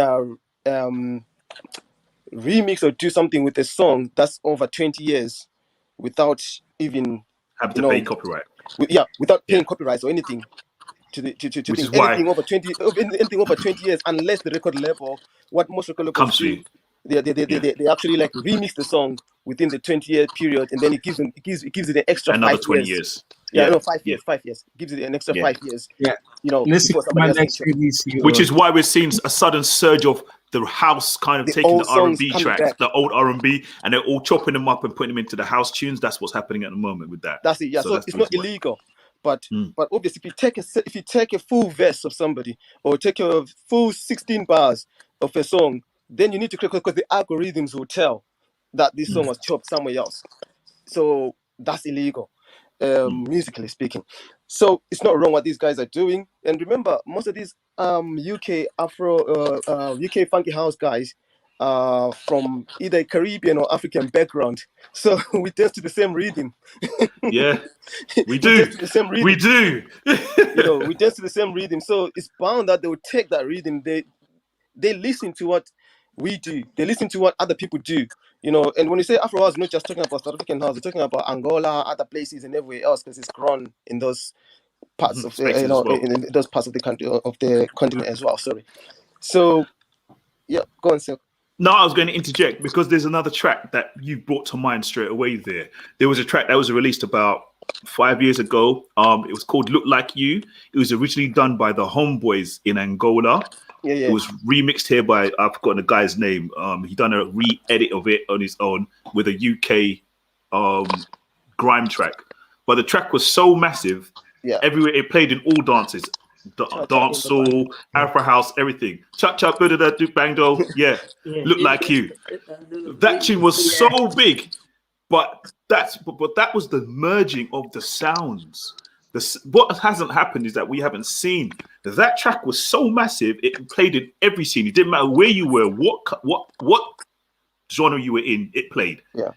[SPEAKER 4] remix or do something with a song that's over 20 years without even
[SPEAKER 1] have to pay copyright.
[SPEAKER 4] Without paying copyrights or anything. Anything over 20 years, unless the record label, what most record labels do, they actually like remix the song within the 20-year period, and then it gives it an extra
[SPEAKER 1] another
[SPEAKER 4] 5
[SPEAKER 1] 20
[SPEAKER 4] years.
[SPEAKER 1] 5
[SPEAKER 4] years. 5 years. Gives it an extra 5 years.
[SPEAKER 3] Yeah.
[SPEAKER 4] Listen to
[SPEAKER 3] my next release.
[SPEAKER 1] Which is why we're seeing a sudden surge of the house kind of taking the R&B tracks, the old R&B, and they're all chopping them up and putting them into the house tunes. That's what's happening at the moment with that.
[SPEAKER 4] That's it. Yeah. So it's not illegal. But obviously, if you take a full verse of somebody or take a full 16 bars of a song, then you need to click, because the algorithms will tell that this song was chopped somewhere else. So that's illegal, musically speaking. So it's not wrong what these guys are doing. And remember, most of these UK UK funky house guys from either Caribbean or African background. So we dance to the same rhythm.
[SPEAKER 1] Yeah, we
[SPEAKER 4] We
[SPEAKER 1] do.
[SPEAKER 4] dance to the same rhythm.
[SPEAKER 1] We do.
[SPEAKER 4] We dance to the same rhythm. So it's bound that they will take that rhythm. They listen to what we do. They listen to what other people do. And when you say Afro House, not just talking about South African house, we're talking about Angola, other places, and everywhere else, because it's grown in those parts of
[SPEAKER 1] Spaces as well.
[SPEAKER 4] in those parts of the country, of the continent as well. Sorry. So yeah, go on, sir.
[SPEAKER 1] No, I was going to interject because there's another track that you brought to mind straight away there. There was a track that was released about 5 years ago. It was called Look Like You. It was originally done by the Homeboys in Angola.
[SPEAKER 4] Yeah.
[SPEAKER 1] It was remixed here by, I've forgotten the guy's name. He done a re-edit of it on his own with a UK grime track. But the track was so massive, everywhere it played in all dances. Dancehall, Afro House, everything. Chop chop, do bang do. Yeah, Look Like You. That tune was so big, but that was the merging of the sounds. What hasn't happened is that we haven't seen that track was so massive. It played in every scene. It didn't matter where you were, what genre you were in. It played.
[SPEAKER 4] Yeah,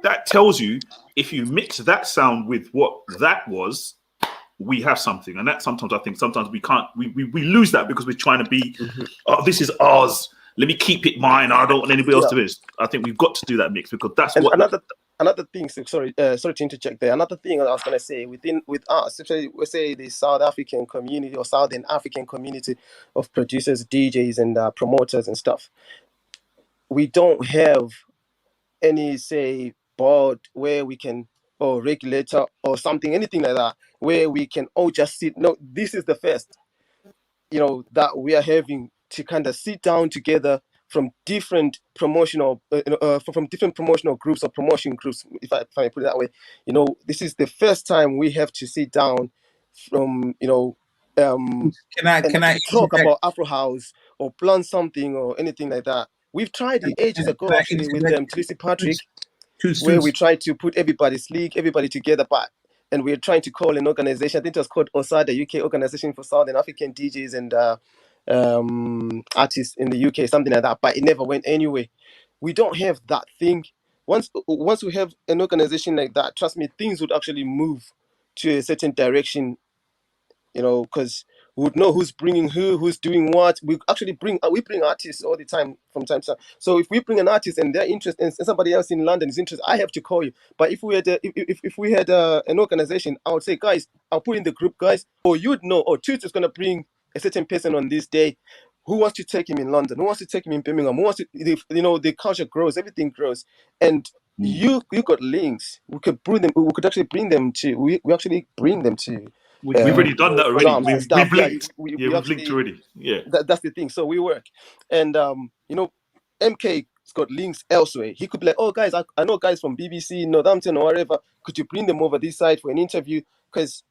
[SPEAKER 1] that tells you if you mix that sound with what that was, we have something. And that sometimes I think we can't. We lose that because we're trying to be. Oh, this is ours. Let me keep it mine. I don't want anybody else to do this. I think we've got to do that mix because that's
[SPEAKER 4] and
[SPEAKER 1] what
[SPEAKER 4] another thing. Sorry to interject there. Another thing I was going to say with us, especially we say the South African community or Southern African community of producers, DJs, and promoters and stuff. We don't have any board where we can or regulator or something, anything like that, where we can all just sit. No, this is the first, that we are having to kind of sit down together from different promotional groups or promotion groups, if I put it that way. This is the first time we have to sit down from
[SPEAKER 3] Can I
[SPEAKER 4] talk about Afro House or plan something or anything like that. We've tried it ages ago actually with M.Patrick, where we tried to put everybody together, and we're trying to call an organization. I think it was called OSADA, UK Organization for Southern African DJs and artists in the UK, something like that. But it never went anywhere. We don't have that thing. Once we have an organization like that, trust me, things would actually move to a certain direction. Because we would know who's bringing who's doing what. We actually bring artists all the time from time to time. So if we bring an artist and they're interested, and somebody else in London is interested, I have to call you. But if we had an organization, I would say, guys, I'll put in the group, guys, or you'd know, Toots is gonna bring a certain person on this day. Who wants to take him in London? Who wants to take him in Birmingham? Who wants to? The culture grows, everything grows, and you got links. We could bring them. We could actually bring them to. We actually bring them to.
[SPEAKER 1] We've already done that already. We've linked.
[SPEAKER 4] We've
[SPEAKER 1] linked already. Yeah,
[SPEAKER 4] that's the thing. So we work, and MK's got links elsewhere. He could be like, "Oh, guys, I know guys from BBC, Northampton, or wherever. Could you bring them over this side for an interview?" Because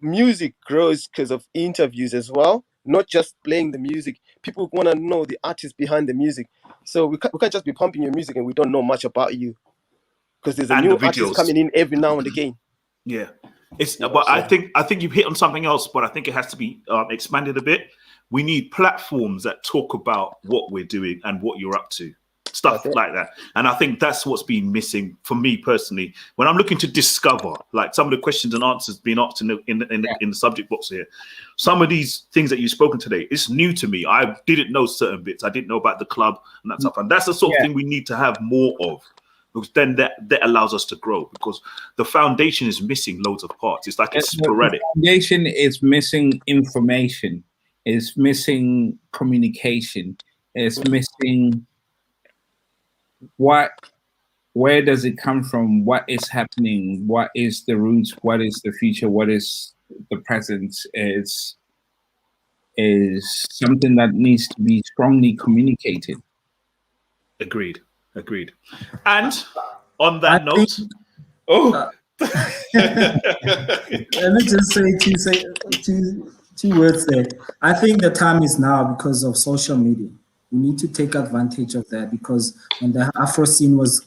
[SPEAKER 4] music grows because of interviews as well, not just playing the music. People want to know the artist behind the music. So we can't just be pumping your music and we don't know much about you, because there's a new artist coming in every now and again.
[SPEAKER 1] Yeah. But I think you've hit on something else, but I think it has to be expanded a bit. We need platforms that talk about what we're doing and what you're up to, stuff like that. And I think that's what's been missing for me personally when I'm looking to discover, like some of the questions and answers being asked in the subject box here. Some of these things that you've spoken today, it's new to me. I didn't know certain bits. I didn't know about the club and that stuff. And that's the sort of thing we need to have more of. Because then that allows us to grow, because the foundation is missing loads of parts. It's like it's sporadic.
[SPEAKER 3] The foundation is missing information. It's missing communication. It's missing where does it come from? What is happening? What is the roots? What is the future? What is the present? Is something that needs to be strongly communicated.
[SPEAKER 1] Agreed. And on that note,
[SPEAKER 5] let me just say two words there. I think the time is now because of social media. We need to take advantage of that, because when the Afro scene was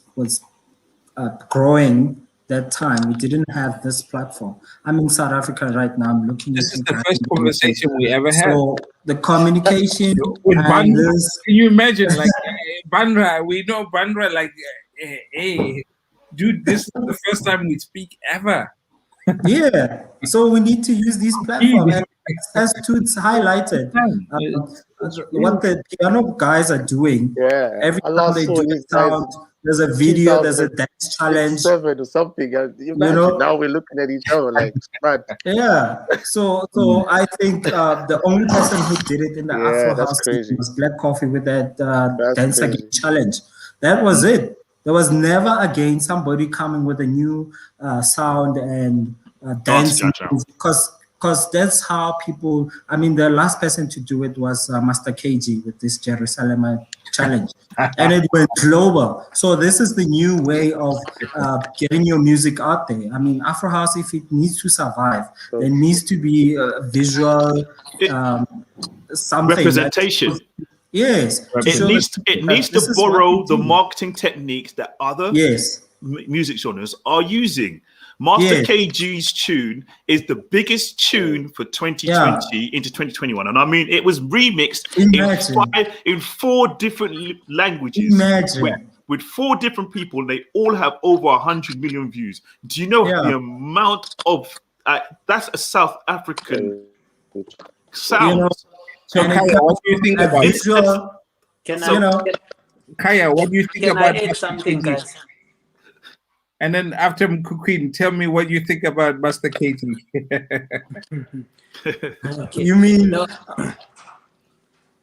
[SPEAKER 5] growing that time, we didn't have this platform. I'm in South Africa right now. I'm looking
[SPEAKER 3] This
[SPEAKER 5] at
[SPEAKER 3] is
[SPEAKER 5] you
[SPEAKER 3] the
[SPEAKER 5] guys.
[SPEAKER 3] first conversation we ever had.
[SPEAKER 5] So the communication
[SPEAKER 3] With
[SPEAKER 5] and
[SPEAKER 3] Bandra,
[SPEAKER 5] this,
[SPEAKER 3] can you imagine? Like Bandra, we know Bandra. Like, hey, dude, this is the first time we speak ever.
[SPEAKER 5] yeah. So we need to use these platforms, and as Toots highlighted, what the piano guys are doing.
[SPEAKER 2] Yeah,
[SPEAKER 5] Every
[SPEAKER 2] I
[SPEAKER 5] time
[SPEAKER 2] last
[SPEAKER 5] they
[SPEAKER 2] saw
[SPEAKER 5] do a
[SPEAKER 2] these guys
[SPEAKER 5] sound, there's a video, there's a dance challenge.
[SPEAKER 2] 7 or something. Imagine,
[SPEAKER 5] You know,
[SPEAKER 2] now we're looking at each other like, man.
[SPEAKER 5] yeah. So I think the only person who did it in the
[SPEAKER 2] Yeah,
[SPEAKER 5] Afro
[SPEAKER 2] that's
[SPEAKER 5] House scene
[SPEAKER 2] crazy.
[SPEAKER 5] was Black Coffee with that
[SPEAKER 2] That's
[SPEAKER 5] Dance
[SPEAKER 2] crazy.
[SPEAKER 5] Again challenge. That was it. There was never again somebody coming with a new sound and dance, because that's how people. I mean, the last person to do it was Master KG with this Jerusalem challenge, and it went global. So this is the new way of getting your music out there. I mean, Afro House, if it needs to survive, there needs to be a visual something
[SPEAKER 1] representation.
[SPEAKER 5] Yes,
[SPEAKER 1] It needs to borrow the marketing techniques that other music genres are using. Master KG's tune is the biggest tune for 2020 into 2021, and I mean it was remixed in 4 different languages with 4 different people. They all have over 100 million views. Do you know the amount of that's a South African sound?
[SPEAKER 3] So Khaya, what do you think about it? Khaya, what do you think about
[SPEAKER 6] Can I add something, guys?
[SPEAKER 3] And then after Mkhukwini, tell me what you think about Master KG.
[SPEAKER 5] Okay. You mean no?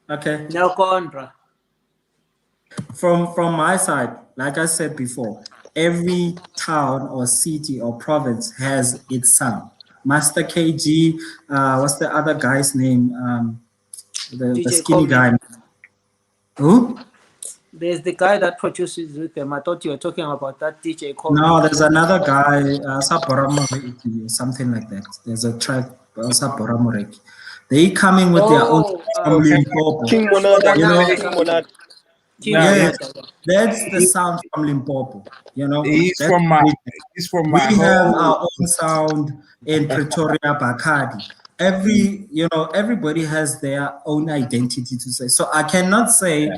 [SPEAKER 5] Okay.
[SPEAKER 6] No, go on, bro.
[SPEAKER 5] From my side, like I said before, every town or city or province has its sound. Master KG, what's the other guy's name? The skinny guy. Who?
[SPEAKER 6] There's the guy that produces with them. I thought you were talking about that DJ Kombo.
[SPEAKER 5] No, there's another guy, something like that. There's a track, they coming with their own
[SPEAKER 4] King Monate.
[SPEAKER 5] You know,
[SPEAKER 4] King Monate.
[SPEAKER 5] That's the sound from Limpopo. You know,
[SPEAKER 3] he's from my
[SPEAKER 5] we have our own sound in Pretoria, Bacardi. Everybody has their own identity to say. So I cannot say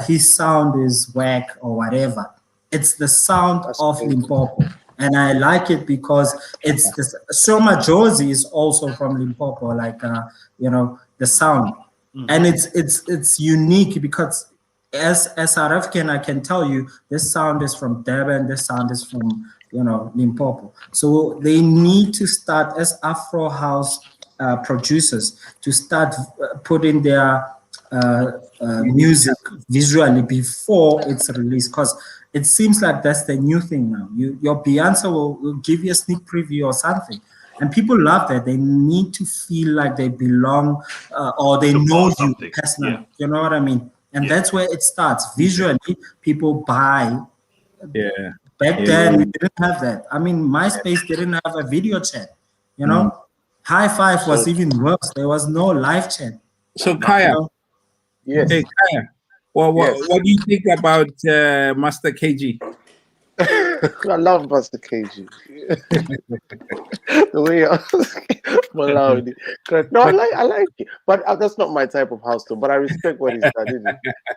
[SPEAKER 5] his sound is whack or whatever. It's the sound of Limpopo, and I like it because it's the Soma Josie is also from Limpopo, like the sound, and it's unique because as South African, I can tell you this sound is from Durban, this sound is from Limpopo. So they need to start as Afro House producers to start putting their music visually before it's released, because it seems like that's the new thing now. Your Beyonce will give you a sneak preview or something, and people love that. They need to feel like they belong or they know you personally. Yeah. You know what I mean? And that's where it starts. Visually, people buy.
[SPEAKER 3] Yeah.
[SPEAKER 5] Back then, we didn't have that. I mean, MySpace didn't have a video chat. High Five was even worse. There was no live chat.
[SPEAKER 3] So Khaya, hey Khaya, what do you think about Master KG?
[SPEAKER 2] I love Master KG. The way Laudi. No, I like it, but that's not my type of house though. But I respect what he's done.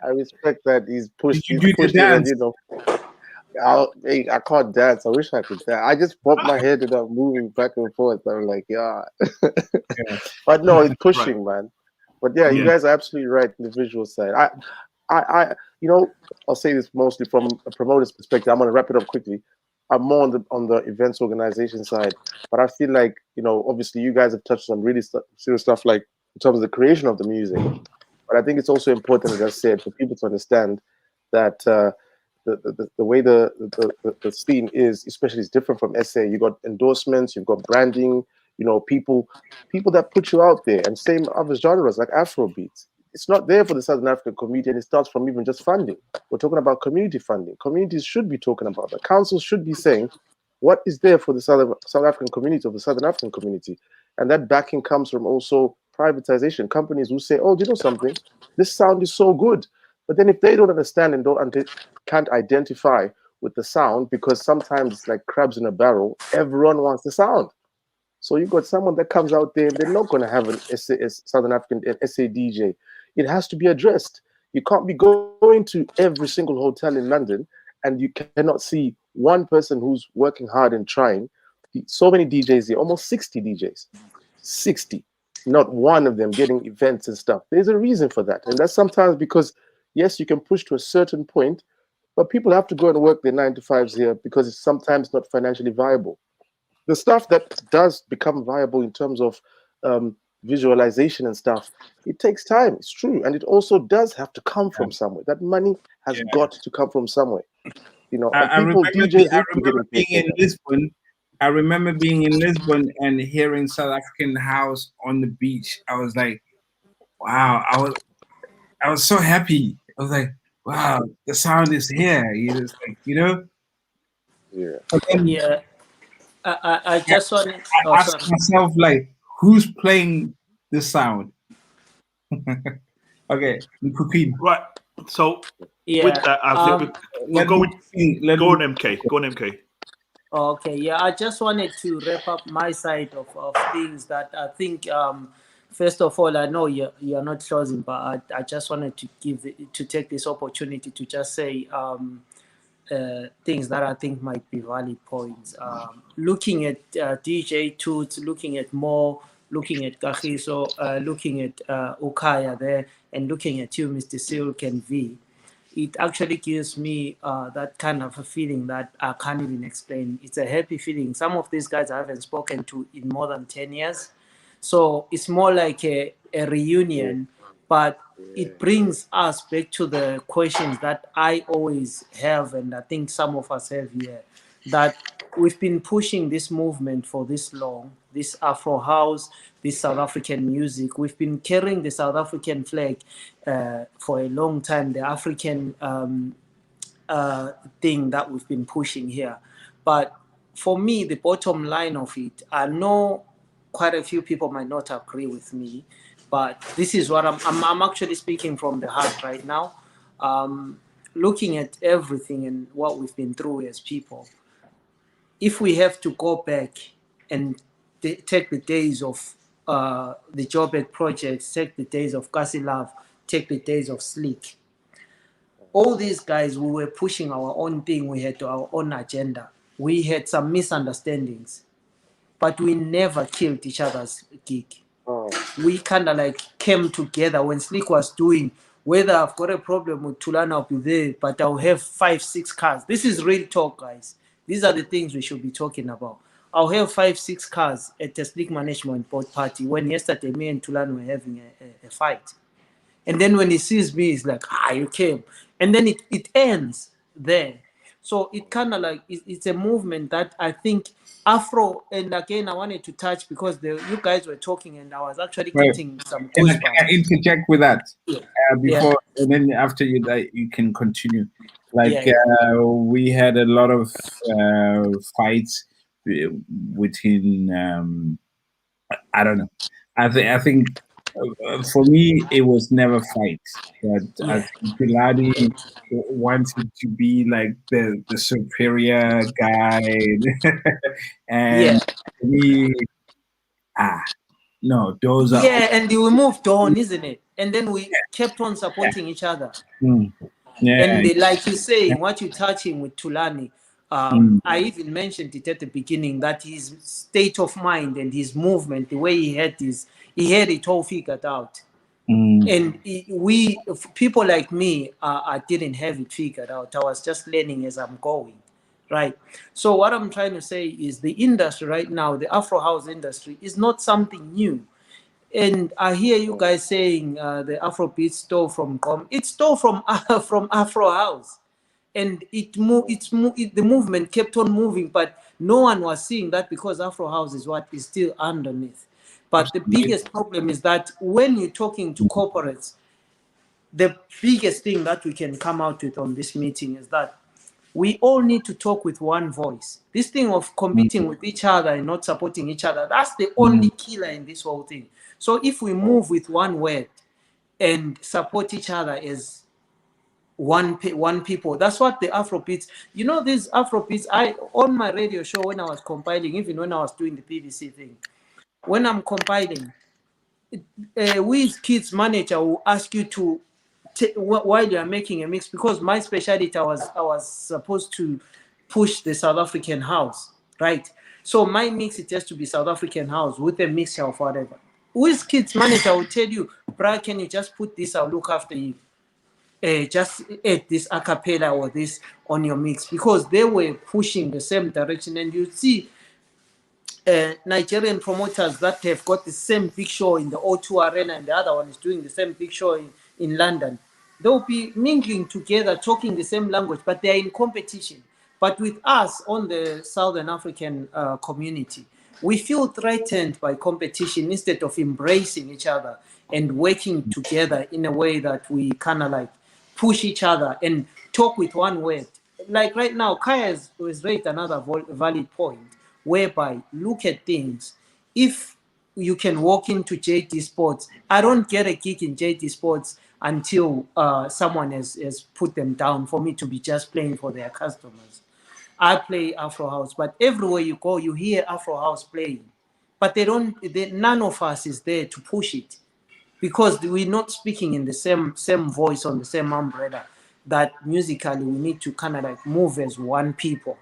[SPEAKER 2] I respect that he's pushed. He's pushed it, I can't dance. I wish I could dance. I just bump my head and I'm moving back and forth. I'm like, But no, it's pushing, man. But you guys are absolutely right in the visual side. I'll say this mostly from a promoter's perspective. I'm going to wrap it up quickly. I'm more on the events organization side, but I feel like obviously you guys have touched on really serious stuff, like in terms of the creation of the music. But I think it's also important, as I said, for people to understand that the way the scene is, especially, is different from SA. You got endorsements, you've got branding, people that put you out there, and same other genres like Afrobeats. It's not there for the Southern African community, and it starts from even just funding. We're talking about community funding. Communities should be talking about that. Councils should be saying what is there for the South African community or the Southern African community, and that backing comes from also privatization. Companies who say, "Oh, do you know something? This sound is so good. But then if they don't understand and can't identify with the sound, because sometimes it's like crabs in a barrel, everyone wants the sound. So you got someone that comes out there and they're not going to have an Southern African SA DJ. It has to be addressed. You can't be going to every single hotel in London and you cannot see one person who's working hard and trying. So many DJs here, almost 60 DJs, 60. Not one of them getting events and stuff. There's a reason for that. And that's sometimes because, yes, you can push to a certain point, but people have to go and work their 9 to 5s here because it's sometimes not financially viable. The stuff that does become viable in terms of visualization and stuff, it takes time. It's true, and it also does have to come from somewhere. That money has got to come from somewhere, you know. And
[SPEAKER 3] I
[SPEAKER 2] people,
[SPEAKER 3] remember,
[SPEAKER 2] DJs,
[SPEAKER 3] I
[SPEAKER 2] need to be
[SPEAKER 3] remember
[SPEAKER 2] getting paid
[SPEAKER 3] being
[SPEAKER 2] for
[SPEAKER 3] in
[SPEAKER 2] that.
[SPEAKER 3] Lisbon. I remember being in Lisbon and hearing South African house on the beach. I was like, wow! I was so happy. I was like, wow, the sound is here. It's like, you know.
[SPEAKER 2] Yeah.
[SPEAKER 3] And
[SPEAKER 6] Yeah, I just want.
[SPEAKER 3] I
[SPEAKER 6] Oh,
[SPEAKER 3] asked
[SPEAKER 6] sorry.
[SPEAKER 3] myself, like, who's playing the sound? Okay, Mkhukwini.
[SPEAKER 1] Right. So
[SPEAKER 6] Yeah.
[SPEAKER 1] with that, I think
[SPEAKER 3] Let
[SPEAKER 1] go
[SPEAKER 3] me sing, let
[SPEAKER 1] on,
[SPEAKER 3] me-
[SPEAKER 1] MK. Go on, MK.
[SPEAKER 6] Okay, yeah, I just wanted to wrap up my side of things that I think, first of all, I know you're not closing, but I just wanted to to take this opportunity to just say things that I think might be valid points. Looking at DJ Toots, looking at Mo, looking at Kagiso, looking at Khaya there, and looking at you, Mr. Silk and V, it actually gives me that kind of a feeling that I can't even explain. It's a happy feeling. Some of these guys I haven't spoken to in more than 10 years. So it's more like a reunion, but it brings us back to the questions that I always have, and I think some of us have here, that we've been pushing this movement for this long, this Afro House, this South African music. We've been carrying the South African flag for a long time, the African thing that we've been pushing here. But for me, the bottom line of it, I know quite a few people might not agree with me, but this is what I'm actually speaking from the heart right now. Looking at everything and what we've been through as people, if we have to go back and take the days of the Joburg projects, take the days of Kasi Love, take the days of Slick, all these guys, we were pushing our own thing. We had our own agenda. We had some misunderstandings, but we never killed each other's gig. We kind of like came together when Slick was doing, whether I've got a problem with Tulana, I'll be there, but I'll have 5, 6 cars. This is real talk, guys. These are the things we should be talking about. I'll have 5, 6 cars at the Slick Management Board party when yesterday me and Tulana were having a fight. And then when he sees me, he's like, you came. And then it ends there. So it kind of like, it's a movement that I think Afro, and again, I wanted to touch because you guys were talking and I was actually getting some
[SPEAKER 3] Can I
[SPEAKER 6] goosebumps.
[SPEAKER 3] interject with that?
[SPEAKER 6] Yeah.
[SPEAKER 3] Before, and then after you can continue. Like,
[SPEAKER 6] Yeah.
[SPEAKER 3] we had a lot of fights within, I don't know. I think for me, it was never fights. But I think Laudi wanted to be like the superior guy, and we no, those are
[SPEAKER 6] And we moved on, isn't it? And then we kept on supporting each other. And like you say, what you're touching with Tulani, I even mentioned it at the beginning that his state of mind and his movement, the way he had it all figured out. And people like me, I didn't have it figured out. I was just learning as I'm going, right? So what I'm trying to say is the industry right now, the Afro House industry, is not something new. And I hear you guys saying the Afrobeat stole from Kombo. It stole from Afro House, and the movement kept on moving, but no one was seeing that because Afro House is what is still underneath. But the biggest problem is that when you're talking to corporates, the biggest thing that we can come out with on this meeting is that we all need to talk with one voice. This thing of competing with each other and not supporting each other, that's the only killer in this whole thing. So if we move with one word and support each other as one people. That's what the Afro beats. You know, these Afro beats. On my radio show when I was compiling, even when I was doing the BBC thing, when I'm compiling, we kids manager will ask you to while you are making a mix, because my specialty, I was supposed to push the South African house, right? So my mix, it has to be South African house with a mixture of whatever. With kids manager will tell you, Brad, can you just put this? I'll look after you. Just add this a cappella or this on your mix, because they were pushing the same direction. And you see Nigerian promoters that have got the same big show in the O2 Arena, and the other one is doing the same big show in London. They'll be mingling together, talking the same language, but they're in competition. But with us on the Southern African community, we feel threatened by competition instead of embracing each other and working together in a way that we kind of like push each other and talk with one word. Like right now, Khaya has raised another valid point, whereby look at things. If you can walk into JT Sports, I don't get a gig in JT Sports until someone has put them down for me to be just playing for their customers. I play Afro House, but everywhere you go, you hear Afro House playing. But none of us is there to push it, because we're not speaking in the same voice on the same umbrella. That musically we need to kind of like move as one people.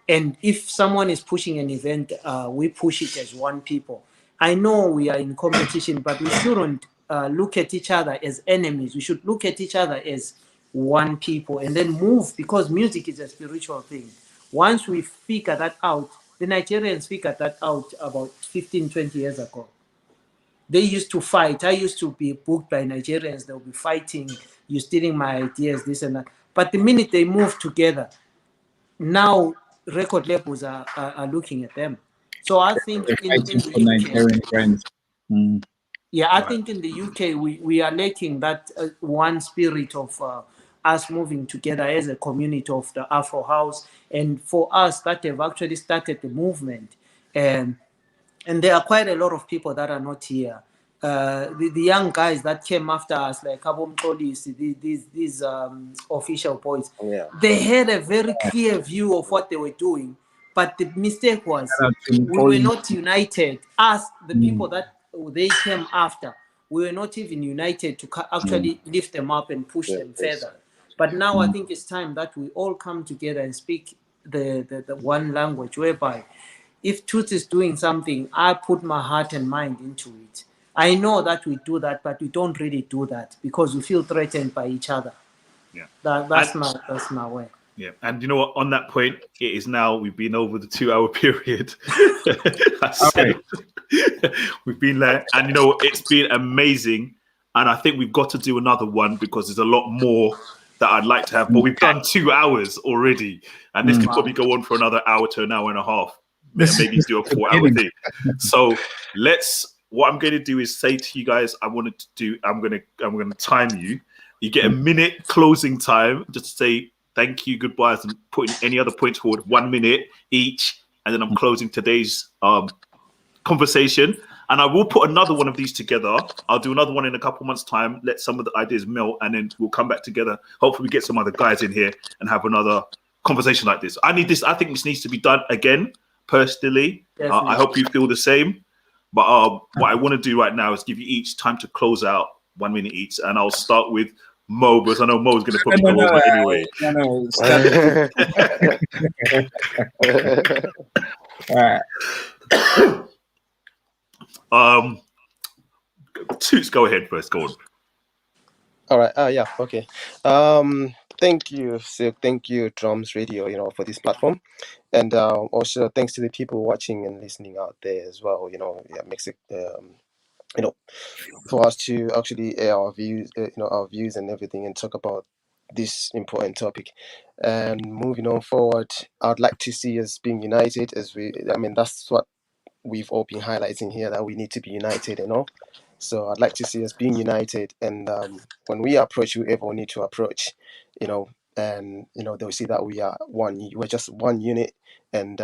[SPEAKER 6] And if someone is pushing an event, we push it as one people. I know we are in competition, but we shouldn't look at each other as enemies. We should look at each other as one people and then move, because music is a spiritual thing. Once we figure that out, the Nigerians figured that out about 15, 20 years ago. They used to fight. I used to be booked by Nigerians. They'll be fighting. You're stealing my ideas, this and that. But the minute they move together, now record labels are looking at them. So I think
[SPEAKER 3] They're
[SPEAKER 6] in
[SPEAKER 3] fighting
[SPEAKER 6] the
[SPEAKER 3] for
[SPEAKER 6] UK,
[SPEAKER 3] Nigerian friends. Mm.
[SPEAKER 6] yeah, I think in the UK we are lacking that one spirit of us moving together as a community of the Afro House, and for us that have actually started the movement. And there are quite a lot of people that are not here. The young guys that came after us, like Kabom Tolis, these official boys,
[SPEAKER 2] Yeah.
[SPEAKER 6] they had a very clear view of what they were doing. But the mistake was
[SPEAKER 3] Shout out to
[SPEAKER 6] we were
[SPEAKER 3] Mkhukwini.
[SPEAKER 6] not united. Us, the people that they came after, we were not even united to actually lift them up and push them further. But now I think it's time that we all come together and speak the one language, whereby if Toots is doing something, I put my heart and mind into it. I know that we do that, but we don't really do that because we feel threatened by each other.
[SPEAKER 1] Yeah.
[SPEAKER 6] That's my way.
[SPEAKER 1] Yeah, and you know what? On that point, it is now. We've been over the 2-hour period. I said we've been there, and you know it's been amazing. And I think we've got to do another one because there's a lot more that I'd like to have. But we've done 2 hours already, and this could probably go on for another hour to an hour and a half. Maybe do a 4-hour thing. So what I'm going to do is say to you guys, I'm going to time you. You get a minute closing time, just to say thank you, goodbyes, and putting any other points forward. 1 minute each, and then I'm closing today's conversation. And I will put another one of these together. I'll do another one in a couple months' time. Let some of the ideas melt, and then we'll come back together. Hopefully, we get some other guys in here and have another conversation like this. I think this needs to be done again. Personally, I hope you feel the same. But what I want to do right now is give you each time to close out 1 minute each, and I'll start with Mo, because I know Mo's going to probably go over anyway. Toots, go ahead first. Go on.
[SPEAKER 4] All right. Yeah. Okay. Thank you, Silk. Thank you, Drums Radio, for this platform, and also thanks to the people watching and listening out there as well. It makes it, for us to actually air our views, our views and everything, and talk about this important topic. And moving on forward, I'd like to see us being united, that's what we've all been highlighting here, that we need to be united, So I'd like to see us being united, and when we approach whoever we need to approach, and they'll see that we are one. We're just one unit, and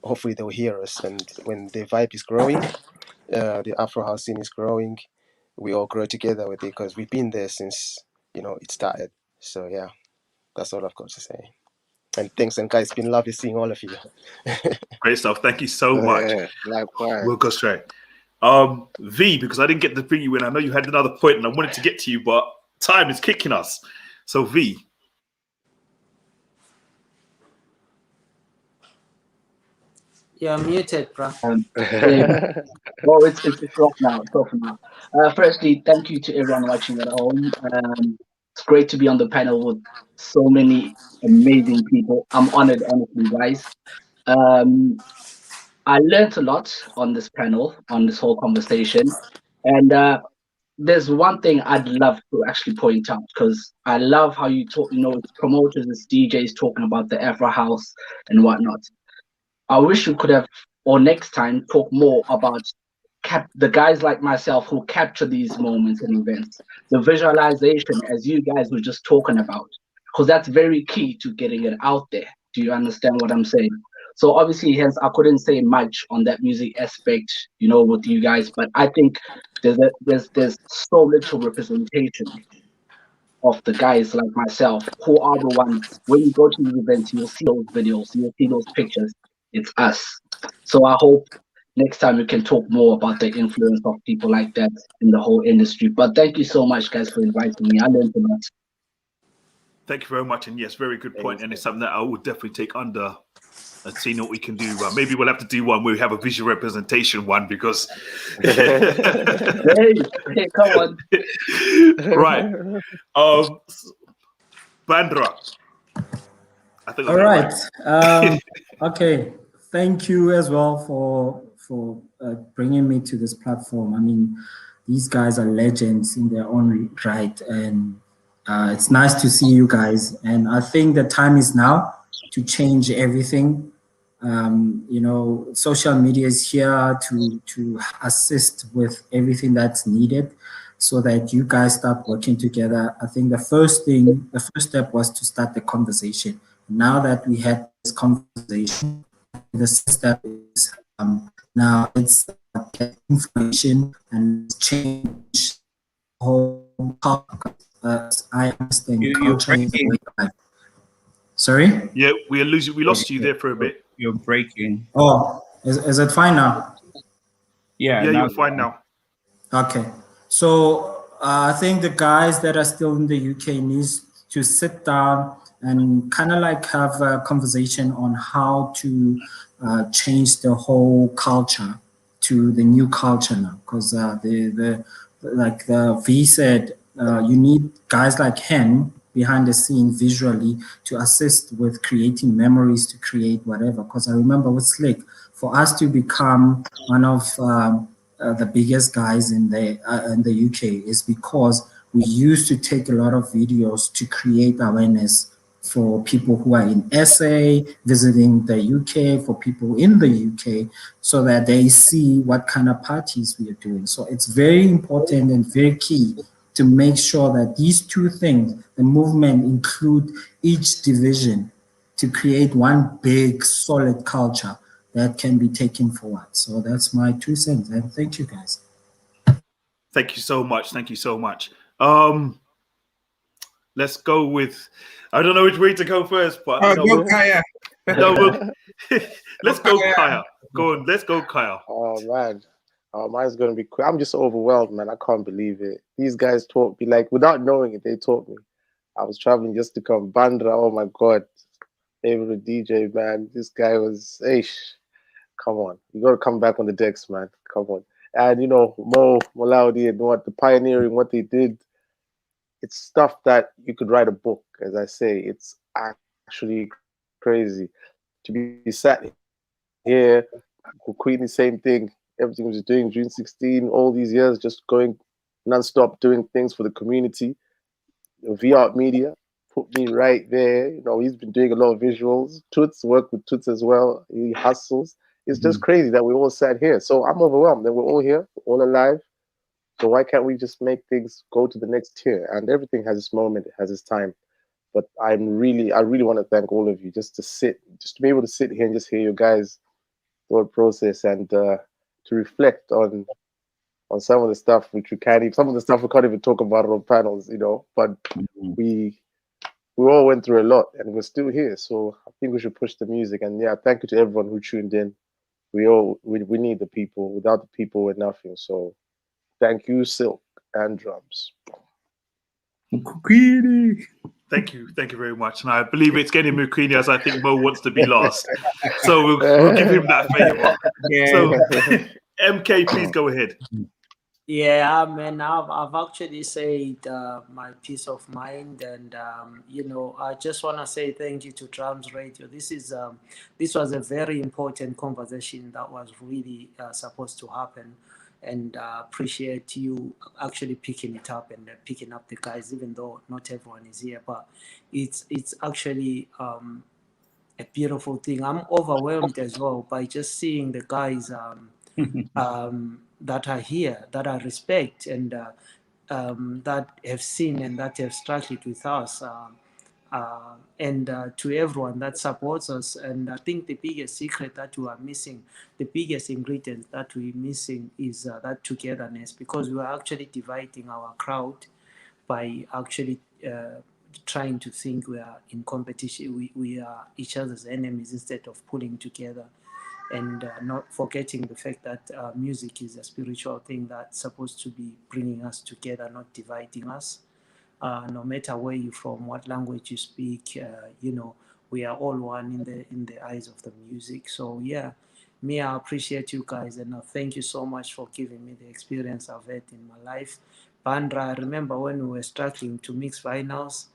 [SPEAKER 4] hopefully they'll hear us. And when the vibe is growing, the Afro House scene is growing, we all grow together with it, because we've been there since it started. So yeah, that's all I've got to say. And thanks, and guys, it's been lovely seeing all of you.
[SPEAKER 1] Great stuff. Thank you so much.
[SPEAKER 2] Yeah, likewise.
[SPEAKER 1] We'll go straight. V, because I didn't get to bring you in. I know you had another point and I wanted to get to you, but time is kicking us. So V.
[SPEAKER 6] You're muted, bro.
[SPEAKER 7] Well, it's off now. It's off now. Firstly, thank you to everyone watching at home. It's great to be on the panel with so many amazing people. I'm honored, honestly, guys. I learned a lot on this panel, on this whole conversation, and there's one thing I'd love to actually point out, because I love how you talk. It's promoters, it's DJs talking about the Afro House and whatnot. I wish we could have, or next time, talk more about the guys like myself who capture these moments and events. The visualization, as you guys were just talking about, because that's very key to getting it out there. Do you understand what I'm saying? So obviously, hence, I couldn't say much on that music aspect, with you guys. But I think there's so little representation of the guys like myself who are the ones. When you go to these events, you'll see those videos, you'll see those pictures. It's us. So I hope next time we can talk more about the influence of people like that in the whole industry. But thank you so much, guys, for inviting me. I learned a lot.
[SPEAKER 1] Thank you very much. And yes, very good point. And it's something that I will definitely take under and see what we can do. Maybe we'll have to do one where we have a visual representation one, because
[SPEAKER 7] hey, come on.
[SPEAKER 1] Right. Bandra.
[SPEAKER 5] All right. Okay. Thank you as well for bringing me to this platform. I mean, these guys are legends in their own right, and it's nice to see you guys. And I think the time is now to change everything. Social media is here to assist with everything that's needed, so that you guys start working together. I think the first step was to start the conversation. Now that we had this conversation, the step is now it's get information and change the whole culture. I understand culture is the way of life. Sorry?
[SPEAKER 1] Yeah, we lost you there for a bit.
[SPEAKER 3] You're breaking.
[SPEAKER 5] Oh, is it fine now?
[SPEAKER 3] Yeah,
[SPEAKER 1] you're fine now.
[SPEAKER 5] Okay. So I think the guys that are still in the UK needs to sit down and kind of like have a conversation on how to change the whole culture to the new culture now. Because like the V said, you need guys like him behind the scene visually to assist with creating memories, to create whatever. Because I remember with Slick, for us to become one of the biggest guys in the UK is because we used to take a lot of videos to create awareness for people who are in SA, visiting the UK, for people in the UK, so that they see what kind of parties we are doing. So it's very important and very key to make sure that these two things, the movement, include each division to create one big, solid culture that can be taken forward. So that's my 2 cents. And thank you, guys.
[SPEAKER 1] Thank you so much. Thank you so much. Let's go with, I don't know which way to go first, but
[SPEAKER 3] go Khaya.
[SPEAKER 1] Let's go Khaya. Go on, let's go Khaya.
[SPEAKER 2] Oh man. Mine's gonna be quick. I'm just overwhelmed, man. I can't believe it. These guys taught me, like, without knowing it, they taught me. I was traveling just to come. Bandra, oh my god. Favorite DJ, man. This guy was, come on. You gotta come back on the decks, man. Come on. And Laudi and what the pioneering, what they did. It's stuff that you could write a book, as I say. It's actually crazy. To be sat here, Mkhukwini, same thing. Everything was doing June 16, all these years, just going non-stop, doing things for the community. VR Media put me right there. He's been doing a lot of visuals. Toots, worked with Toots as well. He hustles. It's just crazy that we all sat here. So I'm overwhelmed that we're all here, all alive. So why can't we just make things go to the next tier? And everything has its moment, it has its time. But I really want to thank all of you just to be able to sit here and just hear your guys' thought process and to reflect on on some of the stuff which we can't even, some of the stuff we can't even talk about on panels, you know. But we all went through a lot, and we're still here. So I think we should push the music. And yeah, thank you to everyone who tuned in. We need the people. Without the people, we're nothing. So thank you, Silk and Drums.
[SPEAKER 3] Mkhukwini.
[SPEAKER 1] Thank you very much. And I believe it's getting Mkhukwini, as I think Mo wants to be last. So we'll give him that favor.
[SPEAKER 3] Yeah.
[SPEAKER 1] So MK, please go ahead.
[SPEAKER 6] Yeah, man, I've actually said my peace of mind, and you know, I just want to say thank you to Drums Radio. This was a very important conversation that was really supposed to happen, and appreciate you actually picking it up and picking up the guys, even though not everyone is here. But it's actually a beautiful thing. I'm overwhelmed as well by just seeing the guys that are here, that I respect, and that have seen and that have struggled with us, and to everyone that supports us. And I think the biggest secret that we are missing, the biggest ingredient that we're missing is that togetherness, because we are actually dividing our crowd by actually trying to think we are in competition, we are each other's enemies instead of pulling together. And not forgetting the fact that music is a spiritual thing that's supposed to be bringing us together, not dividing us. No matter where you're from, what language you speak, you know, we are all one in the eyes of the music. So yeah, me, I appreciate you guys, and thank you so much for giving me the experience I've had in my life. Bandra, I remember when we were struggling to mix vinyls,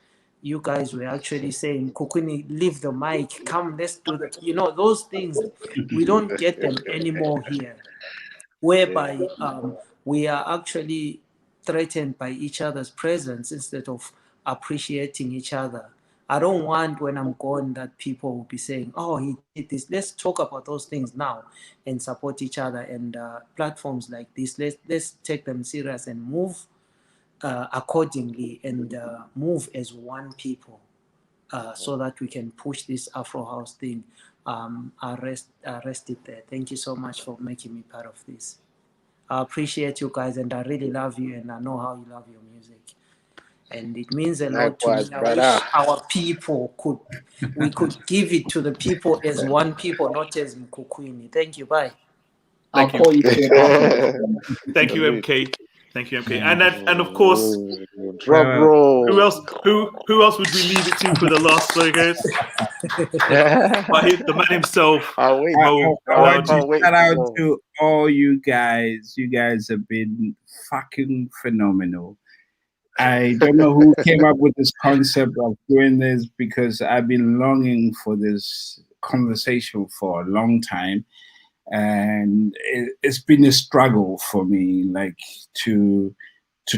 [SPEAKER 6] you guys were actually saying, Mkhukwini, leave the mic, come, let's do the, you know, those things, we don't get them anymore here, whereby we are actually threatened by each other's presence instead of appreciating each other. I don't want when I'm gone that people will be saying, oh, he did this. Let's talk about those things now and support each other. And platforms like this, let's take them serious and move accordingly, and move as one people, so that we can push this Afro House thing. I'll rest it there. Thank you so much for making me part of this. I appreciate you guys, and I really love you, and I know how you love your music. And it means a lot to me.
[SPEAKER 2] Likewise,
[SPEAKER 6] I
[SPEAKER 2] brother.
[SPEAKER 6] wish our people we could give it to the people as one people, not as Mkhukwini. Thank you. Bye.
[SPEAKER 7] I'll call you soon after.
[SPEAKER 1] Thank you, MK. Thank you, MK. And of course,
[SPEAKER 2] drum roll.
[SPEAKER 1] who else would we leave it to for the last story, guys? The man himself.
[SPEAKER 2] I'll wait.
[SPEAKER 3] I want to
[SPEAKER 2] wait.
[SPEAKER 3] shout out to all you guys. You guys have been fucking phenomenal. I don't know who came up with this concept of doing this, because I've been longing for this conversation for a long time. And it's been a struggle for me, like to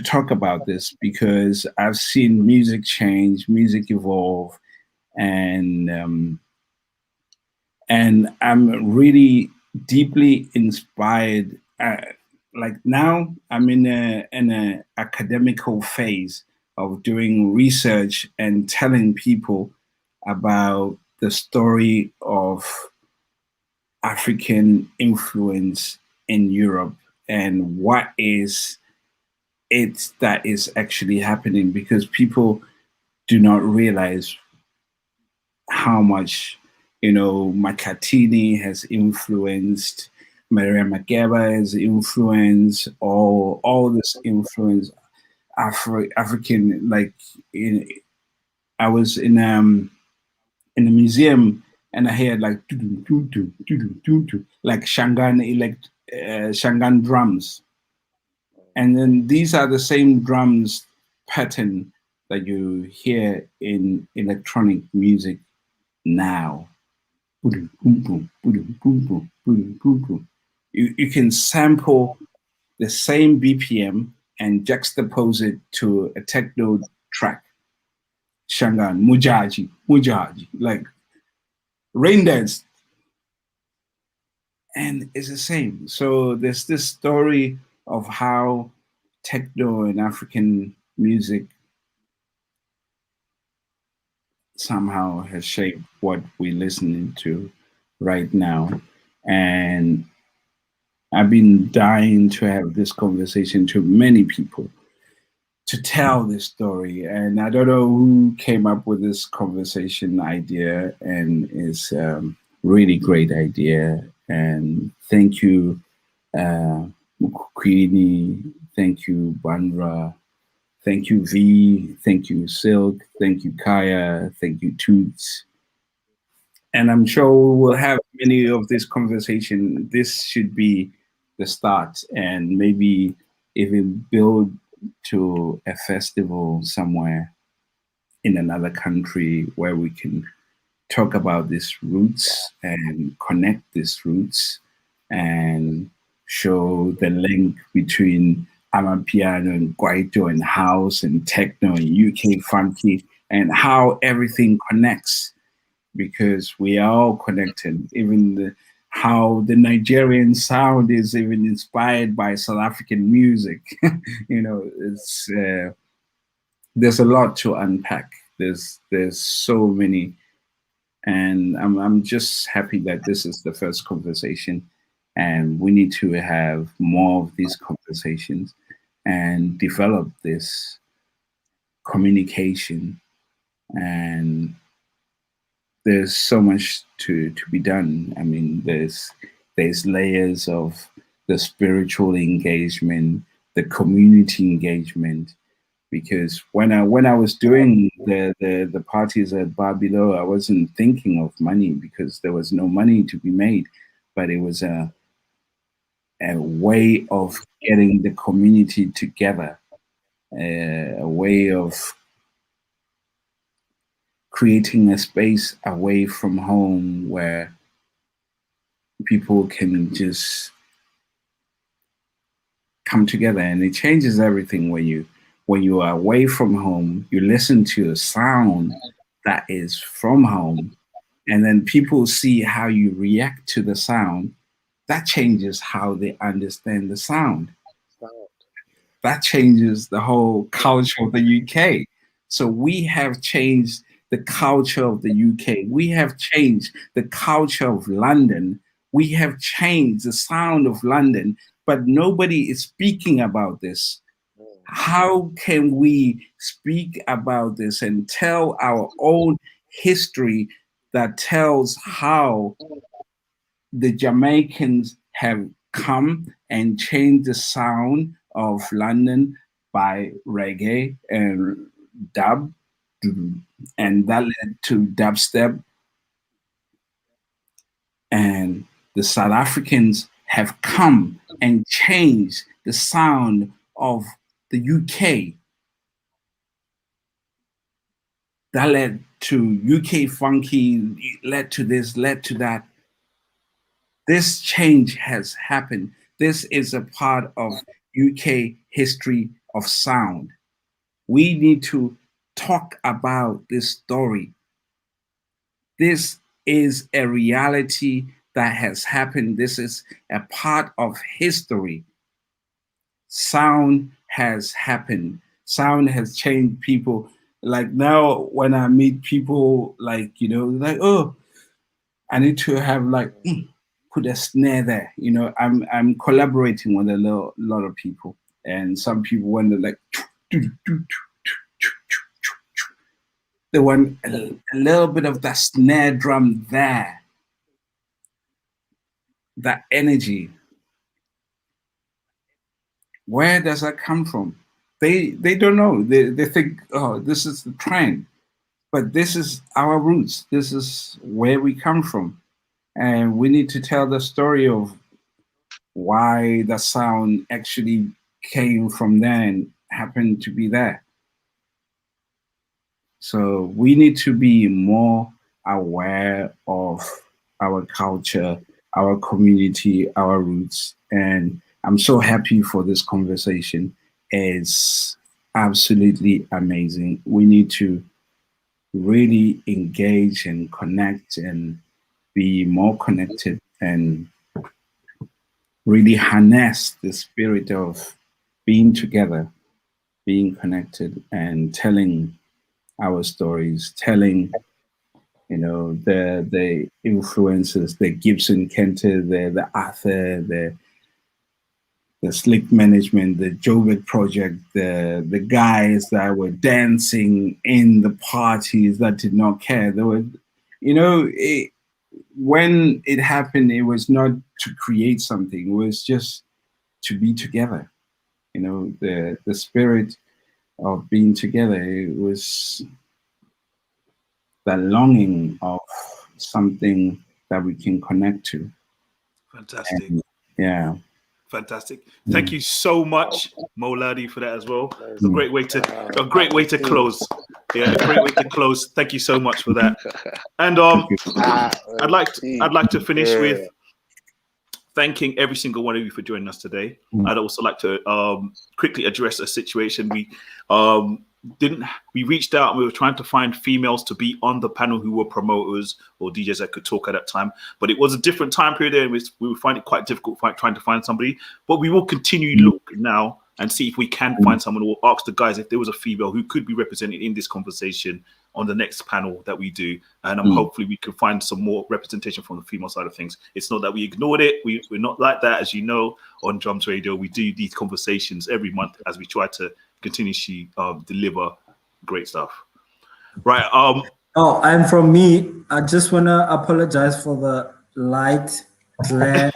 [SPEAKER 3] talk about this, because I've seen music change, music evolve, and I'm really deeply inspired. Like now, I'm in a academical phase of doing research and telling people about the story of African influence in Europe and what is it that is actually happening, because people do not realize how much, you know, Makatini has influenced, Maria Makeba has influenced, all this influence African, like I was in a museum, and I heard like like Shangan drums, and then these are the same drums pattern that you hear in electronic music now. You can sample the same BPM and juxtapose it to a techno track. Shangan, Mujaji, like rain dance, and it's the same. So there's this story of how techno and African music somehow has shaped what we're listening to right now. And I've been dying to have this conversation to many people to tell this story. And I don't know who came up with this conversation idea, and it's really great idea. And thank you, Mkhukwini. Thank you, Bandra. Thank you, V. Thank you, Silk. Thank you, Khaya. Thank you, Toots. And I'm sure we'll have many of this conversation. This should be the start, and maybe even build to a festival somewhere in another country where we can talk about these roots and connect these roots and show the link between Amapiano and Kwaito and house and techno and UK funky and how everything connects, because we are all connected. Even how the Nigerian sound is even inspired by South African music. It's there's a lot to unpack. There's so many, and I'm just happy that this is the first conversation, and we need to have more of these conversations and develop this communication. And there's so much to be done. I mean, there's layers of the spiritual engagement, the community engagement. Because when I was doing the parties at Bar Below, I wasn't thinking of money because there was no money to be made, but it was a way of getting the community together, a way of creating a space away from home where people can just come together. And it changes everything when you are away from home, you listen to a sound that is from home, and then people see how you react to the sound. That changes how they understand the sound. That changes the whole culture of the UK. So we have changed the culture of the UK. We have changed the culture of London. We have changed the sound of London, but nobody is speaking about this. How can we speak about this and tell our own history that tells how the Jamaicans have come and changed the sound of London by reggae and dub, and that led to dubstep. And the South Africans have come and changed the sound of the UK. That led to UK funky, led to this, led to that. This change has happened. This is a part of UK history of sound. We need to talk about this story. This is a reality that has happened. This is a part of history. Sound has happened. Sound has changed people. Like now, when I meet people, like, like, oh, I need to have like, put a snare there. I'm collaborating with a lot of people, and some people when they're like, they want a little bit of that snare drum there, that energy. Where does that come from? They don't know. They think, oh, this is the trend, but this is our roots. This is where we come from, and we need to tell the story of why the sound actually came from there and happened to be there. So we need to be more aware of our culture, our community, our roots. And I'm so happy for this conversation. It's absolutely amazing. We need to really engage and connect and be more connected and really harness the spirit of being together, being connected, and telling our stories, telling, the influences, the Gibson Kenter, the Arthur, the Slick Management, the Joburg Project, the guys that were dancing in the parties that did not care. There were, when it happened, it was not to create something. It was just to be together. The spirit of being together. It was the longing of something that we can connect to.
[SPEAKER 1] Fantastic.
[SPEAKER 3] And, yeah.
[SPEAKER 1] Fantastic. Thank you so much, Laudi, for that as well. It's a great way to close. Yeah, great way to close. Thank you so much for that. And I'd like to finish with thanking every single one of you for joining us today. I'd also like to quickly address a situation. We reached out and we were trying to find females to be on the panel who were promoters or DJs that could talk at that time, but it was a different time period and we would find it quite difficult trying to find somebody. But we will continue look now and see if we can find someone. We'll ask the guys if there was a female who could be represented in this conversation on the next panel that we do, and hopefully we can find some more representation from the female side of things. It's not that we ignored it. We're not like that, as you know. On Drums Radio, we do these conversations every month as we try to continuously deliver great stuff. Right.
[SPEAKER 5] And from me, I just want to apologize for the light glare.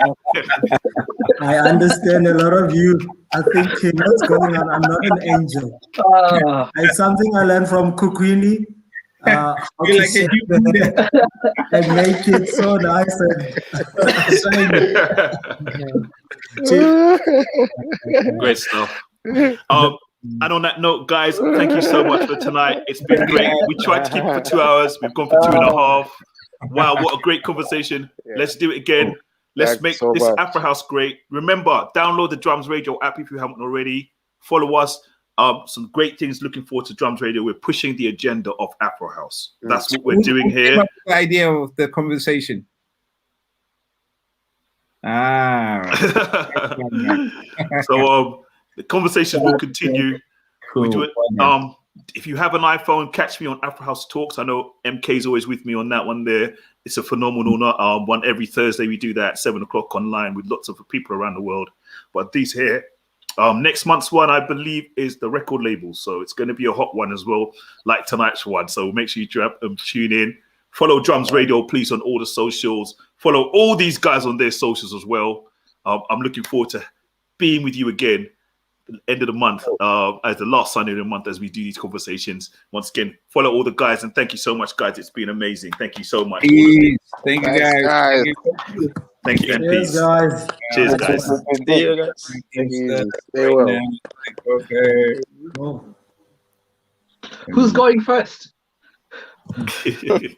[SPEAKER 5] I understand a lot of you are thinking, what's going on? I'm not an angel. It's something I learned from Mkhukwini. How to set and make it so nice
[SPEAKER 1] and great stuff. And on that note, guys, thank you so much for tonight. It's been great. We tried to keep it for 2 hours. We've gone for 2.5. Wow, what a great conversation. Let's do it again. Let's make this Afro House great. Remember, download the Drums Radio app if you haven't already. Follow us. Some great things. Looking forward to Drums Radio. We're pushing the agenda of Afro House. That's what we're doing here.
[SPEAKER 3] The idea of the conversation.
[SPEAKER 1] So the conversation will continue.
[SPEAKER 3] Cool.
[SPEAKER 1] If you have an iPhone, catch me on Afro House Talks. I know MK is always with me on that one there. It's a phenomenal one. Every Thursday we do that at 7 o'clock online with lots of people around the world. But these here, next month's one, I believe, is the record label. So it's going to be a hot one as well, like tonight's one. So make sure you tune in. Follow Drums Radio, please, on all the socials. Follow all these guys on their socials as well. I'm looking forward to being with you again end of the month, as the last Sunday of the month, as we do these conversations. Once again, follow all the guys, and thank you so much, guys. It's been amazing. Thank you so much.
[SPEAKER 3] Peace. Thank you, guys.
[SPEAKER 1] Thank you, and
[SPEAKER 5] Cheers,
[SPEAKER 1] peace.
[SPEAKER 5] guys.
[SPEAKER 1] Cheers, guys.
[SPEAKER 4] See you guys.
[SPEAKER 2] Stay well.
[SPEAKER 3] Okay.
[SPEAKER 7] Who's going first?
[SPEAKER 3] Hey, cheers.